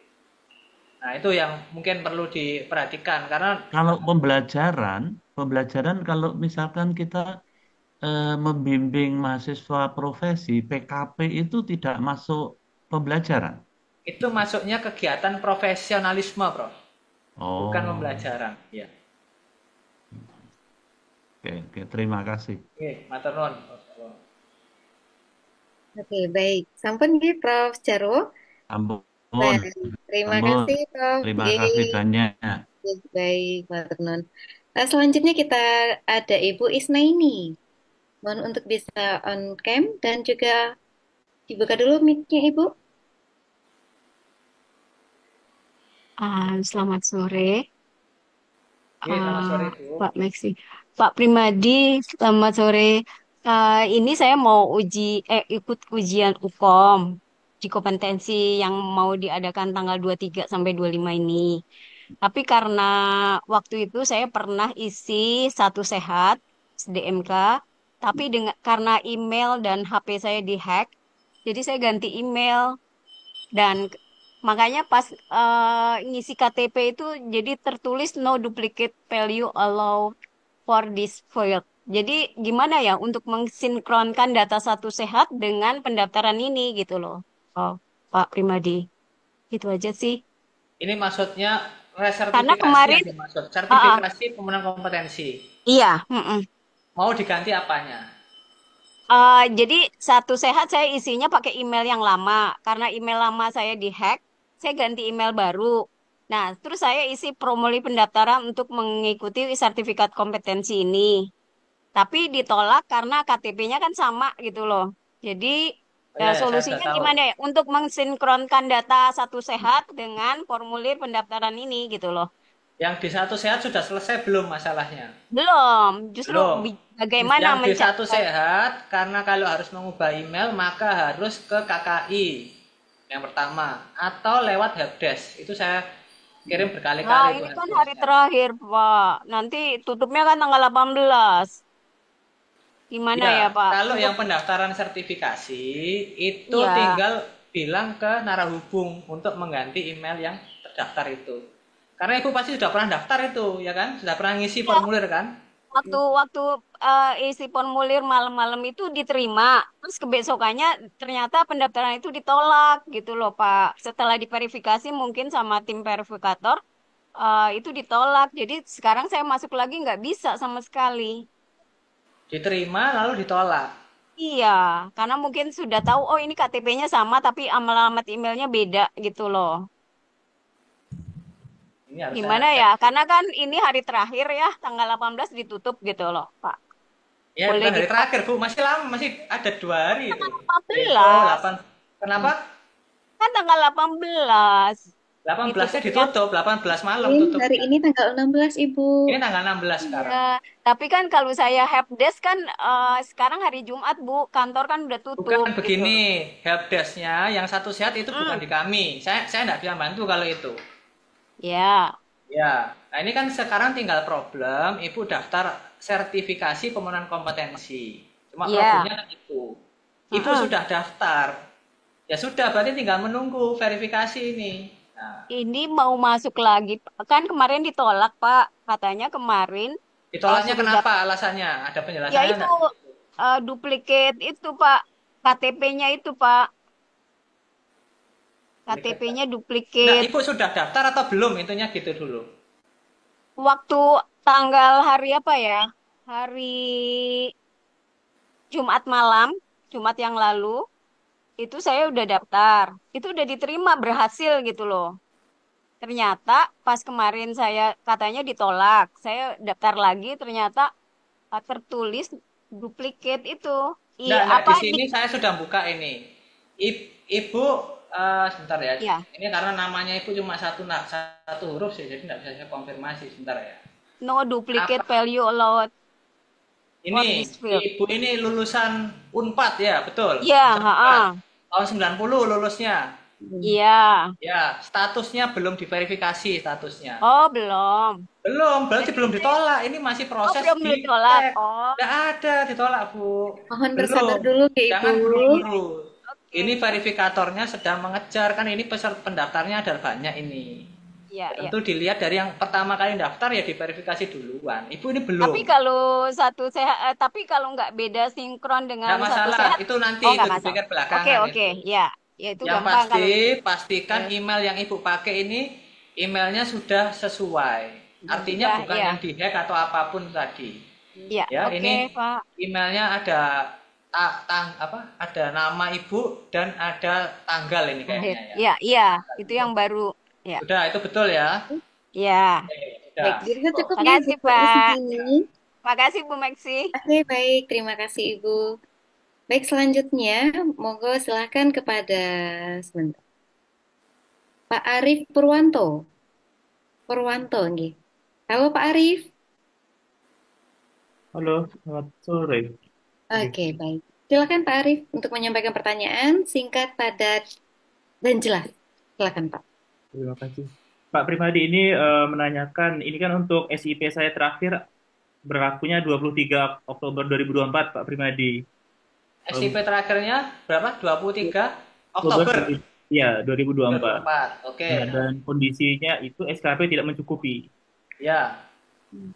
Nah, itu yang mungkin perlu diperhatikan karena kalau pembelajaran kalau misalkan kita membimbing mahasiswa profesi, PKP itu tidak masuk pembelajaran. Itu masuknya kegiatan profesionalisme, Prof. Bukan Oh, pembelajaran. Ya. oke, terima kasih. Oke, matur nuwun. Oke, baik. Sampun nggih Prof. Jarwo. Ampun, Baik, terima ampun. kasih Prof. Terima kasih Nggih. banyak. Baik, matur nuwun. Selanjutnya kita ada Ibu Isnaini. Mohon untuk bisa on cam dan juga dibuka dulu mic-nya Ibu. Selamat sore, Oke, selamat sore, Bu. Pak Maxi. Pak Primadi, selamat sore. Ini saya mau ikut ujian UKOM di kompetensi yang mau diadakan tanggal 23 sampai 25 ini. Tapi karena waktu itu saya pernah isi satu sehat SDMK, tapi karena email dan HP saya dihack, jadi saya ganti email. Dan makanya pas ngisi KTP itu jadi tertulis no duplicate value allowed for this field. Jadi gimana ya untuk mensinkronkan data satu sehat dengan pendaftaran ini gitu loh. Oh, Pak Primadi. Itu aja sih. Ini maksudnya Karena resertifikasi kemarin yang dimaksud. ah, ah, Sertifikasi pemenuhan kompetensi. iya, Mau diganti apanya? Jadi satu sehat saya isinya pakai email yang lama. Karena email lama saya dihack, saya ganti email baru. Nah, terus saya isi formulir pendaftaran untuk mengikuti sertifikat kompetensi ini. Tapi ditolak karena KTP-nya kan sama gitu loh. Jadi Oh, ya, saya sudah solusinya tahu. gimana ya? Untuk mensinkronkan data satu sehat dengan formulir pendaftaran ini gitu loh. Yang di satu sehat sudah selesai belum masalahnya? Belum, justru Belum. bagaimana Yang di satu mencari. sehat, karena kalau harus mengubah email, maka harus ke KKI. Yang pertama. Atau lewat helpdesk. Itu saya kirim Nah, berkali-kali itu ini kan hari helpdesknya. terakhir, Pak. Nanti tutupnya kan tanggal 18. Gimana Ya, ya, Pak? kalau Untuk yang pendaftaran sertifikasi, itu ya, tinggal bilang ke narahubung untuk mengganti email yang terdaftar itu. Karena Ibu pasti sudah pernah daftar itu, ya kan? Sudah pernah ngisi ya, formulir kan? waktu isi formulir malam-malam itu diterima, terus kebesokannya ternyata pendaftaran itu ditolak gitu loh, Pak. Setelah diverifikasi mungkin sama tim verifikator, itu ditolak. Jadi sekarang saya masuk lagi nggak bisa sama sekali. Diterima lalu ditolak. Iya, karena mungkin sudah tahu, oh ini KTP-nya sama tapi alamat emailnya beda gitu loh. Ini harus saya Gimana cek. ya? Karena kan ini hari terakhir ya, tanggal 18 ditutup gitu loh, Pak. Ya, Boleh bukan hari ditolak terakhir, Bu. Masih lama, masih ada 2 hari itu. tanggal Besok 18. 8. Kenapa? Kan tanggal 18. 18-nya Ditutupnya. ditutup, 18 malam Hari tutupnya. ini tanggal 16 Ibu. Ini tanggal 16 sekarang. Iya, tapi kan kalau saya helpdesk kan sekarang hari Jumat, Bu. Kantor kan udah tutup Bukan gitu. begini, helpdesk-nya yang satu sehat itu bukan Hmm, di kami. Saya nggak bisa bantu kalau itu. ya. Ya, nah ini kan sekarang tinggal problem, Ibu daftar sertifikasi pemenuhan kompetensi. Cuma Iya. problemnya kan itu. Ibu Heeh. sudah daftar. Ya sudah, berarti tinggal menunggu verifikasi ini. Nah, Ini mau masuk lagi. Kan kemarin ditolak, Pak. Katanya kemarin ditolaknya suruh kenapa alasannya? Ada ya penjelasannya itu nggak? duplikat itu Pak, KTP-nya itu Pak, KTP-nya Nah, duplikat. Ibu sudah daftar atau belum? Intinya gitu dulu. Waktu tanggal hari apa ya? Hari Jumat malam, Jumat yang lalu, itu saya udah daftar. Itu udah diterima, berhasil gitu loh. Ternyata pas kemarin saya katanya ditolak. Saya daftar lagi, ternyata tertulis duplikat itu. Iya, Nah, apa di di sini saya sudah buka ini. Ibu, sebentar ya. ya, Ini karena namanya Ibu cuma satu huruf sih, jadi nggak bisa saya konfirmasi. Sebentar ya. no duplicate Apa? value allowed for Ini, this field. Ibu ini lulusan Unpad ya, betul. Iya, Sertifikat. ha. Tahun 90 lulusnya. Iya. Ya, statusnya belum diverifikasi statusnya. Oh, belum. Belum, berarti belum Jadi, ditolak. Ini masih oh, proses belum di ditolak. cek. Oh, Nggak ada ditolak, Bu. Mohon Belum. bersabar dulu ya Jangan Ibu. buru-buru. oke. Ini verifikatornya sedang mengejar, kan ini peserta pendaftarnya ada banyak ini. Iya, iya. Tentu dilihat dari yang pertama kali daftar ya diverifikasi duluan. Ibu ini Tapi belum. kalau satu sehat, tapi kalau nggak beda sinkron dengan Nggak satu masalah, sehat, itu nanti oh itu nggak masalah. dipikir Oke, belakangan oke, itu. ya. Ya itu Yang gampang pasti, kalau pastikan email yang Ibu pakai ini emailnya sudah sesuai. Artinya sudah bukan ya. yang dihack atau apapun tadi. Ya, Ya, oke, ini Pak. emailnya ada ada nama Ibu dan ada tanggal ini Akhir. kayaknya ya. Ya, iya, itu yang baru. Ya. Sudah, itu betul ya? Ya. Oke, Baik, sudah. dirasa cukup ya Bu Makasih, di Pak. sini. Makasih, Bu Meksi. Oke, baik. Terima kasih Ibu. Baik, selanjutnya, monggo silakan kepada sebentar. Pak Arif Purwanto. Purwanto, nggih. Halo Pak Arif. Halo, selamat sore. Oke, baik. Silakan Pak Arif untuk menyampaikan pertanyaan singkat, padat, dan jelas. Silakan Pak. Terima kasih. Pak Primadi ini menanyakan, ini kan untuk SIP saya terakhir berlakunya 23 Oktober 2024, Pak Primadi. SIP terakhirnya berapa? 23 Oktober Iya, 2024. 2024. Oke. Nah, dan kondisinya itu SKP tidak mencukupi. Ya,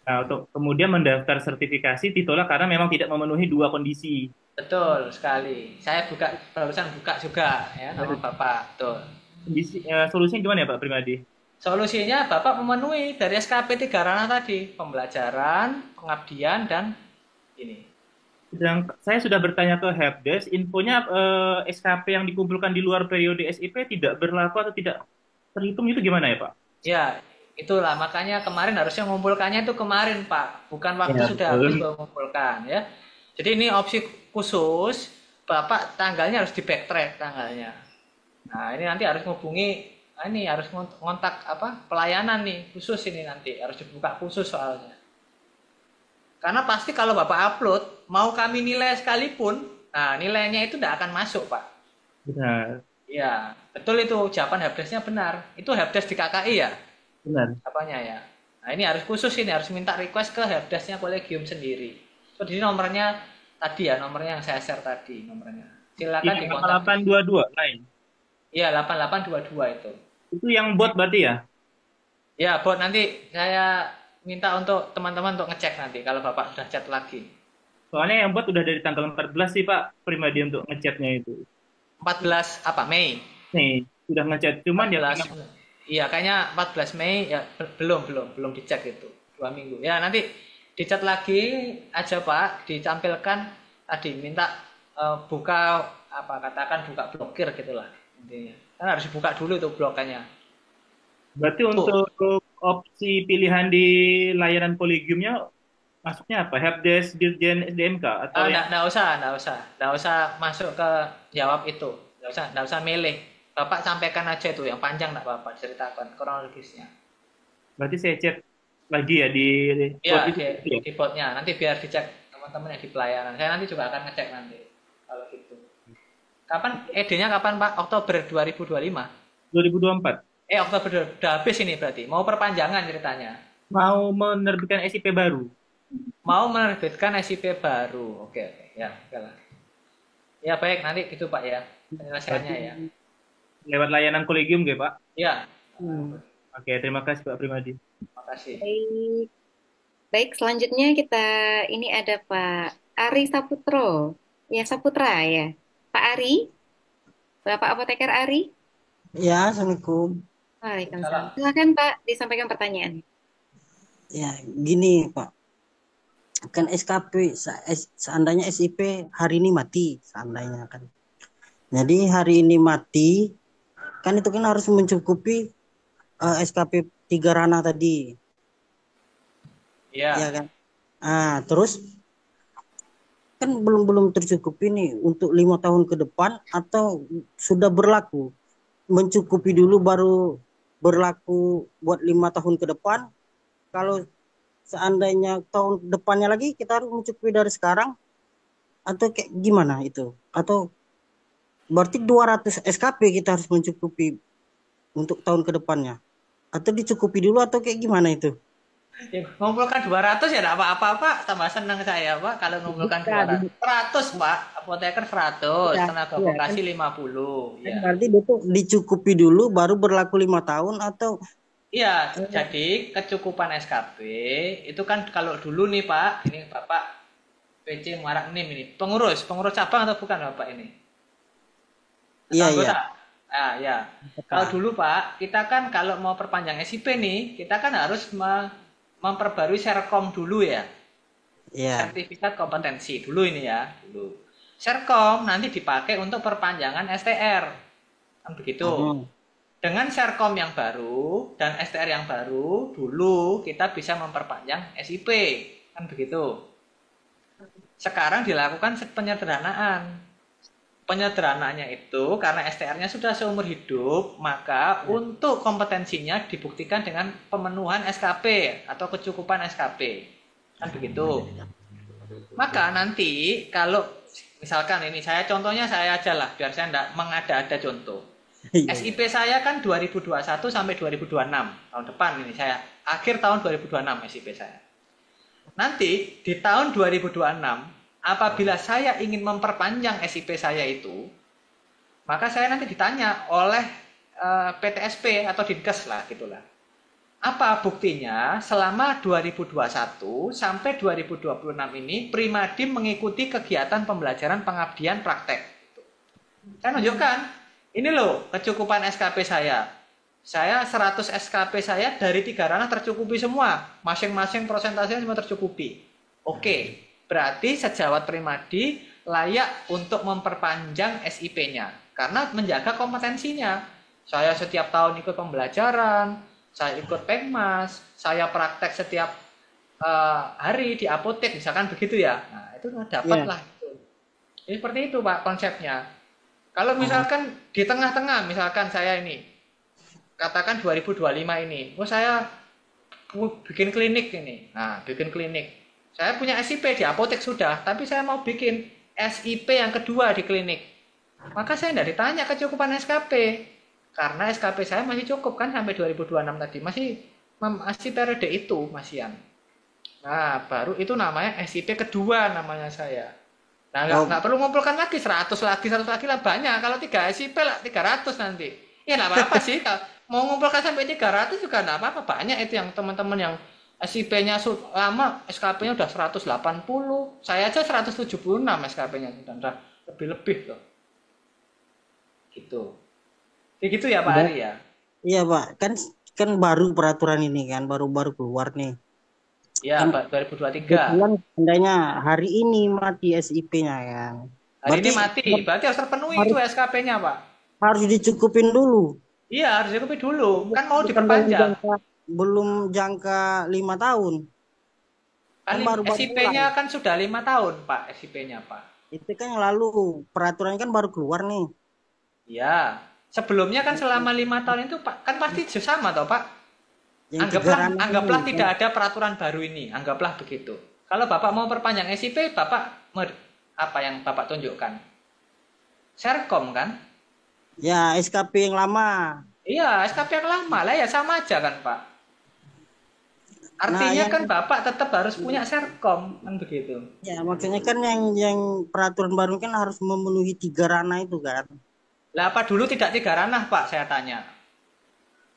Nah, untuk kemudian mendaftar sertifikasi ditolak karena memang tidak memenuhi dua kondisi. betul sekali. Saya barusan buka juga ya nama Bapak. Betul. Solusinya gimana ya Pak Primadi? Solusinya Bapak memenuhi dari SKP 3 ranah tadi, pembelajaran, pengabdian, dan ini. Saya sudah bertanya ke Helpdesk, infonya SKP yang dikumpulkan di luar periode SIP tidak berlaku atau tidak terhitung, itu gimana ya Pak? Ya, itulah makanya kemarin harusnya mengumpulkannya itu kemarin Pak, bukan waktu Ya, sudah habis baru mengumpulkan ya. Jadi ini opsi khusus, Bapak tanggalnya harus di backtrack tanggalnya. Nah ini nanti harus harus ngontak pelayanan nih khusus ini nanti harus dibuka khusus soalnya. Karena pasti kalau Bapak upload mau kami nilai sekalipun, nah nilainya itu tidak akan masuk Pak. Benar. Iya, betul itu jawaban helpdesk-nya benar. Itu helpdesk di KKI ya? Benar. Apanya ya? Nah ini harus khusus, ini harus minta request ke helpdesk-nya kolegium sendiri. So di nomornya tadi ya, nomornya yang saya share tadi nomornya. Silakan Ini dikontak. 8822 lain. Iya 8822 itu. Itu yang bot berarti ya? Ya bot, nanti saya minta untuk teman-teman untuk ngecek nanti kalau Bapak sudah chat lagi. Soalnya yang bot udah dari tanggal 14 sih Pak Primadi untuk ngechatnya itu. 14 Mei? Nih, sudah ngechat. Cuman 14, iya kayaknya 14 Mei ya belum dicek itu 2 minggu. Ya nanti dicat lagi aja Pak, ditampilkan tadi minta buka katakan buka blokir gitulah intinya. Kan harus dibuka dulu itu blokannya. Berarti untuk opsi pilihan di layanan kolegiumnya masuknya apa? Helpdesk Dirjen SDMK atau Nggak usah masuk ke jawab itu, nggak usah milih. Bapak sampaikan aja itu yang panjang nggak apa-apa, ceritakan kronologisnya. Berarti saya cek lagi ya di Ya, bot itu, di botnya. Nanti biar dicek teman-teman yang di pelayanan. Saya nanti juga akan ngecek nanti kalau gitu. Kapan ED-nya kapan Pak? Oktober 2025? 2024. Oktober udah habis ini berarti. Mau perpanjangan ceritanya? Mau menerbitkan SIP baru. Mau menerbitkan SIP baru. Oke. Ya, okelah. Ya baik, nanti gitu Pak ya. Penyelesaiannya ya. Lewat layanan kolegium ya Pak? Ya. Oke, terima kasih Pak Primadi. Terima kasih. Baik, selanjutnya ini ada Pak Ari Saputro. Ya, Saputra ya. Pak Ari? Bapak Apoteker Ari? Ya, Assalamualaikum. Waalaikumsalam. Silakan Pak, disampaikan pertanyaan. Ya, gini Pak. Kan SKP, seandainya SIP hari ini mati, seandainya kan. Jadi hari ini mati, kan itu kan harus mencukupi SKP 3 ranah tadi. Iya. Ya kan. Terus kan belum tercukupi nih untuk 5 tahun ke depan atau sudah berlaku. Mencukupi dulu baru berlaku buat 5 tahun ke depan. Kalau seandainya tahun depannya lagi kita harus mencukupi dari sekarang atau kayak gimana itu? Atau berarti 200 SKP kita harus mencukupi untuk tahun ke depannya? Atau dicukupi dulu atau kayak gimana itu? Ya, ngumpulkan 200 ya enggak apa-apa Pak, tambah senang saya Pak kalau ngumpulkan 200. 100 Pak, apoteker 100, Ya, tenaga ya, vokasi kan, 50. kan Ya. berarti itu dicukupi dulu baru berlaku 5 tahun atau Iya, jadi kecukupan SKP itu kan kalau dulu nih Pak, ini Bapak PC Muarak NIM ini, pengurus cabang atau bukan Bapak ini? Iya, iya. Anggota. Ah, ya. Kalau Pak. dulu Pak, kita kan kalau mau perpanjang SIP nih, kita kan harus memperbarui Serkom dulu ya. Iya. Sertifikat kompetensi dulu ini ya, dulu. Serkom nanti dipakai untuk perpanjangan STR. Kan begitu. Dengan Serkom yang baru dan STR yang baru, dulu kita bisa memperpanjang SIP. Kan begitu. Sekarang dilakukan penyederhanaan. Penyederhanaannya itu karena STR-nya sudah seumur hidup, maka untuk kompetensinya dibuktikan dengan pemenuhan SKP atau kecukupan SKP. Kan begitu. Maka nanti kalau misalkan ini contohnya saya aja lah biar saya enggak mengada-ada contoh. SIP saya kan 2021 sampai 2026 tahun depan ini saya akhir tahun 2026 SIP saya. Nanti di tahun 2026 apabila saya ingin memperpanjang SIP saya itu, maka saya nanti ditanya oleh PTSP atau Dinkes lah gitulah. Apa buktinya selama 2021 sampai 2026 ini Primadim mengikuti kegiatan pembelajaran pengabdian praktek. Saya tunjukkan, ini loh kecukupan SKP saya. Saya 100 SKP saya dari 3 ranah tercukupi semua. Masing-masing persentasenya semua tercukupi. Oke. Berarti sejawat Primadi layak untuk memperpanjang SIP-nya karena menjaga kompetensinya. Saya setiap tahun ikut pembelajaran, saya ikut Pengmas, saya praktek setiap hari di apotek, misalkan begitu ya. Nah, itu dapatlah. Jadi seperti itu Pak konsepnya. Kalau misalkan di tengah-tengah, misalkan saya ini, katakan 2025 ini, saya bikin klinik ini. Nah, bikin klinik. Saya punya SIP di apotek sudah, tapi saya mau bikin SIP yang kedua di klinik. Maka saya tidak ditanya kecukupan SKP. Karena SKP saya masih cukup kan sampai 2026 tadi. Masih periode itu, masihan. Nah, baru itu namanya SIP kedua namanya saya. Nah, nggak perlu ngumpulkan lagi 100 lagi lah banyak. Kalau 3 SIP lah 300 nanti. Ya nggak apa-apa sih. Mau ngumpulkan sampai 300 juga nggak apa-apa. Banyak itu yang teman-teman yang SIP-nya lama, SKP-nya udah 180, saya aja 176 SKP-nya, udah lebih-lebih tuh. Gitu. Gitu ya Pak Ari ya? Iya Pak, kan baru peraturan ini kan, baru keluar nih. Iya Pak, 2023. Seandainya hari ini mati SIP-nya kan. Hari ini mati, berarti harus terpenuhi itu SKP-nya Pak. Harus dicukupin dulu. Iya, harus dicukupin dulu, kan mau diperpanjang. Belum jangka 5 tahun. Kan SIP-nya kan sudah 5 tahun Pak, SIP-nya Pak. Itu kan yang lalu, peraturannya kan baru keluar nih. Iya, sebelumnya kan selama 5 tahun itu Pak, kan pasti sama toh Pak. Anggaplah tidak ada peraturan baru ini, anggaplah begitu. Kalau Bapak mau perpanjang SIP, Bapak apa yang Bapak tunjukkan? Serkom kan? Ya, SKP yang lama. Iya, SKP yang lama lah ya sama aja kan Pak. Artinya kan Bapak tetap harus punya Serkom kan begitu. Ya, maksudnya kan yang peraturan baru kan harus memenuhi 3 ranah itu kan. Lah apa dulu tidak 3 ranah Pak, saya tanya.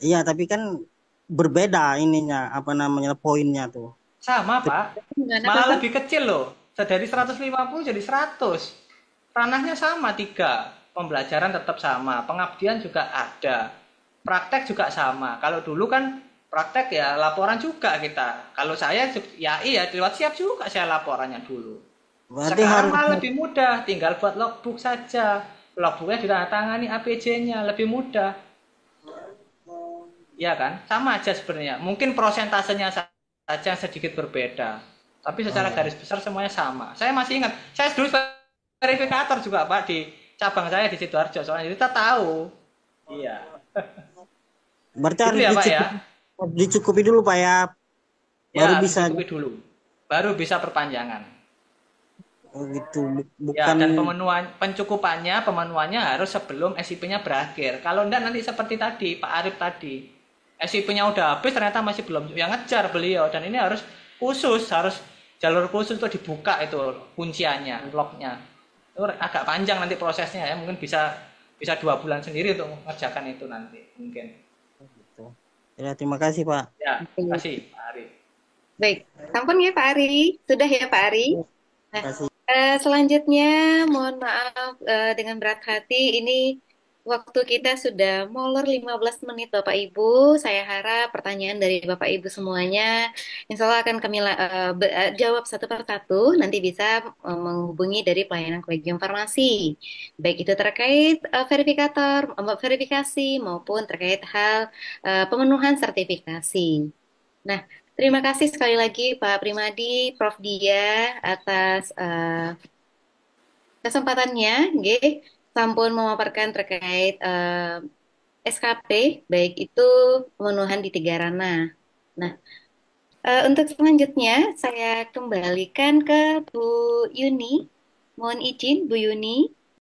Iya, tapi kan berbeda ininya, apa namanya, poinnya tuh. Sama Pak, malah lebih kecil loh. Dari 150 jadi 100. Ranahnya sama 3. Pembelajaran tetap sama, pengabdian juga ada. Praktek juga sama. Kalau dulu kan praktek ya laporan juga kita. Kalau saya ya iya lewat siap juga saya laporannya dulu. Berarti sekarang malah lebih mudah, tinggal buat logbook saja. Logbooknya ditandatangani APJ-nya, lebih mudah. Ya kan? Sama aja sebenarnya. Mungkin prosentasenya saja sedikit berbeda. Tapi secara garis besar semuanya sama. Saya masih ingat, saya dulu verifikator juga Pak di cabang saya di Sidoarjo. Soalnya kita tahu. Iya. Berarti harus ya, Pak, ya? Dicukupi dulu Pak ya. Baru bisa dicukupi dulu. Baru bisa perpanjangan. Oh gitu. Bukan... Ya, dan pemenuhannya harus sebelum SIP-nya berakhir. Kalau enggak nanti seperti tadi Pak Arif tadi. SIP-nya udah habis ternyata masih belum yang ngejar beliau dan ini harus jalur khusus untuk dibuka itu kunciannya, locknya. Itu agak panjang nanti prosesnya ya, mungkin bisa 2 bulan sendiri untuk mengerjakan itu nanti mungkin. Ya, terima kasih Pak. Ya, terima kasih Pak Ari. Baik, sampun ya Pak Ari. Sudah ya Pak Ari. Nah, selanjutnya mohon maaf dengan berat hati ini Waktu kita sudah molor 15 menit Bapak Ibu. Saya harap pertanyaan dari Bapak Ibu semuanya insya Allah akan kami jawab satu per satu. Nanti bisa menghubungi dari pelayanan Kolegium Farmasi. Baik itu terkait verifikasi maupun terkait hal pemenuhan sertifikasi. Nah, terima kasih sekali lagi Pak Primadi, Prof. Dia atas kesempatannya, nggih, sampun memaparkan terkait SKP, baik itu pemenuhan di tiga ranah. Nah, untuk selanjutnya saya kembalikan ke Bu Yuni. Mohon izin, Bu Yuni.